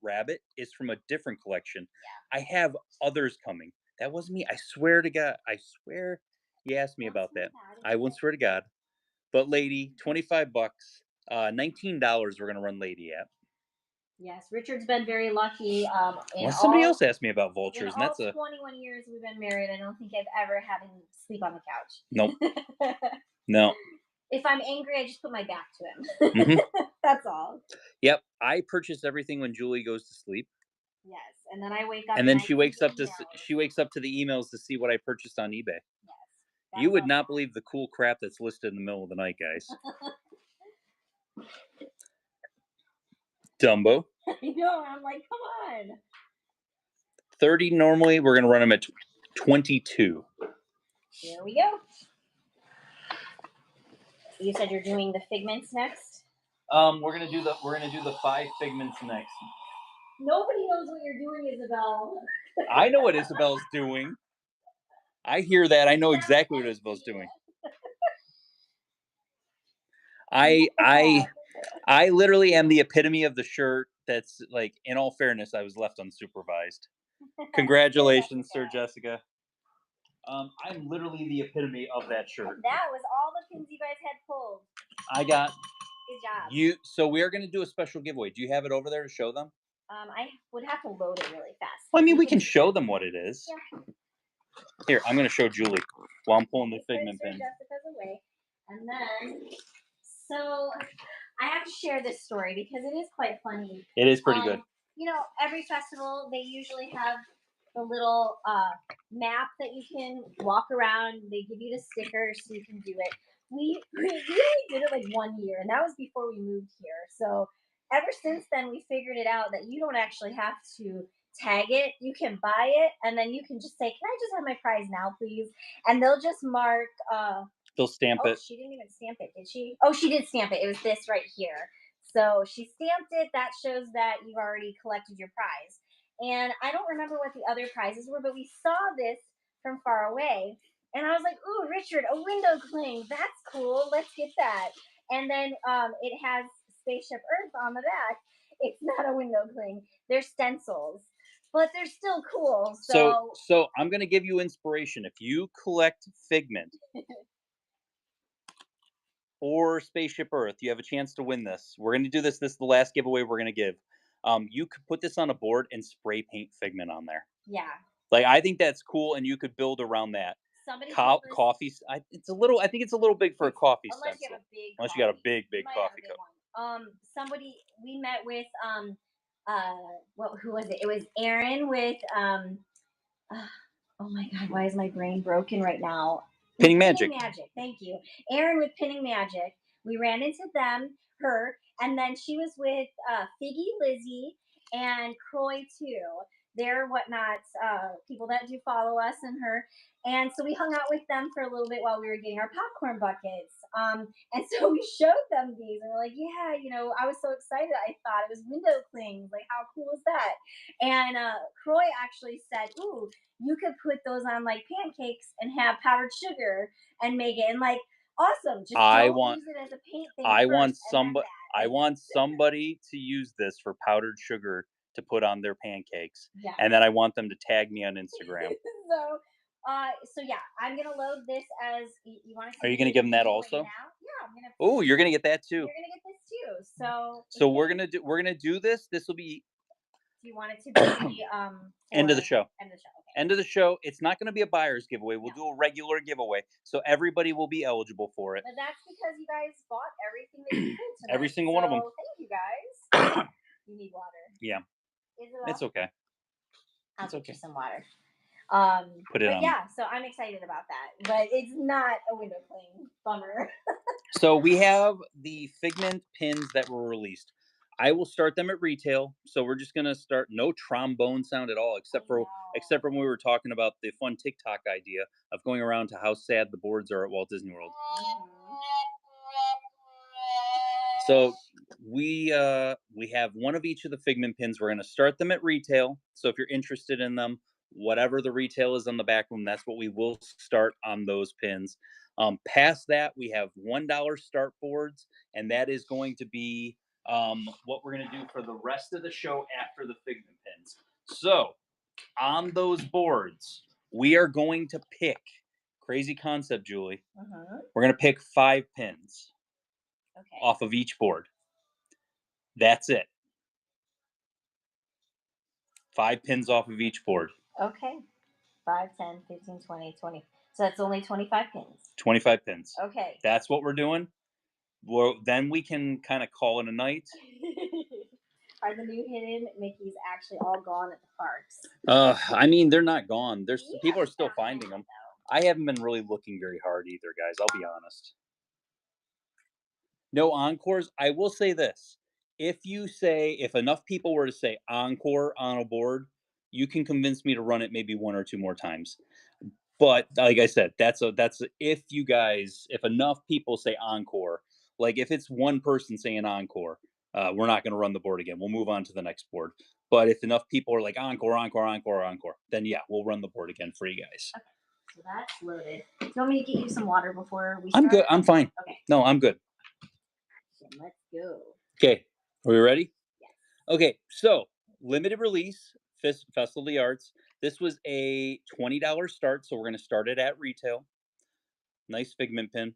rabbit is from a different collection. Yeah. I have others coming. That wasn't me. I swear to God. I swear you asked me about that. I won't swear to God. But lady, $25, $19 we're gonna run lady at. Yes, Richard's been very lucky. Well, somebody else asked me about vultures, and that's 21 years we've been married. I don't think I've ever had him sleep on the couch. Nope. No. If I'm angry, I just put my back to him. That's all. Yep. I purchase everything when Julie goes to sleep. Yes, and then I wake up And and then I see the emails. she wakes up to the emails to see what I purchased on eBay. Yes, You gotta would love not believe the cool crap that's listed in the middle of the night, guys. Dumbo. that. I know. I'm like, come on. 30 normally, we're gonna run them at 22. Here we go. You said you're doing the figments next. We're gonna do the 5 figments next. Nobody knows what you're doing, Isabel. I know what Isabel's doing. I hear that. I know exactly what Isabel's doing. I literally am the epitome of the shirt that's like, in all fairness, I was left unsupervised. Congratulations, Sir Jessica. I'm literally the epitome of that shirt. That was all the pins you guys had pulled. I got Good job. you. So we are going to do a special giveaway. Do you have it over there to show them? I would have to load it really fast. Well, I mean, we can show them what it is. Yeah. Here, I'm going to show Julie while I'm pulling the figment pin. Jessica's away, and then so I have to share this story because it is quite funny. It is pretty good. You know, every festival they usually have the little map that you can walk around. They give you the stickers so you can do it. We only did it like 1 year, and that was before we moved here. So ever since then, we figured it out that you don't actually have to tag it. You can buy it, and then you can just say, "Can I just have my prize now, please?" And they'll just mark. They'll stamp it. She didn't even stamp it, did she? Oh, she did stamp it. It was this right here. So she stamped it. That shows that you've already collected your prize. And I don't remember what the other prizes were, but we saw this from far away. And I was like, "Ooh, Richard, a window cling. That's cool. Let's get that." And then it has Spaceship Earth on the back. It's not a window cling. They're stencils, but they're still cool. So I'm going to give you inspiration. If you collect Figment or Spaceship Earth, you have a chance to win this. We're going to do this. This is the last giveaway we're going to give. You could put this on a board and spray paint Figment on there. Yeah. Like, I think that's cool, and you could build around that. Somebody Coffee. It's a little. I think it's a little big for a coffee unless stencil. You have a big Coffee cup. Somebody we met with who was it? It was Aaron with oh my god, why is my brain broken right now? Pinning Magic. Thank you. Aaron with Pinning Magic. We ran into her, and then she was with Figgy Lizzie and Croy too. They're whatnots, people that do follow us and her. And so we hung out with them for a little bit while we were getting our popcorn buckets. And so we showed them these, and we're like, "Yeah, you know, I was so excited. I thought it was window clings. Like, how cool is that?" And Croy actually said, "Ooh, you could put those on like pancakes and have powdered sugar and make it." And like, awesome. Just use it as a paint thing. I want somebody to use this for powdered sugar to put on their pancakes. Yeah. And then I want them to tag me on Instagram. So yeah, I'm gonna load this as you want to. Are you gonna give them that also? Right now? Yeah, I'm gonna. Oh, you're gonna get that too. You're gonna get this too. So we're gonna do this. This will be. Do you want it to be end of the show? End of the show. Okay. End of the show. It's not going to be a buyer's giveaway. We'll do a regular giveaway, so everybody will be eligible for it. But that's because you guys bought everything that you could tonight. Every single one of them. Thank you guys. You need water. Yeah. It's okay. I'll get you some water. Put it on. Yeah, so I'm excited about that, but it's not a window cling. Bummer. So we have the Figment pins that were released. I will start them at retail. So we're just gonna start no trombone sound at all, except for when we were talking about the fun TikTok idea of going around to how sad the boards are at Walt Disney World. So we have one of each of the Figment pins. We're gonna start them at retail. So if you're interested in them, whatever the retail is on the back room, that's what we will start on those pins. Past that, we have $1 start boards, and that is going to be what we're going to do for the rest of the show after the Figment pins. So on those boards, we are going to pick, crazy concept, Julie. We're going to pick 5 pins off of each board. That's it. 5 pins off of each board. Okay. 5, 10, 15, 20, 20. So that's only 25 pins. 25 pins. Okay. That's what we're doing. Well, then we can kind of call it a night. Are the new hidden Mickeys actually all gone at the parks? I mean, they're not gone. There's We people are haven't still found finding any, them. though. I haven't been really looking very hard either, guys. I'll be honest. No encores. I will say this: if enough people were to say encore on a board, you can convince me to run it maybe one or two more times. But like I said, if enough people say encore, like if it's one person saying encore, we're not going to run the board again. We'll move on to the next board. But if enough people are like encore, encore, encore, encore, then yeah, we'll run the board again for you guys. Okay, so that's loaded. Do you want me to get you some water before we I'm start? good. I'm fine. Okay. No, I'm good. Then let's go. Okay, are we ready? Yes. Okay, so limited release, Festival of the Arts. This was a $20 start, so we're going to start it at retail. Nice figment pin.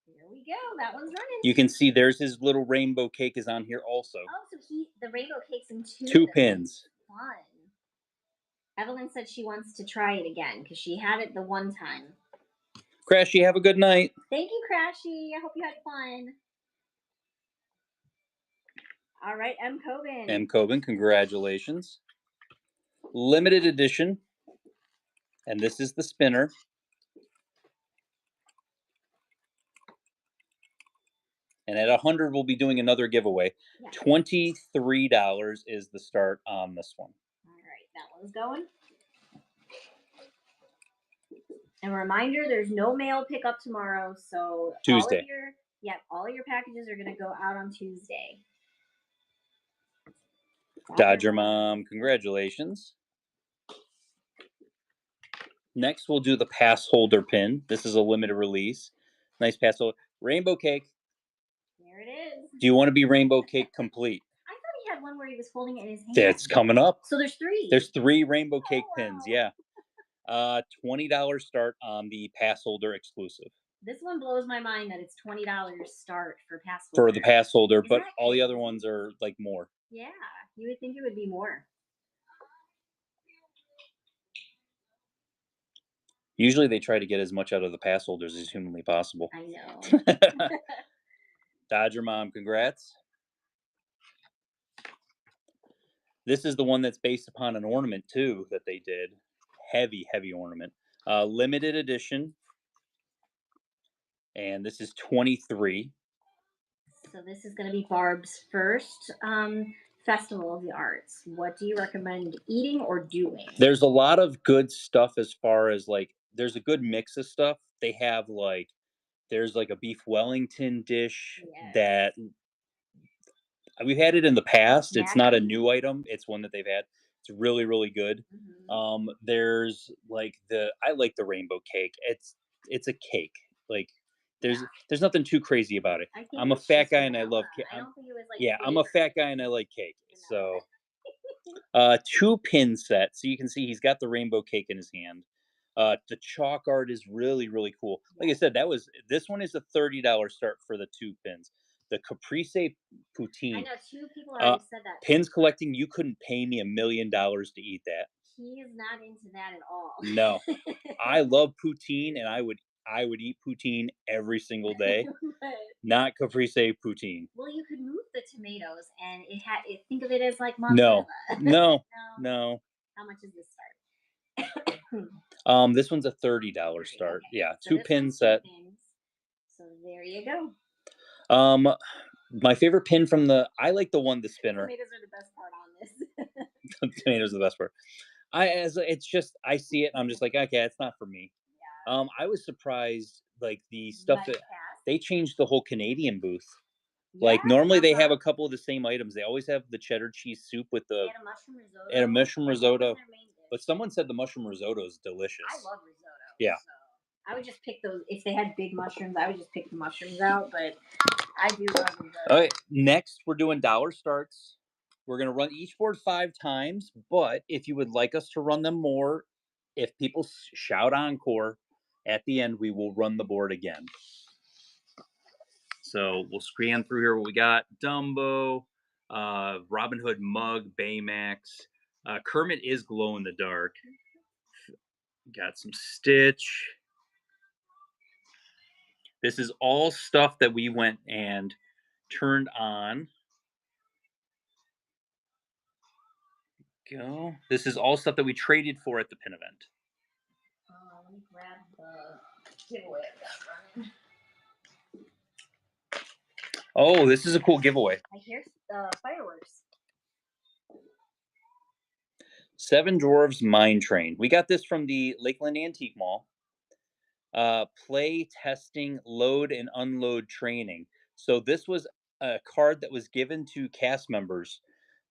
Here we go. That one's running. You can see there's his little rainbow cake is on here also. Oh, so the rainbow cake's in Two pins. Fun. Evelyn said she wants to try it again because she had it the one time. Crashy, have a good night. Thank you, Crashy. I hope you had fun. All right, M. Coben. M. Coben, congratulations. Limited edition. And this is the spinner. And at 100, we'll be doing another giveaway. Yeah. $23 is the start on this one. All right, that one's going. And a reminder, there's no mail pickup tomorrow, so Tuesday. All of your packages are going to go out on Tuesday. Dodger Mom, congratulations. Next, we'll do the pass holder pin. This is a limited release. Nice pass holder. Rainbow cake. There it is. Do you want to be rainbow cake complete? I thought he had one where he was holding it in his hand. That's coming up. So there's three. There's 3 rainbow cake pins, yeah. $20 start on the pass holder exclusive. This one blows my mind that it's $20 start for pass holder. For the pass holder, but exactly. All the other ones are like more. Yeah, you would think it would be more. Usually they try to get as much out of the pass holders as humanly possible. I know. Dodger Mom, congrats. This is the one that's based upon an ornament too that they did. Heavy, heavy ornament. Limited edition. And this is 23. So this is going to be Barb's first Festival of the Arts. What do you recommend eating or doing? There's a lot of good stuff as far as like, there's a good mix of stuff. They have like, there's like a beef Wellington dish that we've had it in the past. It's not a new item. It's one that they've had. It's really, really good. Mm-hmm. There's like I like the rainbow cake. It's a cake. Like there's nothing too crazy about it. I'm a fat guy and I love cake. I don't think it was like I'm a fat guy and I like cake. So 2-pin set. So you can see he's got the rainbow cake in his hand. The chalk art is really, really cool. Like I said, this one is a $30 start for the 2 pins. The caprese poutine. I know 2 people already said that. Pins collecting, you couldn't pay me $1 million to eat that. He is not into that at all. No, I love poutine, and I would eat poutine every single day. Not caprese poutine. Well, you could move the tomatoes, and think of it as like mozzarella. No. How much is this start? This one's a $30 start. Okay. Yeah, so 2-pin set. So there you go. My favorite pin from I like the spinner. Tomatoes are the best part on this. Tomatoes are the best part. I see it and I'm just like, okay, it's not for me. Yeah. I was surprised, like the stuff that they changed the whole Canadian booth. Yeah, like normally they have a couple of the same items. They always have the cheddar cheese soup with the mushroom risotto. But someone said the mushroom risotto is delicious. I love risotto. Yeah. So I would just pick those. If they had big mushrooms, I would just pick the mushrooms out. But I do love risotto. All right. Next, we're doing dollar starts. We're going to run each board 5 times. But if you would like us to run them more, if people shout encore at the end, we will run the board again. So we'll scan through here what we got. Dumbo, Robin Hood mug, Baymax. Kermit is glow in the dark. Got some Stitch. This is all stuff that we went and turned on go. This is all stuff that we traded for at the pin event. Let me grab the giveaway I've got running. Oh, this is a cool giveaway. I hear fireworks. Seven Dwarves Mine Train. We got this from the Lakeland Antique Mall. Play testing, load and unload training. So this was a card that was given to cast members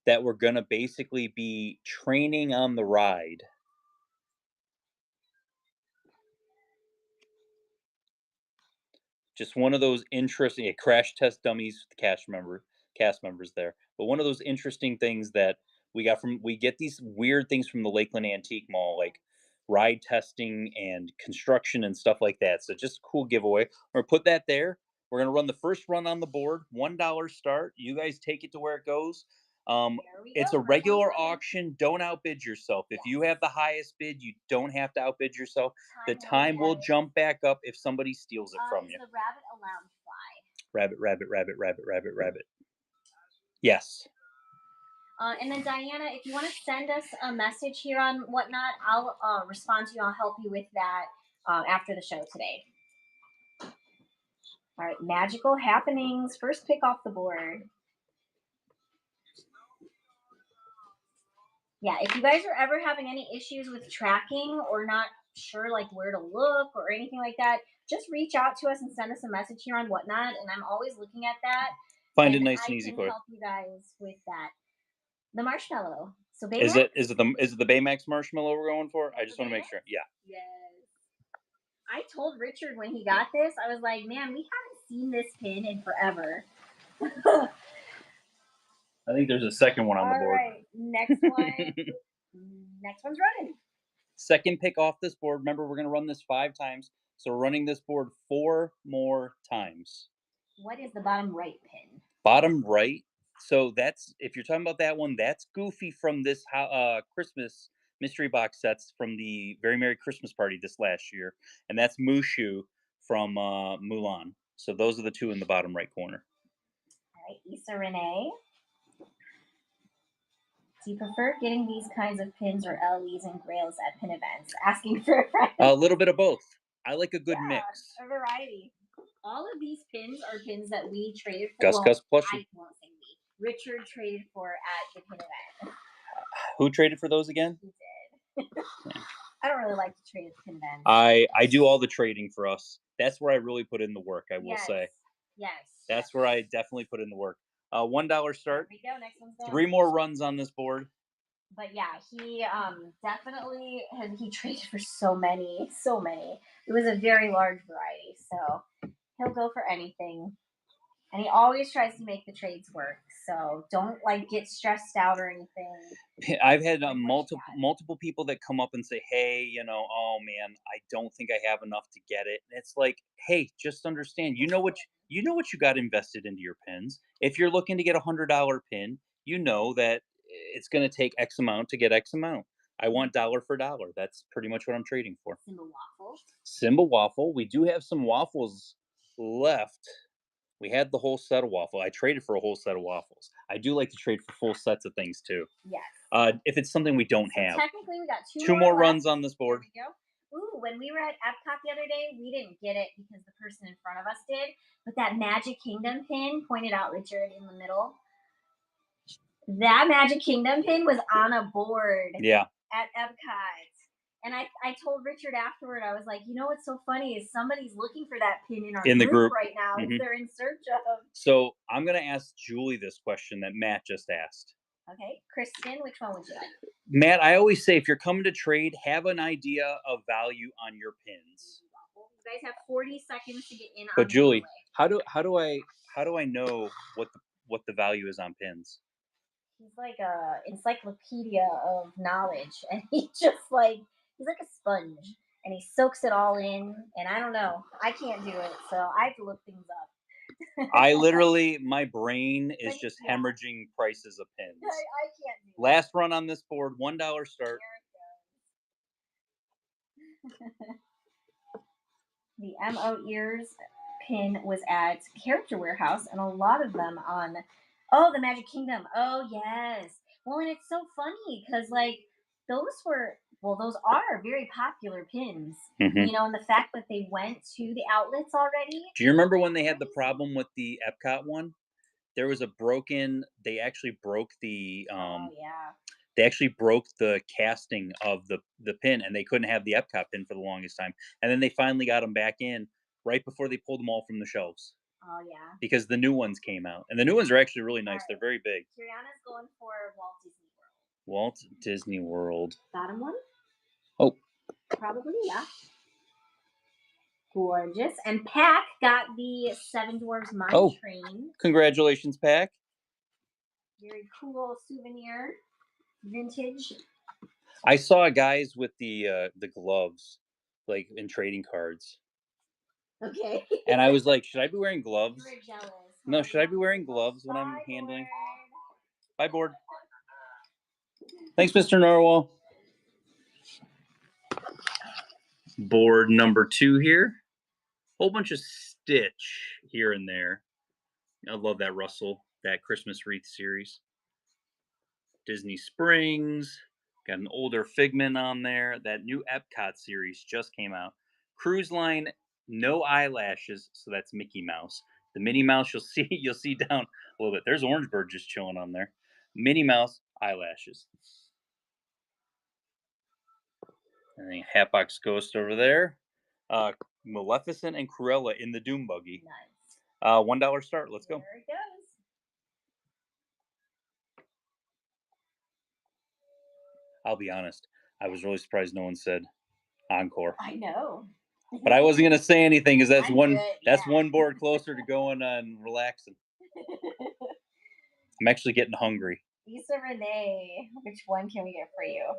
that were going to basically be training on the ride. Just one of those interesting crash test dummies with the cast members there. But one of those interesting things that we get these weird things from the Lakeland Antique Mall, like ride testing and construction and stuff like that. So just a cool giveaway. We're gonna put that there. We're gonna run the first run on the board, $1 start. You guys take it to where it goes. There we It's go. a regular auction. Don't outbid yourself. If you have the highest bid, you don't have to outbid yourself. The time will jump back up if somebody steals it from Is you. the rabbit allowed to fly? Rabbit, rabbit, rabbit, rabbit, rabbit, rabbit. Yes. And then Diana, if you want to send us a message here on whatnot, I'll respond to you. I'll help you with that after the show today. All right, magical happenings. First pick off the board. Yeah, if you guys are ever having any issues with tracking or not sure like where to look or anything like that, just reach out to us and send us a message here on whatnot. And I'm always looking at that. Find it nice and easy for for you. you. Help you guys with that. The marshmallow. So Baymax? Is it the Baymax marshmallow we're going for? I just want to make sure. Yeah. Yes. I told Richard when he got this, I was like, man, we haven't seen this pin in forever. I think there's a second one on the board. All right, next one. Next one's running. Second pick off this board. Remember, we're going to run this 5 times. So we're running this board 4 more times. What is the bottom right pin? Bottom right. So that's, if you're talking about that one, that's Goofy from this Christmas mystery box sets from the Very Merry Christmas Party this last year. And that's Mushu from Mulan. So those are the 2 in the bottom right corner. All right, Issa Renee. Do you prefer getting these kinds of pins or LEs and grails at pin events? Asking for a friend. A little bit of both. I like a good mix. A variety. All of these pins are pins that we traded for. Gus plushie. I won't say we. Richard traded for at the pin event. Who traded for those again? He did. Yeah. I don't really like to trade at pin events. I do all the trading for us. That's where I really put in the work, I will say. Yes. That's where I definitely put in the work. $1 start. There we go. Next one's done. 3 more runs on this board. But yeah, he definitely he traded for so many. It was a very large variety, so he'll go for anything, and he always tries to make the trades work. So don't like get stressed out or anything. I've had multiple people that come up and say, "Hey, oh man, I don't think I have enough to get it." And it's like, hey, just understand, you know what you got invested into your pins. If you're looking to get $100 pin, you know that it's going to take X amount to get X amount. I want dollar for dollar. That's pretty much what I'm trading for. Symbol waffle. We do have some waffles left. We had the whole set of waffle. I traded for a whole set of waffles. I do like to trade for full sets of things too. Yes. If it's something we don't have. Technically, we got 2 more runs on this board. There we go. Ooh, when we were at Epcot the other day, we didn't get it because the person in front of us did. But that Magic Kingdom pin pointed out Richard in the middle. That Magic Kingdom pin was on a board. Yeah. At Epcot. And I told Richard afterward, I was like, you know what's so funny is somebody's looking for that pin in the group right now. Mm-hmm. They're in search of. So I'm going to ask Julie this question that Matt just asked. Okay. Kristen, which one would you like? Matt, I always say if you're coming to trade, have an idea of value on your pins. You guys have 40 seconds to get in. But Julie, how do I know what the value is on pins? He's like a encyclopedia of knowledge, and he's like a sponge, and he soaks it all in. And I don't know, I can't do it, so I have to look things up. I literally, my brain is just hemorrhaging prices of pins. I can't do it. Last run on this board, $1 start. The MO Ears pin was at Character Warehouse, and a lot of them on. Oh, the Magic Kingdom. Oh, yes. Well, and it's so funny because, like, those are very popular pins, Hmm. and the fact that they went to the outlets already. Do you remember when they had the Crazy. problem with the Epcot one? There was a broken. They actually broke the. Oh, yeah. They actually broke the casting of the pin, and they couldn't have the Epcot pin for the longest time. And then they finally got them back in right before they pulled them all from the shelves Oh, yeah. because the new ones came out, and the new ones are actually really All nice. They're right. very big. Brianna's going for Walt Disney World. Walt Disney World. Bottom one? Oh, Probably, yeah. Gorgeous. And Pack got the Seven Dwarfs Mine oh! Train. Congratulations, Pack. Very cool souvenir. Vintage. I saw guys with the gloves, like in trading cards, Okay. and I was like, should I be wearing You gloves? were jealous. No, Huh? should I be wearing gloves when I'm Bye, handling? board. Bye, board. Thanks, Mr. Norwell. Board number 2 here. Whole bunch of Stitch here and there. I love that Russell, that Christmas wreath series. Disney Springs. Got an older Figment on there. That new Epcot series just came out. Cruise Line, no eyelashes, so that's Mickey Mouse. The Minnie Mouse you'll see down a little bit. There's Orange Bird just chilling on there. Minnie Mouse eyelashes. And then Hatbox Ghost over there. Maleficent and Cruella in the Doom Buggy. Nice. $1 start. Let's go. There it goes. I'll be honest. I was really surprised no one said Encore. I know. But I wasn't gonna say anything because that's I'm one good, that's yeah. one board closer to going and relaxing. I'm actually getting hungry. Lisa Renee, which one can we get for you?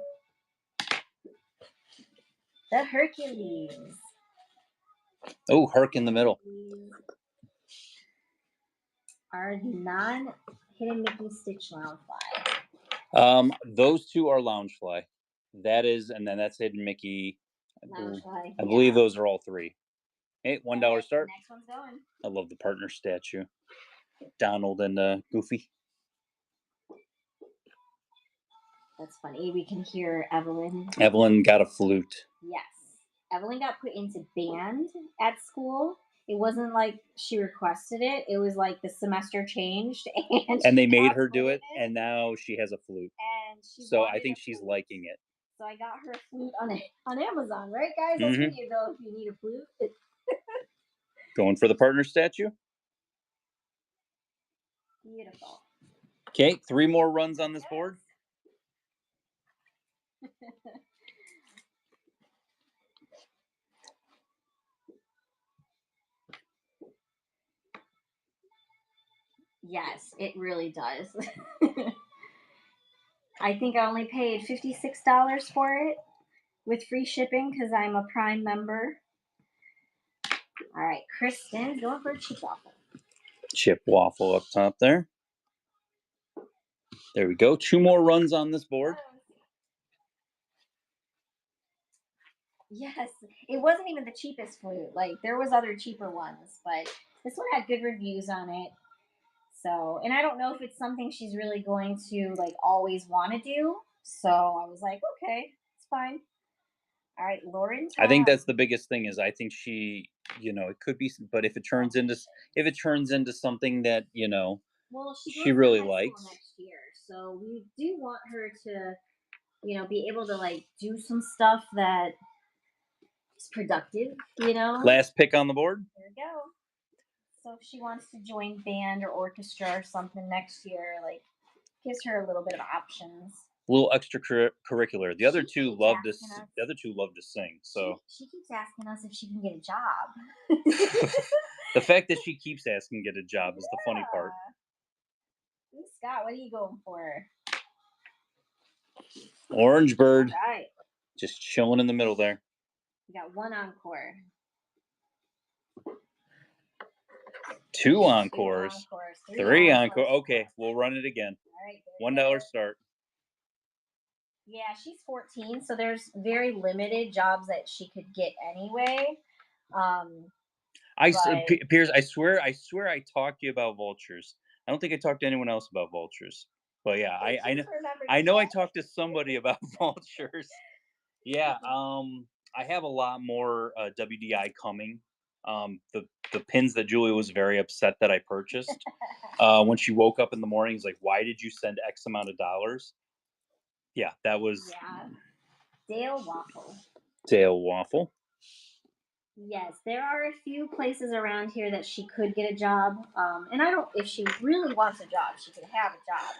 The Hercules. Oh, Herc in the middle. These are the non-hidden Mickey Stitch Loungefly. Those two are Loungefly. That is, and then that's Hidden Mickey. Loungefly. I believe those are all 3. Hey, $1 start. Next one's going. I love the partner statue. Donald and Goofy. That's funny. We can hear Evelyn. Evelyn got a flute. Yes. Evelyn got put into band at school. It wasn't like she requested it. It was like the semester changed and they made her do it, and now she has a flute. And so I think she's liking it. So I got her a flute on Amazon, right, guys? That's what you go if you need a flute. Going for the partner statue. Beautiful. Okay, 3 more runs on this board. Yes, it really does. I think I only paid $56 for it with free shipping because I'm a Prime member. All right, Kristen, going for a chip waffle. Chip waffle up top there. There we go. 2 more runs on this board. Yes, it wasn't even the cheapest flute. Like, there was other cheaper ones, but this one had good reviews on it. So, and I don't know if it's something she's really going to like always want to do. So I was like, okay, it's fine. All right, Lauren. I think that's the biggest thing is I think she, it could be, but if it turns into something that well, she really likes next year, so we do want her to, be able to like do some stuff that is productive. Last pick on the board. There we go. So if she wants to join band or orchestra or something next year, like gives her a little bit of options. A little extracurricular. The other two love to. The other two love to sing. So she keeps asking us if she can get a job. The fact that she keeps asking to get a job is the funny part. Ooh, Scott, what are you going for? Orange Bird. All right. Just chilling in the middle there. We got 1 encore. 2 encores. 3 encores. Okay, we'll run it again. All right. $1 start. Yeah, she's 14, so there's very limited jobs that she could get anyway. Piers, I swear I talked to you about Vultures. I don't think I talked to anyone else about Vultures. But yeah, I I know just remembered I the know I cat. talked to somebody about vultures. Yeah, I have a lot more WDI coming. The pins that Julia was very upset that I purchased. When she woke up in the morning, he's like, "Why did you send X amount of dollars?" Yeah, that was Yeah. Dale Waffle. Dale Waffle. Yes, there are a few places around here that she could get a job. And I don't, if she really wants a job, she could have a job.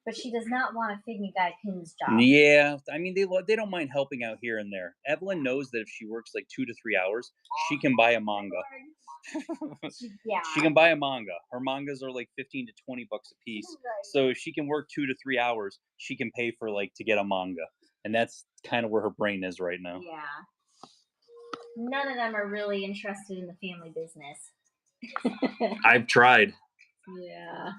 But she does not want a Figment Guy Pin's job. Yeah, I mean they don't mind helping out here and there. Evelyn knows that if she works like 2 to 3 hours, she can buy a manga. Yeah. She can buy a manga. Her mangas are like 15 to 20 bucks a piece. Right. So if she can work 2 to 3 hours, she can pay for like to get a manga, and that's kind of where her brain is right now. Yeah. None of them are really interested in the family business. I've tried. Yeah.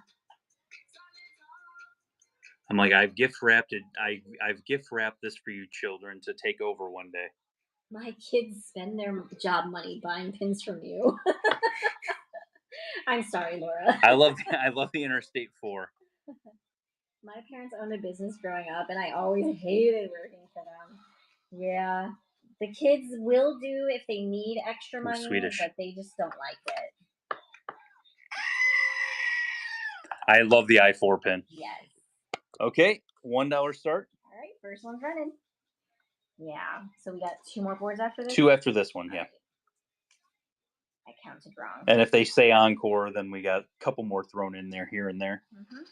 I'm like, I've gift wrapped it. I've gift wrapped this for you children to take over one day. My kids spend their job money buying pins from you. I'm sorry, Laura. I love the Interstate 4. My parents owned a business growing up, and I always hated working for them. Yeah. The kids will do if they need extra Ooh, money, Swedish. but they just don't like it. I love the I4 pin. Yes. Okay, $1 start. All right, first one's running. Yeah. So we got 2 more boards after this? 2 after this one, All yeah. right. I counted wrong. And if they say encore, then we got a couple more thrown in there, here and there. Mm-hmm.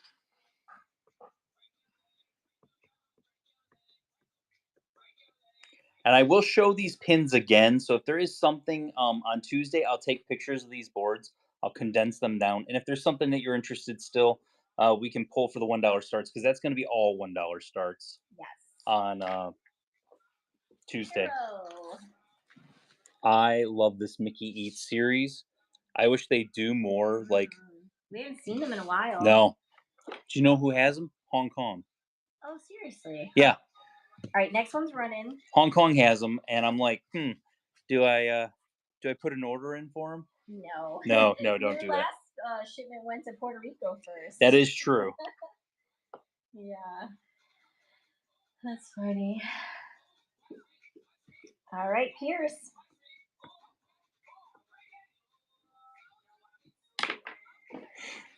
And I will show these pins again. So if there is something on Tuesday, I'll take pictures of these boards. I'll condense them down. And if there's something that you're interested still, we can pull for the $1 starts because that's going to be all $1 starts. Yes. On Tuesday. Hero. I love this Mickey Eats series. I wish they do more. Like, we haven't seen them in a while. No. Do you know who has them? Hong Kong. Oh, seriously? Yeah. All right, next one's running. Hong Kong has them, and I'm like, do I put an order in for them? No. No, don't Your do that. last shipment went to Puerto Rico first. That is true. Yeah. That's funny. All right, Pierce.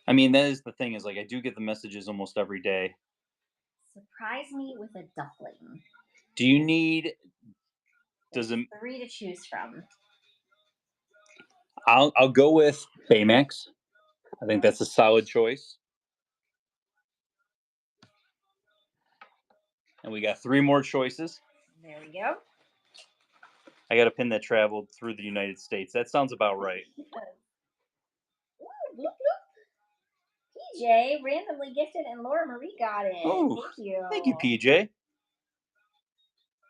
I mean, that is the thing is like I do get the messages almost every day. Surprise me with a duckling. Do you need? There's 3 to choose from. I'll go with Baymax. I think that's a solid choice. And we got 3 more choices. There we go. I got a pin that traveled through the United States. That sounds about right. Ooh, bloop, bloop. PJ randomly gifted, and Laura Marie got it. Ooh, thank you. Thank you, PJ.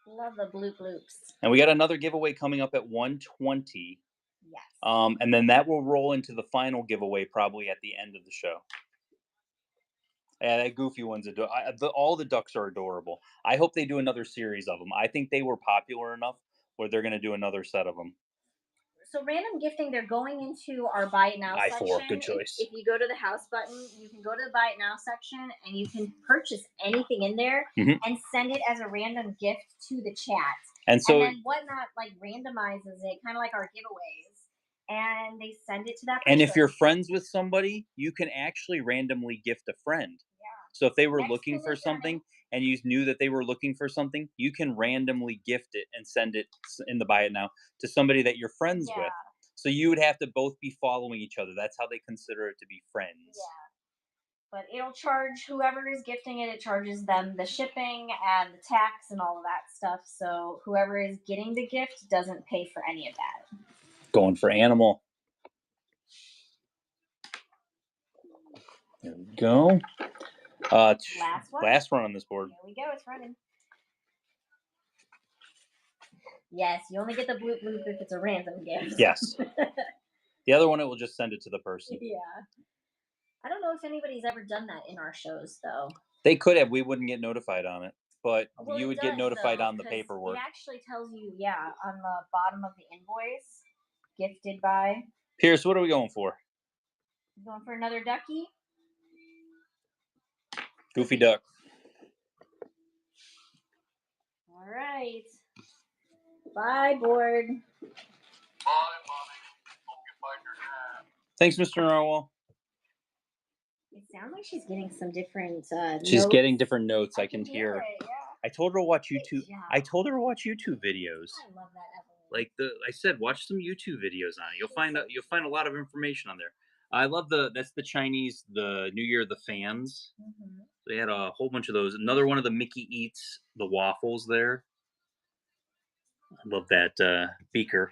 Love the bloop bloops. And we got another giveaway coming up at 1:20. Yes. And then that will roll into the final giveaway probably at the end of the show. Yeah, that goofy one's all the ducks are adorable. I hope they do another series of them. I think they were popular enough where they're going to do another set of them. So random gifting, they're going into our buy it now I4, section. good choice. If you go to the house button, you can go to the buy it now section and you can purchase anything in there and send it as a random gift to the chat. And so then Whatnot like randomizes it, kind of like our giveaways, and they send it to that person. And if you're friends with somebody, you can actually randomly gift a friend. Yeah. So if they were looking for something and you knew that they were looking for something, you can randomly gift it and send it in the buy it now to somebody that you're friends with. So you would have to both be following each other. That's how they consider it to be friends. Yeah. But it'll charge whoever is gifting it, it charges them the shipping and the tax and all of that stuff. So whoever is getting the gift doesn't pay for any of that. Going for animal. There we go. Last one on this board. Here we go. It's running. Yes, you only get the bloop bloop if it's a random gift. Yes. The other one, it will just send it to the person. Yeah. I don't know if anybody's ever done that in our shows, though. They could have. We wouldn't get notified on it. But you would get notified on the paperwork. It actually tells you, on the bottom of the invoice, gifted by. Pierce, what are we going for? Going for another ducky? Goofy Duck. All right. Bye, board. Thanks, Mr. Narwhal. It sounds like she's getting some different She's notes. getting different notes. I can hear. It, yeah. I told her to watch Good YouTube. job. I told her to watch YouTube videos. I love that, Evelyn. Like I said, watch some YouTube videos on it. You'll find a lot of information on there. I love that's the Chinese, the New Year, the fans. Mm-hmm. They had a whole bunch of those. Another one of the Mickey Eats the waffles there. I love that beaker.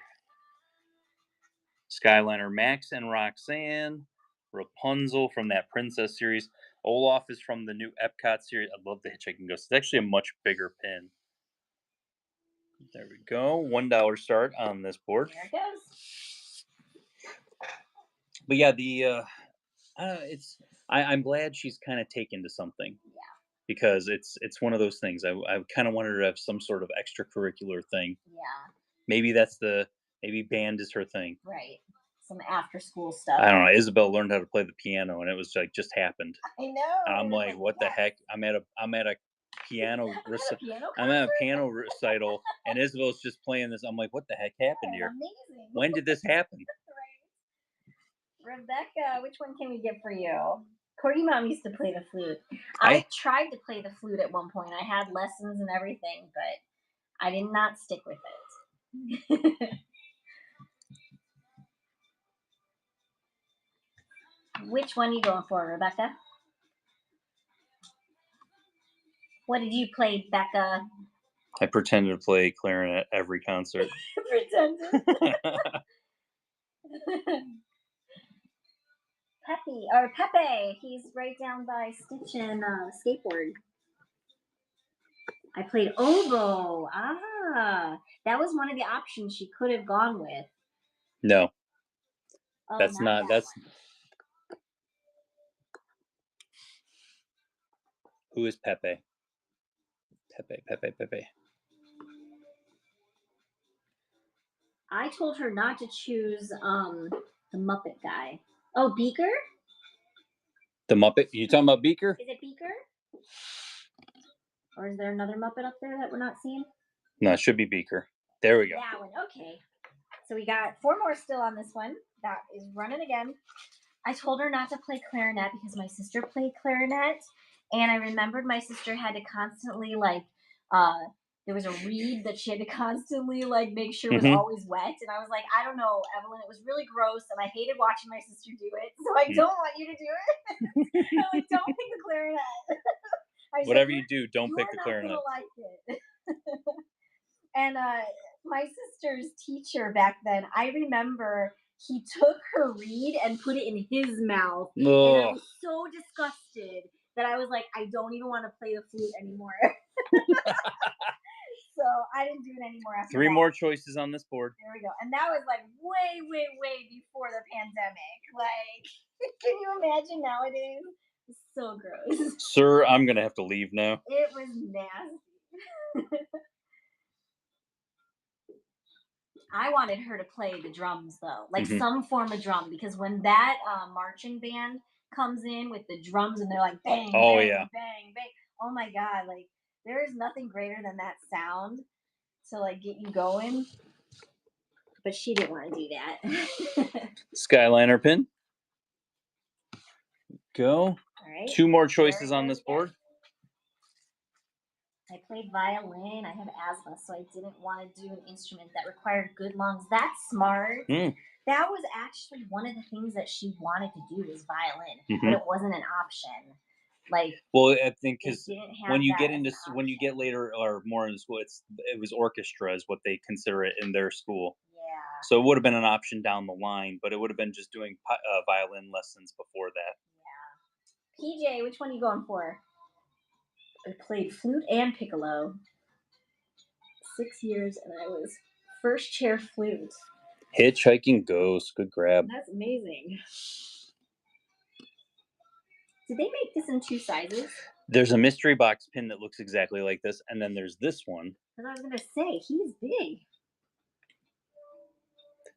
Skyliner Max and Roxanne. Rapunzel from that Princess series. Olaf is from the new Epcot series. I love the Hitchhiking Ghost. It's actually a much bigger pin. There we go. $1 start on this board. There it goes. But yeah, I'm glad she's kind of taken to something. Yeah. Because it's one of those things. I kind of wanted her to have some sort of extracurricular thing. Yeah. Maybe maybe band is her thing. Right. Some after school stuff. I don't know. Isabel learned how to play the piano, and it was like just happened. I know. And I'm like, what the heck? I'm at a piano I'm at a piano recital, and Isabel's just playing this. I'm like, what the heck happened here? Amazing. When did this happen? Right. Rebecca, which one can we get for you? Corey Mom used to play the flute. I tried to play the flute at one point. I had lessons and everything, but I did not stick with it. Which one are you going for, Rebecca? What did you play, Becca? I pretended to play clarinet every concert. Pretended. Pepe. He's right down by Stitch and skateboard. I played oboe. That was one of the options she could have gone with. No. Oh, that's not. That's. Who is Pepe? Pepe. I told her not to choose the Muppet guy. Oh, Beaker? The Muppet? You talking about Beaker? Is it Beaker? Or is there another Muppet up there that we're not seeing? No, it should be Beaker. There we go. That one. Okay. So we got 4 more still on this one. That is running again. I told her not to play clarinet because my sister played clarinet. And I remembered my sister had to constantly, there was a reed that she had to constantly, make sure was always wet. And I was like, I don't know, Evelyn, it was really gross. And I hated watching my sister do it. So I don't want you to do it. I'm like, don't pick the clarinet. Whatever you do, don't pick the clarinet. You're not gonna like it. And my sister's teacher back then, I remember he took her reed and put it in his mouth. And I was so disgusted that I was like, I don't even want to play the flute anymore. So I didn't do it anymore after 3 that. more choices on this board. There we go. And that was way before the pandemic. Can you imagine nowadays? It's so gross. Sir, I'm going to have to leave now. It was nasty. I wanted her to play the drums, though. Some form of drum. Because when that marching band comes in with the drums and they're like, bang, bang, bang, bang. Oh, my God. There is nothing greater than that sound to, get you going. But she didn't want to do that. Skyliner pin. Go. All right. 2 more choices on this board. I played violin. I have asthma, so I didn't want to do an instrument that required good lungs. That's smart. That was actually one of the things that she wanted to do was violin, but it wasn't an option. Well, I think because when you get later or more in school, it was orchestra is what they consider it in their school. Yeah. So it would have been an option down the line, but it would have been just doing violin lessons before that. Yeah. PJ, which one are you going for? I played flute and piccolo. 6 years, and I was first chair flute. Hitchhiking Ghost. Good grab. That's amazing. Did they make this in 2 sizes? There's a mystery box pin that looks exactly like this, and then there's this one. Because I was going to say, he's big.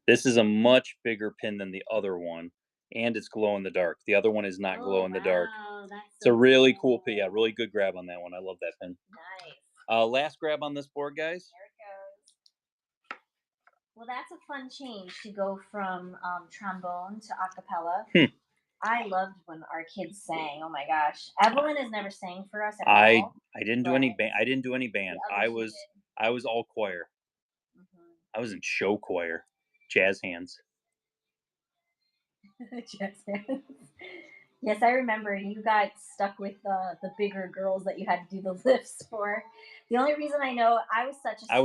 This is a much bigger pin than the other one. and it's glow in the dark. The other one is not glow Oh in the dark. wow, that's It's a so really cool pin. Yeah, cool. really good grab on that one. I love that pin. Nice. Last grab on this board, guys. There it goes. Well, that's a fun change to go from trombone to acapella. Hmm. I loved when our kids sang. Oh my gosh, Evelyn has never sang for us at I all, I didn't do but any band. I didn't do any the band. other two I was all choir. did. I was in show choir, jazz hands. Jazz hands. Yes, I remember you got stuck with the bigger girls that you had to do the lifts for. The only reason I know I was such a stalker.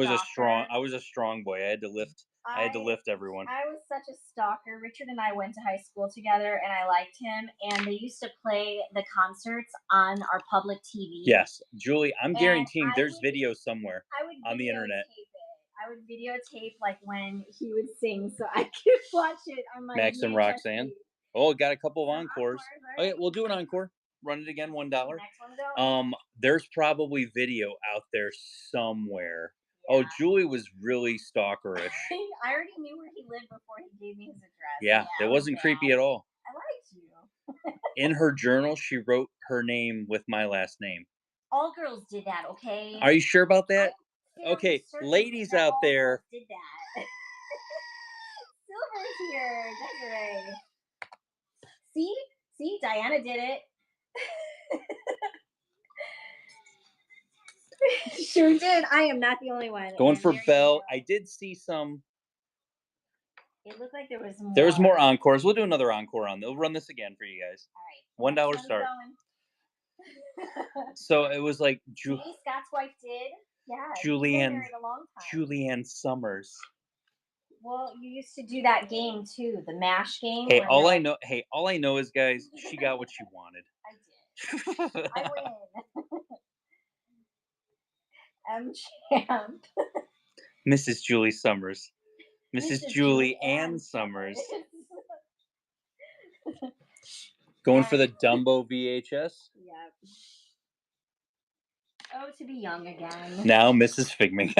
I was a strong boy. I had to I lift everyone. I was such a stalker. Richard and I went to high school together, and I liked him. And they used to play the concerts on our public TV. Yes, Julie, I'm And guaranteeing there's videos somewhere I would on the internet. videotape it. I would videotape like when he would sing, so I could watch it on my Max and VHS Roxanne. tape. Oh, got a couple of Some encores. right? Okay, we'll do an encore. Run it again, $1. Next one going. There's probably video out there somewhere. Yeah. Oh, Julie was really stalkerish. I already knew where he lived before he gave me his address. Yeah, that wasn't creepy at all. I liked you. In her journal, she wrote her name with my last name. All girls did that, okay? Are you sure about that? I'm Okay, certain ladies that out all there. girls did that. Silver's here, Desiree. See, Diana did it. Sure did. I am not the only one. Going And for there you Belle. go. I did see some. It looked like there was more. There's more encores. We'll do another encore on. They'll run this again for you guys. All right. $1 start. So it was like See, Scott's wife did. Yeah. Julianne. Been married a long time. Julianne Summers. Well, you used to do that game too, the MASH game. Hey, all I know. Hey, all I know is, guys, she got what she wanted. I did. I win. Champ. Mrs. Julie Summers. Mrs. Julie Ann Summers. Going for the Dumbo VHS. Yep. Oh, to be young again. Now, Mrs. Figment.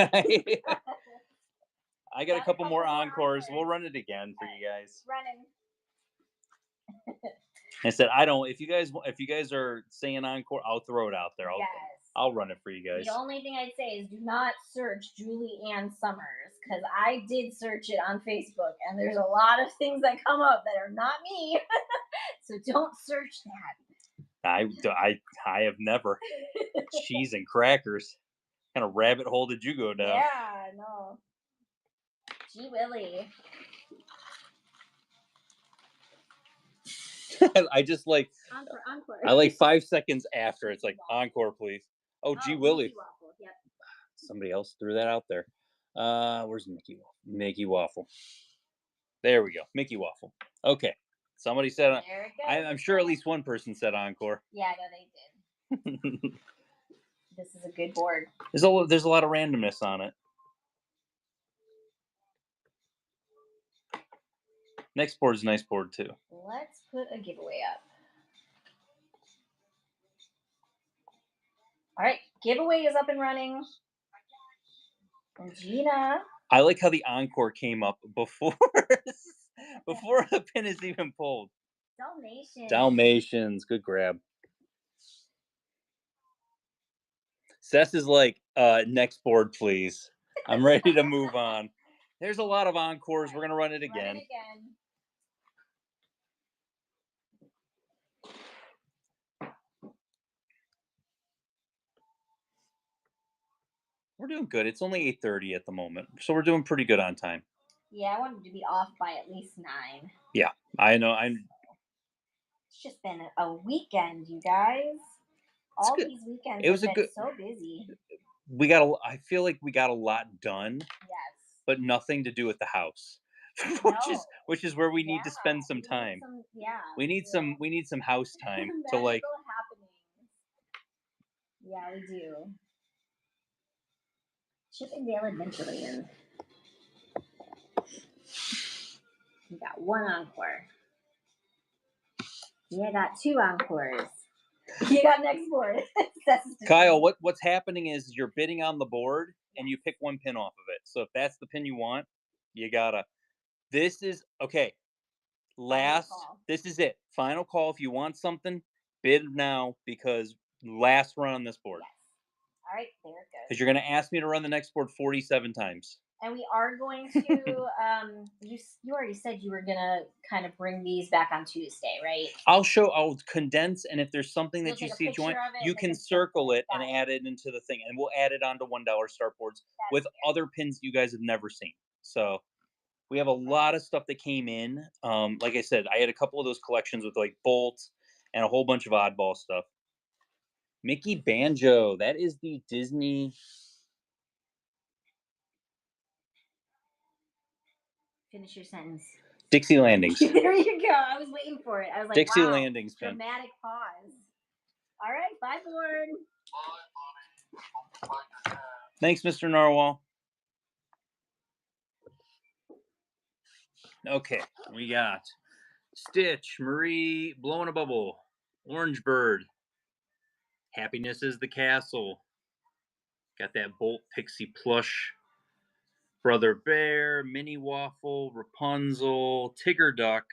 I got a couple more encores. We'll run it again for you guys. Running. I said, I don't. If you guys are saying encore, I'll throw it out there. I'll run it for you guys. The only thing I'd say is do not search Julie Ann Summers, because I did search it on Facebook, and there's a lot of things that come up that are not me. So don't search that. I have never. Cheese and crackers. What kind of rabbit hole did you go down? Yeah, no. Gee Willie. I just like encore. I like 5 seconds after it's like encore, please. Oh, gee Willie. Yep. Somebody else threw that out there. Where's Mickey Waffle? Mickey Waffle. There we go. Mickey Waffle. Okay. Somebody said I'm sure at least one person said encore. Yeah, no, they did. This is a good board. There's a lot of randomness on it. Next board is a nice board too. Let's put a giveaway up. All right, giveaway is up and running. And Gina. I like how the encore came up before the pin is even pulled. Dalmatians, good grab. Seth is like, next board, please. I'm ready to move on. There's a lot of encores. We're gonna run it again. We're doing good. It's only 8:30 at the moment, so we're doing pretty good on time. Yeah, I wanted to be off by at least 9. Yeah, I know. It's just been a weekend, you guys. All these weekends have been so busy. I feel like we got a lot done. Yes. But nothing to do with the house. which is where we need to spend some time. We need some house time to like happenings. Yeah, we do. Chippendale Adventureland. We got 1 encore. Yeah, I got 2 encores. You got next board. Kyle, what's happening is you're bidding on the board and you pick one pin off of it. So if that's the pin you want, you gotta. This is okay. This is it. Final call. If you want something, bid now because last run on this board. Yes. All right, there it goes. Because you're going to ask me to run the next board 47 times. And we are going to. You already said you were gonna kind of bring these back on Tuesday, right? I'll condense, and if there's something that you take a see picture joint, of it you and they can can circle it and Got it. add it into the thing, and we'll add it onto $1 start boards with That's fair. other pins you guys have never seen. So we have a lot of stuff that came in. Like I said, I had a couple of those collections with like bolts and a whole bunch of oddball stuff. Mickey Banjo, that is the Disney. Finish your sentence. Dixie Landings. There you go. I was waiting for it. I was like, Dixie wow, Landings pin. dramatic pause. All right, bye, board. Thanks, Mr. Narwhal. Okay, we got Stitch, Marie, blowing a bubble, Orange Bird, Happiness is the Castle. Got that Bolt Pixie plush. Brother Bear, Mini Waffle, Rapunzel, Tigger Duck,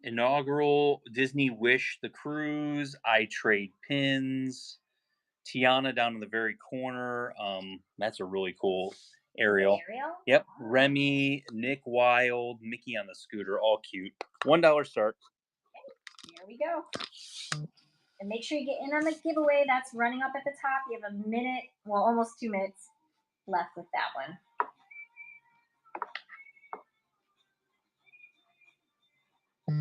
Inaugural Disney Wish the Cruise, I Trade Pins, Tiana down in the very corner. That's a really cool Ariel. Yep. Oh. Remy, Nick Wilde, Mickey on the scooter, all cute. $1 start. Okay, here we go. And make sure you get in on the giveaway. That's running up at the top. You have a minute, well, almost 2 minutes left with that one.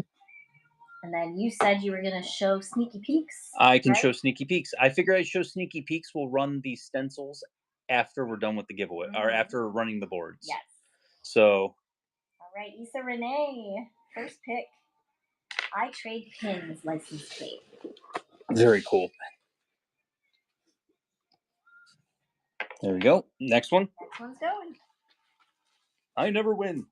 And then you said you were going to show sneaky peeks. I can show sneaky peeks. I figure I'd show sneaky peeks. We'll run the stencils after we're done with the giveaway, or after running the boards. Yes. So. All right, Issa Renee, first pick. I Trade Pins license plate. Very cool. There we go. Next one. Next one's going. I never win.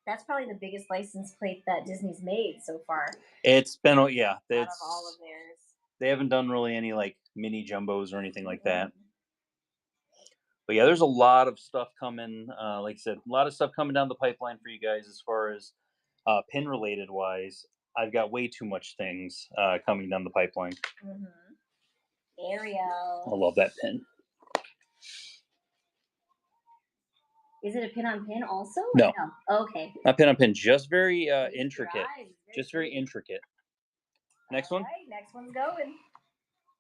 That's probably the biggest license plate that Disney's made so far. It's been, yeah. Out of all of theirs. They haven't done really any like mini jumbos or anything like that. But yeah, there's a lot of stuff coming. Like I said, a lot of stuff coming down the pipeline for you guys as far as pin related wise. I've got way too much things coming down the pipeline. Ariel. I love that pin. Is it a pin on pin also? No. Oh, okay. Not pin on pin, just very intricate. Just very intricate. Next one. All right, next one's going.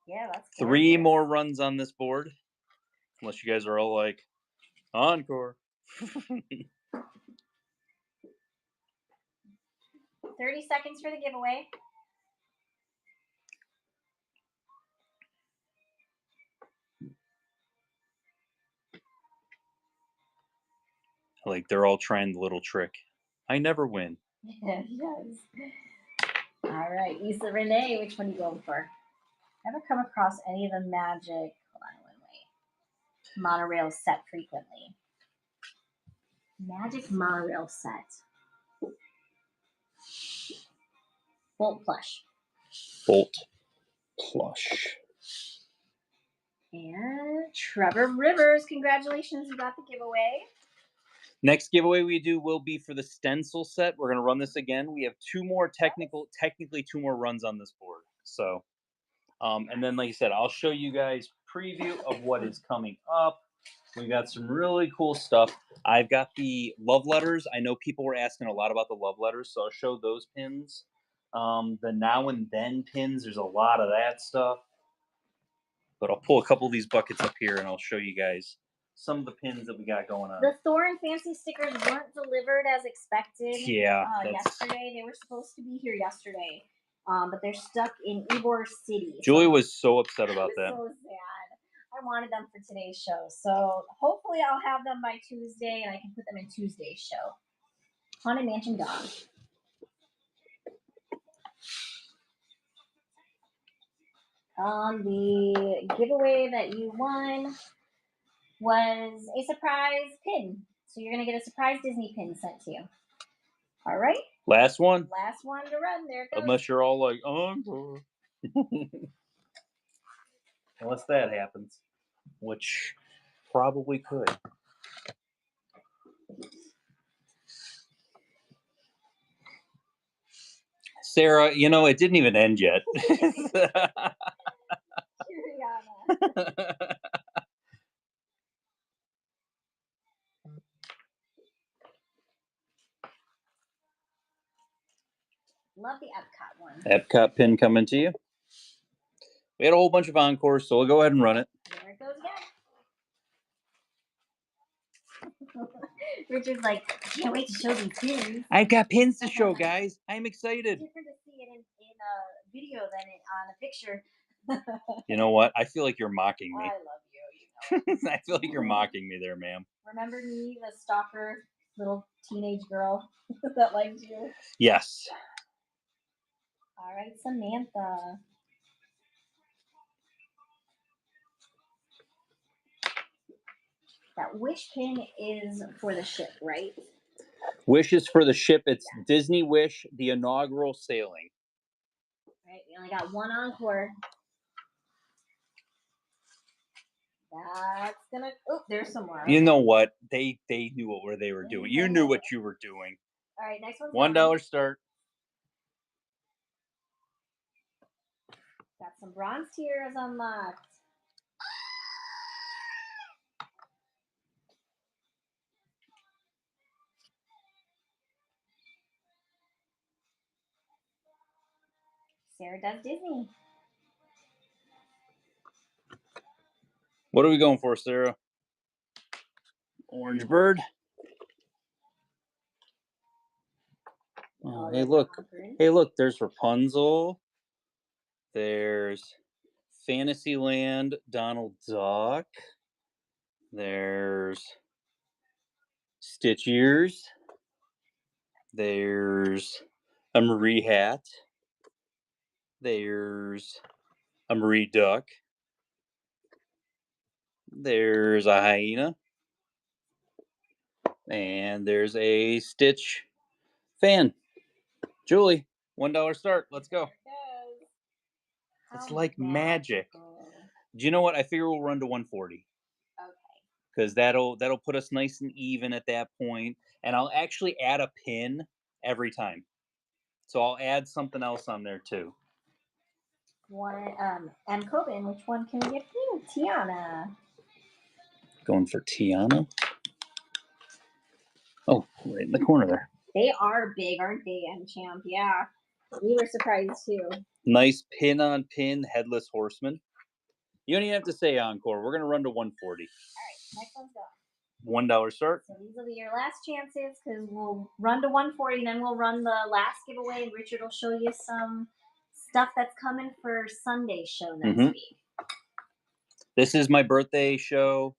Yeah, that's gorgeous. 3 more runs on this board. Unless you guys are all like, encore. 30 seconds for the giveaway. Like they're all trying the little trick. I never win. Yeah, he does. All right, Issa Renee, which one are you going for? Never come across any of the magic. Hold on one way. Monorail set frequently. Magic monorail set. Bolt plush. Bolt plush. And Trevor Rivers, congratulations, you got the giveaway. Next giveaway we do will be for the stencil set. We're going to run this again. We have 2 more technically 2 more runs on this board. So, and then like I said, I'll show you guys preview of what is coming up. We got some really cool stuff. I've got the love letters. I know people were asking a lot about the love letters, so I'll show those pins. The now and then pins, there's a lot of that stuff. But I'll pull a couple of these buckets up here and I'll show you guys some of the pins that we got going on. The Thor and Fancy stickers weren't delivered as expected. Yeah. Yesterday. They were supposed to be here yesterday. But they're stuck in Ybor City. Julie was so upset about that. So sad. I wanted them for today's show. So hopefully I'll have them by Tuesday and I can put them in Tuesday's show. Haunted Mansion Dog. The giveaway that you won was a surprise pin. So you're going to get a surprise Disney pin sent to you. All right. Last one. Last one to run. There it goes. Unless you're all like, encore. Unless that happens, which probably could. Sarah, you know, it didn't even end yet. Juliana. Love the Epcot one. Epcot pin coming to you. We had a whole bunch of encores, so we'll go ahead and run it. There it goes again. Richard's like, I can't wait to show these pins. I've got pins to show, guys. I'm excited. It's different to see it in a video than on a picture. You know what? I feel like you're mocking me. I love you. You know. I feel like you're mocking me there, ma'am. Remember me, the stalker little teenage girl that liked you? Yes. All right, Samantha. That wish pin is for the ship, right? Wish is for the ship. It's Disney Wish, the inaugural sailing. All right, we only got one encore. That's gonna. Oh, there's some more. You know what? They knew what they were doing. You knew what you were doing. All right, next $1 one's $1 start. Got some bronze tiers unlocked. Sarah does Disney. What are we going for, Sarah? Orange bird. Oh, hey, look. Hey, look. There's Rapunzel. There's Fantasyland Donald Duck. There's Stitch Ears. There's a Marie hat. There's a Marie duck. There's a hyena. And there's a Stitch fan. Julie, $1 start. Let's go. It's like magic. Do you know what? I figure we'll run to 140. Okay. Because that'll put us nice and even at that point. And I'll actually add a pin every time. So I'll add something else on there too. One M. Coben, which one can we get for you? Tiana. Going for Tiana. Oh, right in the corner there. They are big, aren't they, M Champ? Yeah. We were surprised too. Nice pin on pin headless horseman. You don't even have to say encore. We're gonna run to 140. All right, next one's going. $1 start. So these will be your last chances because we'll run to 140, then we'll run the last giveaway, and Richard will show you some stuff that's coming for Sunday's show next week. This is my birthday show.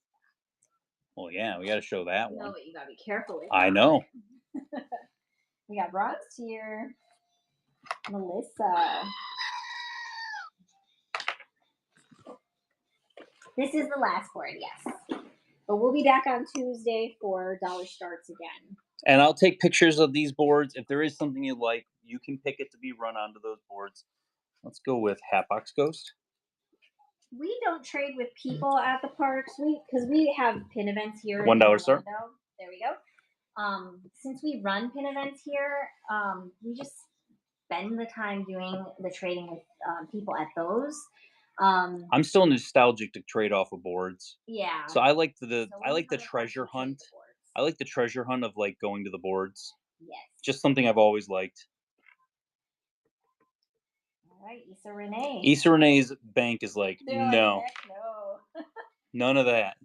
Well, yeah, we got to show that one. No, but you got to be careful with I know. We got bronze tier. Melissa. This is the last board, yes. But we'll be back on Tuesday for dollar starts again. And I'll take pictures of these boards. If there is something you like, you can pick it to be run onto those boards. Let's go with Hatbox Ghost. We don't trade with people at the parks, because we have pin events here. $1 start. There we go. Since we run pin events here, we just spend the time doing the trading with people at those. I'm still nostalgic to trade off of boards. Yeah. So I like the treasure hunt. I like the treasure hunt of like going to the boards. Yes. Just something I've always liked. All right, Issa Renee. Issa Renee's bank is like, no. Like, no. None of that.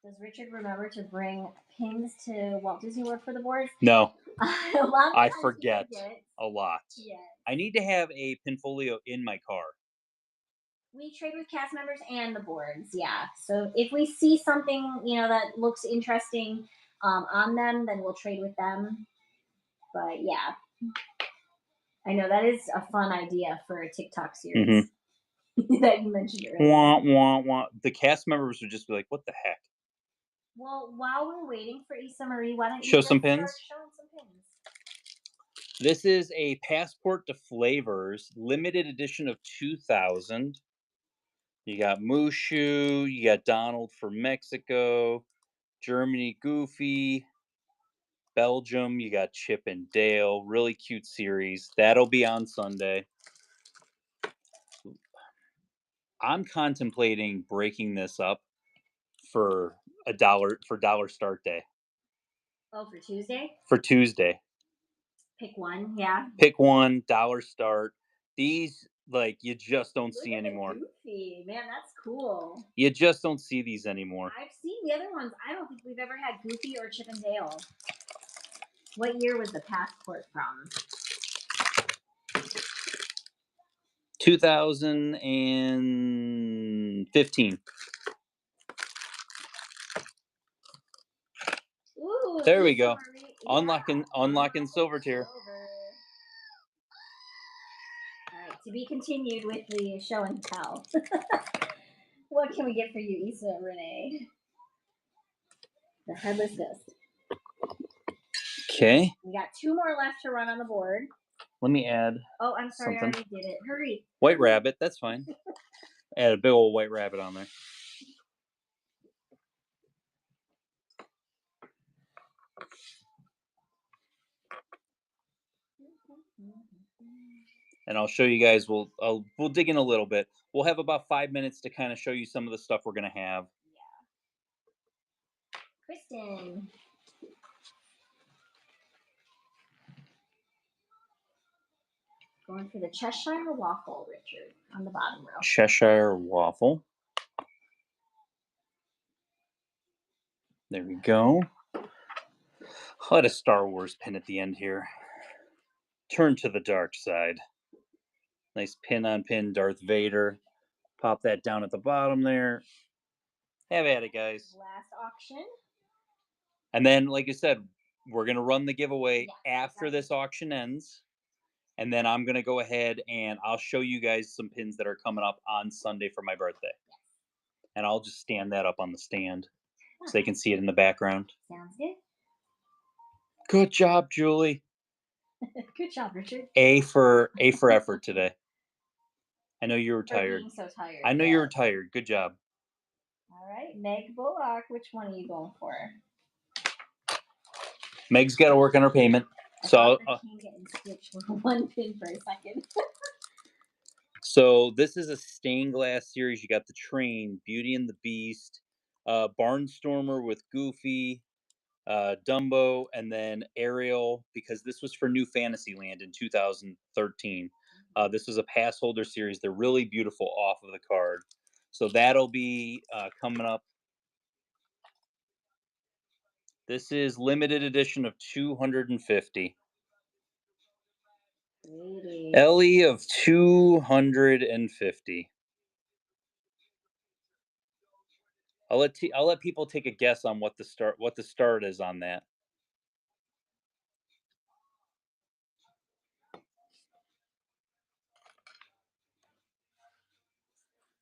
Does Richard remember to bring pins to Walt Disney World for the boards? No. I forget a lot. Yes. I need to have a pinfolio in my car. We trade with cast members and the boards, yeah. So if we see something, that looks interesting on them, then we'll trade with them. But yeah, I know that is a fun idea for a TikTok series that you mentioned earlier. Wah, wah, wah. The cast members would just be like, "What the heck?" Well, while we're waiting for Issa Marie, why don't you show some pins? Showing some pins. This is a Passport to Flavors limited edition of 2000. You got Mushu, you got Donald for Mexico, Germany Goofy, Belgium, you got Chip and Dale, really cute series. That'll be on Sunday. I'm contemplating breaking this up for dollar start day. Oh, for Tuesday? For Tuesday. Pick one, yeah. Pick one, dollar start. These, like, you just don't Look see at the anymore. Goofy. Man, that's cool. You just don't see these anymore. I've seen the other ones. I don't think we've ever had Goofy or Chip and Dale. What year was the passport from? 2015. Ooh, There we go. yeah. Unlocking silver tier. All right, to be continued with the show and tell. What can we get for you, Issa Renee? The headless disc. Okay. We got 2 more left to run on the board. Let me add. Oh, I'm sorry, something. I already did it. Hurry. White rabbit, that's fine. Add a big old white rabbit on there. And I'll show you guys. We'll dig in a little bit. We'll have about 5 minutes to kind of show you some of the stuff we're gonna have. Yeah. Kristen. Going for the Cheshire Waffle, Richard, on the bottom row. Cheshire Waffle. There we go. I'll add a Star Wars pin at the end here. Turn to the dark side. Nice pin on pin Darth Vader. Pop that down at the bottom there. Have at it, guys. Last auction. And then, like I said, we're going to run the giveaway after exactly. this auction ends. And then I'm going to go ahead and I'll show you guys some pins that are coming up on Sunday for my birthday. And I'll just stand that up on the stand so they can see it in the background. Sounds good. Good job, Julie. Good job, Richard. A for effort today. I know you were tired. For being so tired. I know you were tired. Good job. All right, Meg Bullock. Which one are you going for? Meg's got to work on her payment. So getting switched with one pin for a second. So this is a stained glass series. You got the Train, Beauty and the Beast, Barnstormer with Goofy, Dumbo, and then Ariel, because this was for New Fantasyland in 2013. This was a pass holder series. They're really beautiful off of the card. So that'll be coming up. This is limited edition of 250. Ellie of 250. I'll let people take a guess on what the start is on that.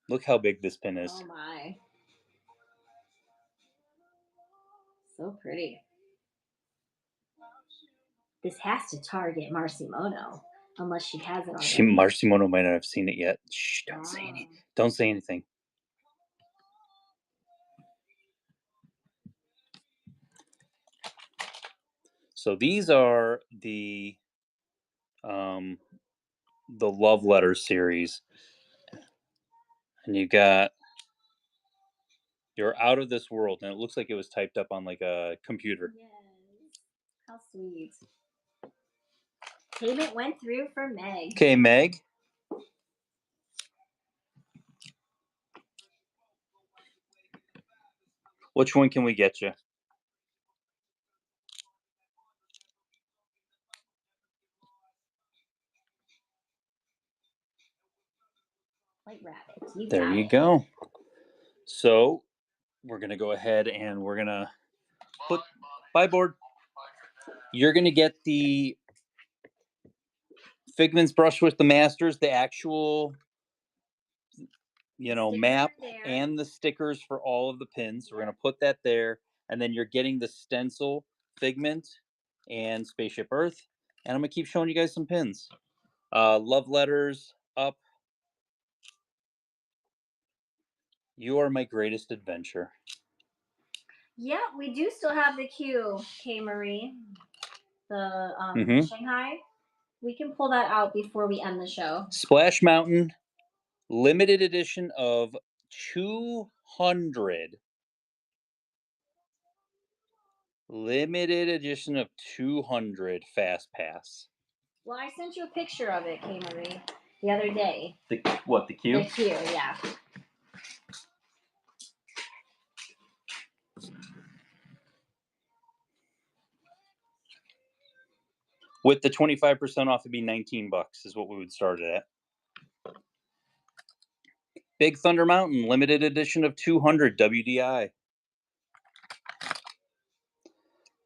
Look how big this pin is. Oh my. So pretty. This has to target Marcimono, unless she has it already. Marcimono might not have seen it yet. Shh, don't say anything. Don't say anything. So these are the Love Letter series. And you got You're Out of This World, and it looks like it was typed up on like a computer. Yes. How sweet. Payment went through for Meg. Okay, Meg. Which one can we get you? White rabbit. There you go. So we're gonna go ahead and we're gonna put buy board. You're gonna get the Figment's brush with the Masters, the actual map and the stickers for all of the pins. So we're gonna put that there, and then you're getting the stencil, Figment, and Spaceship Earth. And I'm gonna keep showing you guys some pins. Love Letters up. You Are My Greatest Adventure. Yeah, we do still have the queue, K Marie. The Mm-hmm. Shanghai. We can pull that out before we end the show. Splash Mountain, limited edition of 200. Limited edition of 200 Fast Pass. Well, I sent you a picture of it, K Marie, the other day. The what? The queue? The queue, yeah. With the 25% off, it'd be $19 is what we would start it at. Big Thunder Mountain, limited edition of 200 WDI.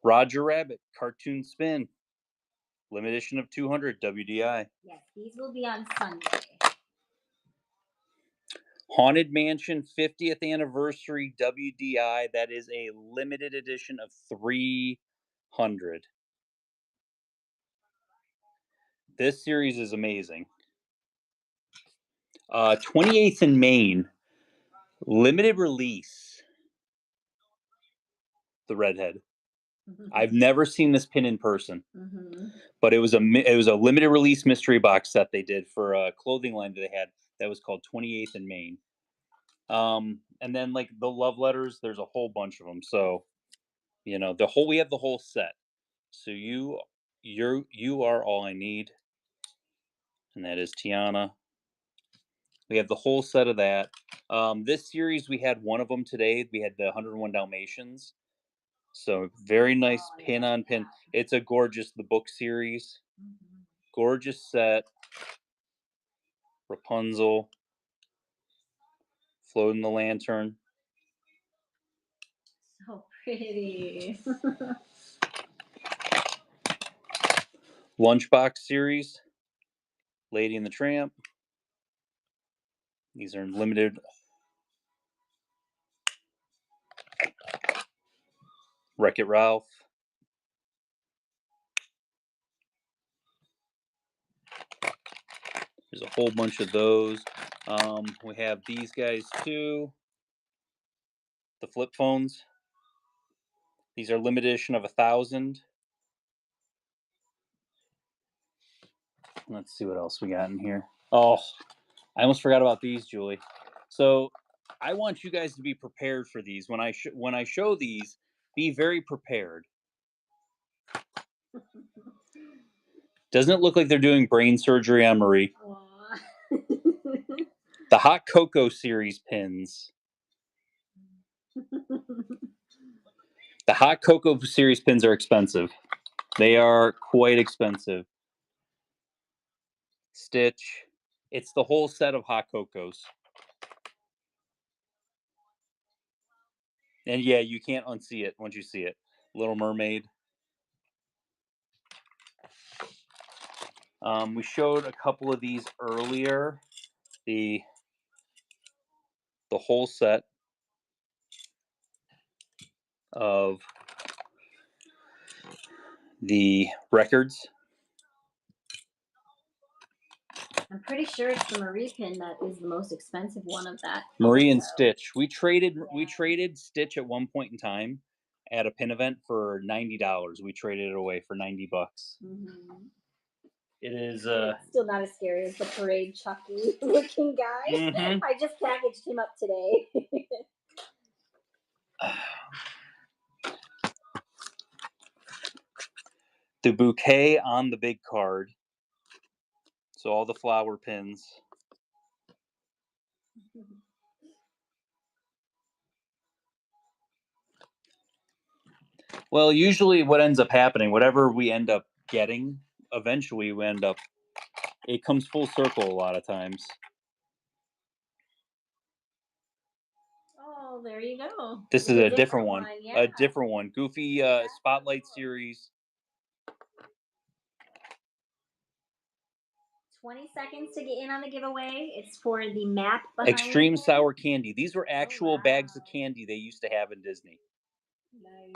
Roger Rabbit, cartoon spin, limited edition of 200 WDI. Yes, these will be on Sunday. Haunted Mansion 50th anniversary WDI. That is a limited edition of 300. This series is amazing. 28th in Maine, limited release. The redhead. I've never seen this pin in person, but it was a limited release mystery box set they did for a clothing line that they had that was called 28th in Maine. And then like the love letters, there's a whole bunch of them. So we have the whole set. So you are all I need, and that is Tiana. We have the whole set of that. This series we had one of them today. We had the 101 Dalmatians. So very nice pin on pin. It's a gorgeous the book series. Gorgeous set. Rapunzel. Floating the lantern. So pretty. Lunchbox series. Lady and the Tramp. These are limited. Wreck-It Ralph. There's a whole bunch of those. We have these guys too. The flip phones. These are limited edition of 1,000. Let's see what else we got in here. Oh, I almost forgot about these, Julie. So I want you guys to be prepared for these. When I show these, be very prepared. Doesn't it look like they're doing brain surgery on Marie? The Hot Cocoa series pins. The Hot Cocoa series pins are expensive. They are quite expensive. Stitch. It's the whole set of Hot Cocos. And yeah, you can't unsee it once you see it. Little Mermaid. We showed a couple of these earlier. The whole set of the records. I'm pretty sure it's the Marie pin that is the most expensive one of that. Marie and Stitch. We traded Stitch at one point in time at a pin event for $90. We traded it away for $90. It is still not as scary as the Parade Chucky looking guy. I just packaged him up today. the bouquet on the big card. So all the flower pins. Well, usually what ends up happening, whatever we end up getting, eventually it comes full circle a lot of times. Oh, there you go. This is a different one. Yeah. A different one. Goofy Spotlight series. 20 seconds to get in on the giveaway. It's for the map behind Extreme it. Sour Candy. These were actual bags of candy they used to have in Disney. Nice.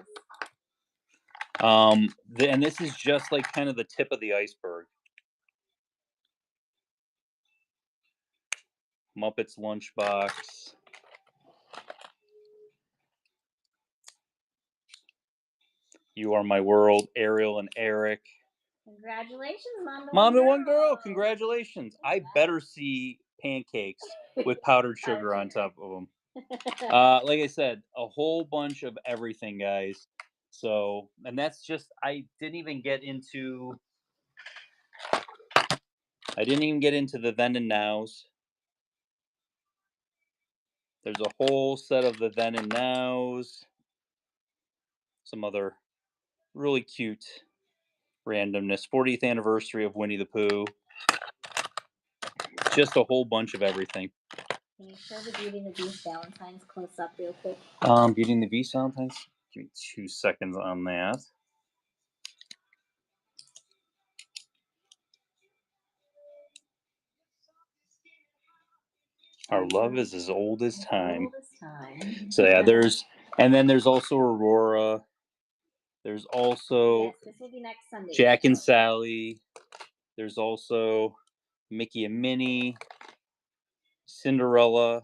And this is just like kind of the tip of the iceberg. Muppets Lunchbox. You are my world, Ariel and Eric. Congratulations, Mom to Mom One to one girl, Girl. congratulations. I better see pancakes with powdered sugar on top of them. Like I said, a whole bunch of everything, guys. So, and that's just I didn't even get into the then and nows. There's a whole set of the then and nows. Some other really cute randomness. 40th anniversary of Winnie the Pooh. Just a whole bunch of everything. Can you show the Beauty and the Beast Valentine's close up real quick? Beauty and the Beast Valentine's. Give me 2 seconds on that. Our love is as old as time. So yeah, there's also Aurora. There's also yes, this will be next Sunday. Jack and Sally. There's also Mickey and Minnie, Cinderella.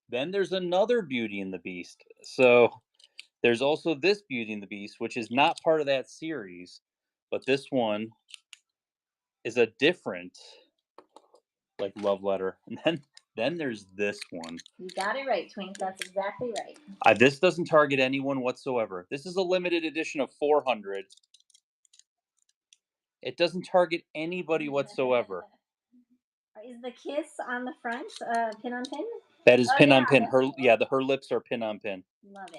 Then there's another Beauty and the Beast. So there's also this Beauty and the Beast, which is not part of that series, but this one is a different like love letter. And then there's this one. You got it right, Twink. That's exactly right. This doesn't target anyone whatsoever. This is a limited edition of 400. It doesn't target anybody whatsoever. Is the kiss on the front pin on pin? That is pin on pin. Her lips are pin on pin. Love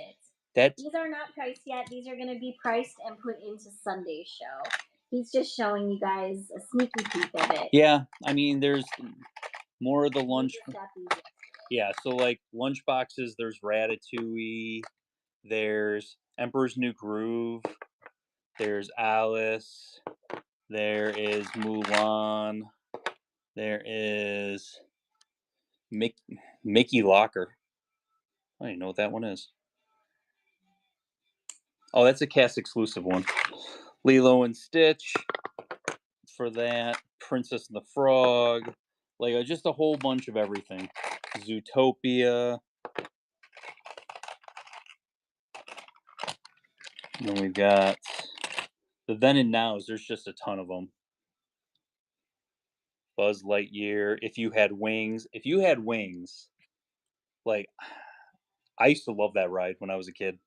it. These are not priced yet. These are going to be priced and put into Sunday's show. He's just showing you guys a sneaky peek of it. Yeah, I mean, there's more of the lunch. Yeah, so like lunch boxes. There's Ratatouille. There's Emperor's New Groove. There's Alice. There is Mulan. There is Mickey Locker. I don't even know what that one is. Oh, that's a cast exclusive one. Lilo and Stitch for that. Princess and the Frog. Like just a whole bunch of everything. Zootopia. And then we've got the then and nows. There's just a ton of them. Buzz Lightyear. If you had wings. Like I used to love that ride when I was a kid.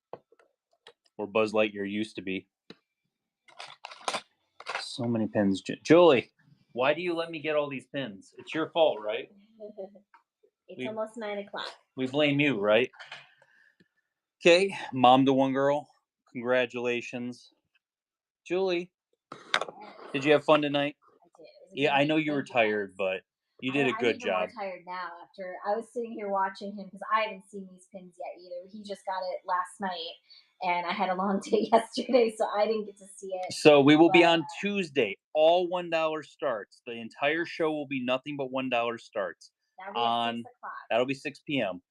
Where Buzz Lightyear used to be. So many pins. Julie, why do you let me get all these pins? It's your fault, right? It's almost 9 o'clock. We blame you, right? Okay, Mom to One Girl. Congratulations. Julie, did you have fun tonight? I did. Yeah, I know you were tired, but you did a good job. I'm more tired now after I was sitting here watching him because I haven't seen these pins yet either. He just got it last night, and I had a long day yesterday, so I didn't get to see it. So we will be on Tuesday. All $1 starts. The entire show will be nothing but $1 starts. That'll be at 6 o'clock. That'll be 6 p.m.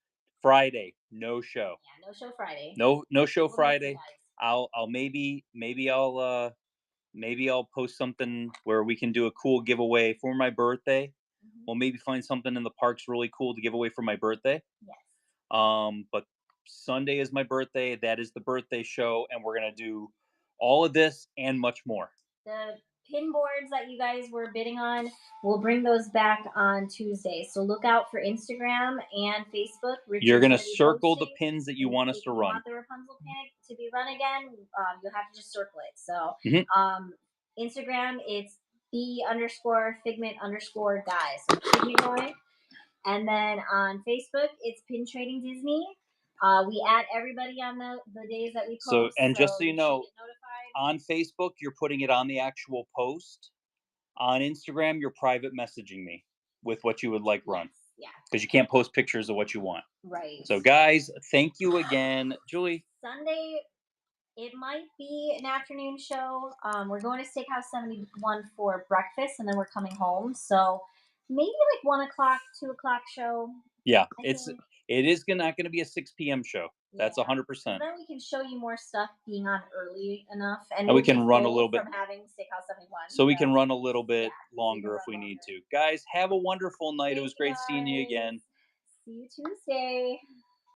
Friday, no show. Yeah, no show Friday. No show Friday. Maybe I'll post something where we can do a cool giveaway for my birthday. Mm-hmm. We'll maybe find something in the parks really cool to give away for my birthday. Yes. But Sunday is my birthday. That is the birthday show, and we're gonna do all of this and much more. The pin boards that you guys were bidding on, we'll bring those back on Tuesday. So look out for Instagram and Facebook. You're going to circle the pins that you want us to run. If you want the Rapunzel pin to be run again, you'll have to just circle it. So Instagram, it's _figment_guys. So keep me going. And then on Facebook, it's Pin Trading Disney. We add everybody on the days that we post. Just so you know, on Facebook, you're putting it on the actual post. On Instagram, you're private messaging me with what you would like run. Yeah. Because you can't post pictures of what you want. Right. So, guys, thank you again. Julie? Sunday, it might be an afternoon show. We're going to Steakhouse 71 for breakfast, and then we're coming home. So, maybe like 1 o'clock, 2 o'clock show. Yeah, it is not going to be a 6 p.m. show. That's 100%. Then we can show you more stuff being on early enough, and we can run a little bit from having Steakhouse 71. So we can run a little bit longer if we need to. Guys, have a wonderful night. It was great seeing you again. See you Tuesday.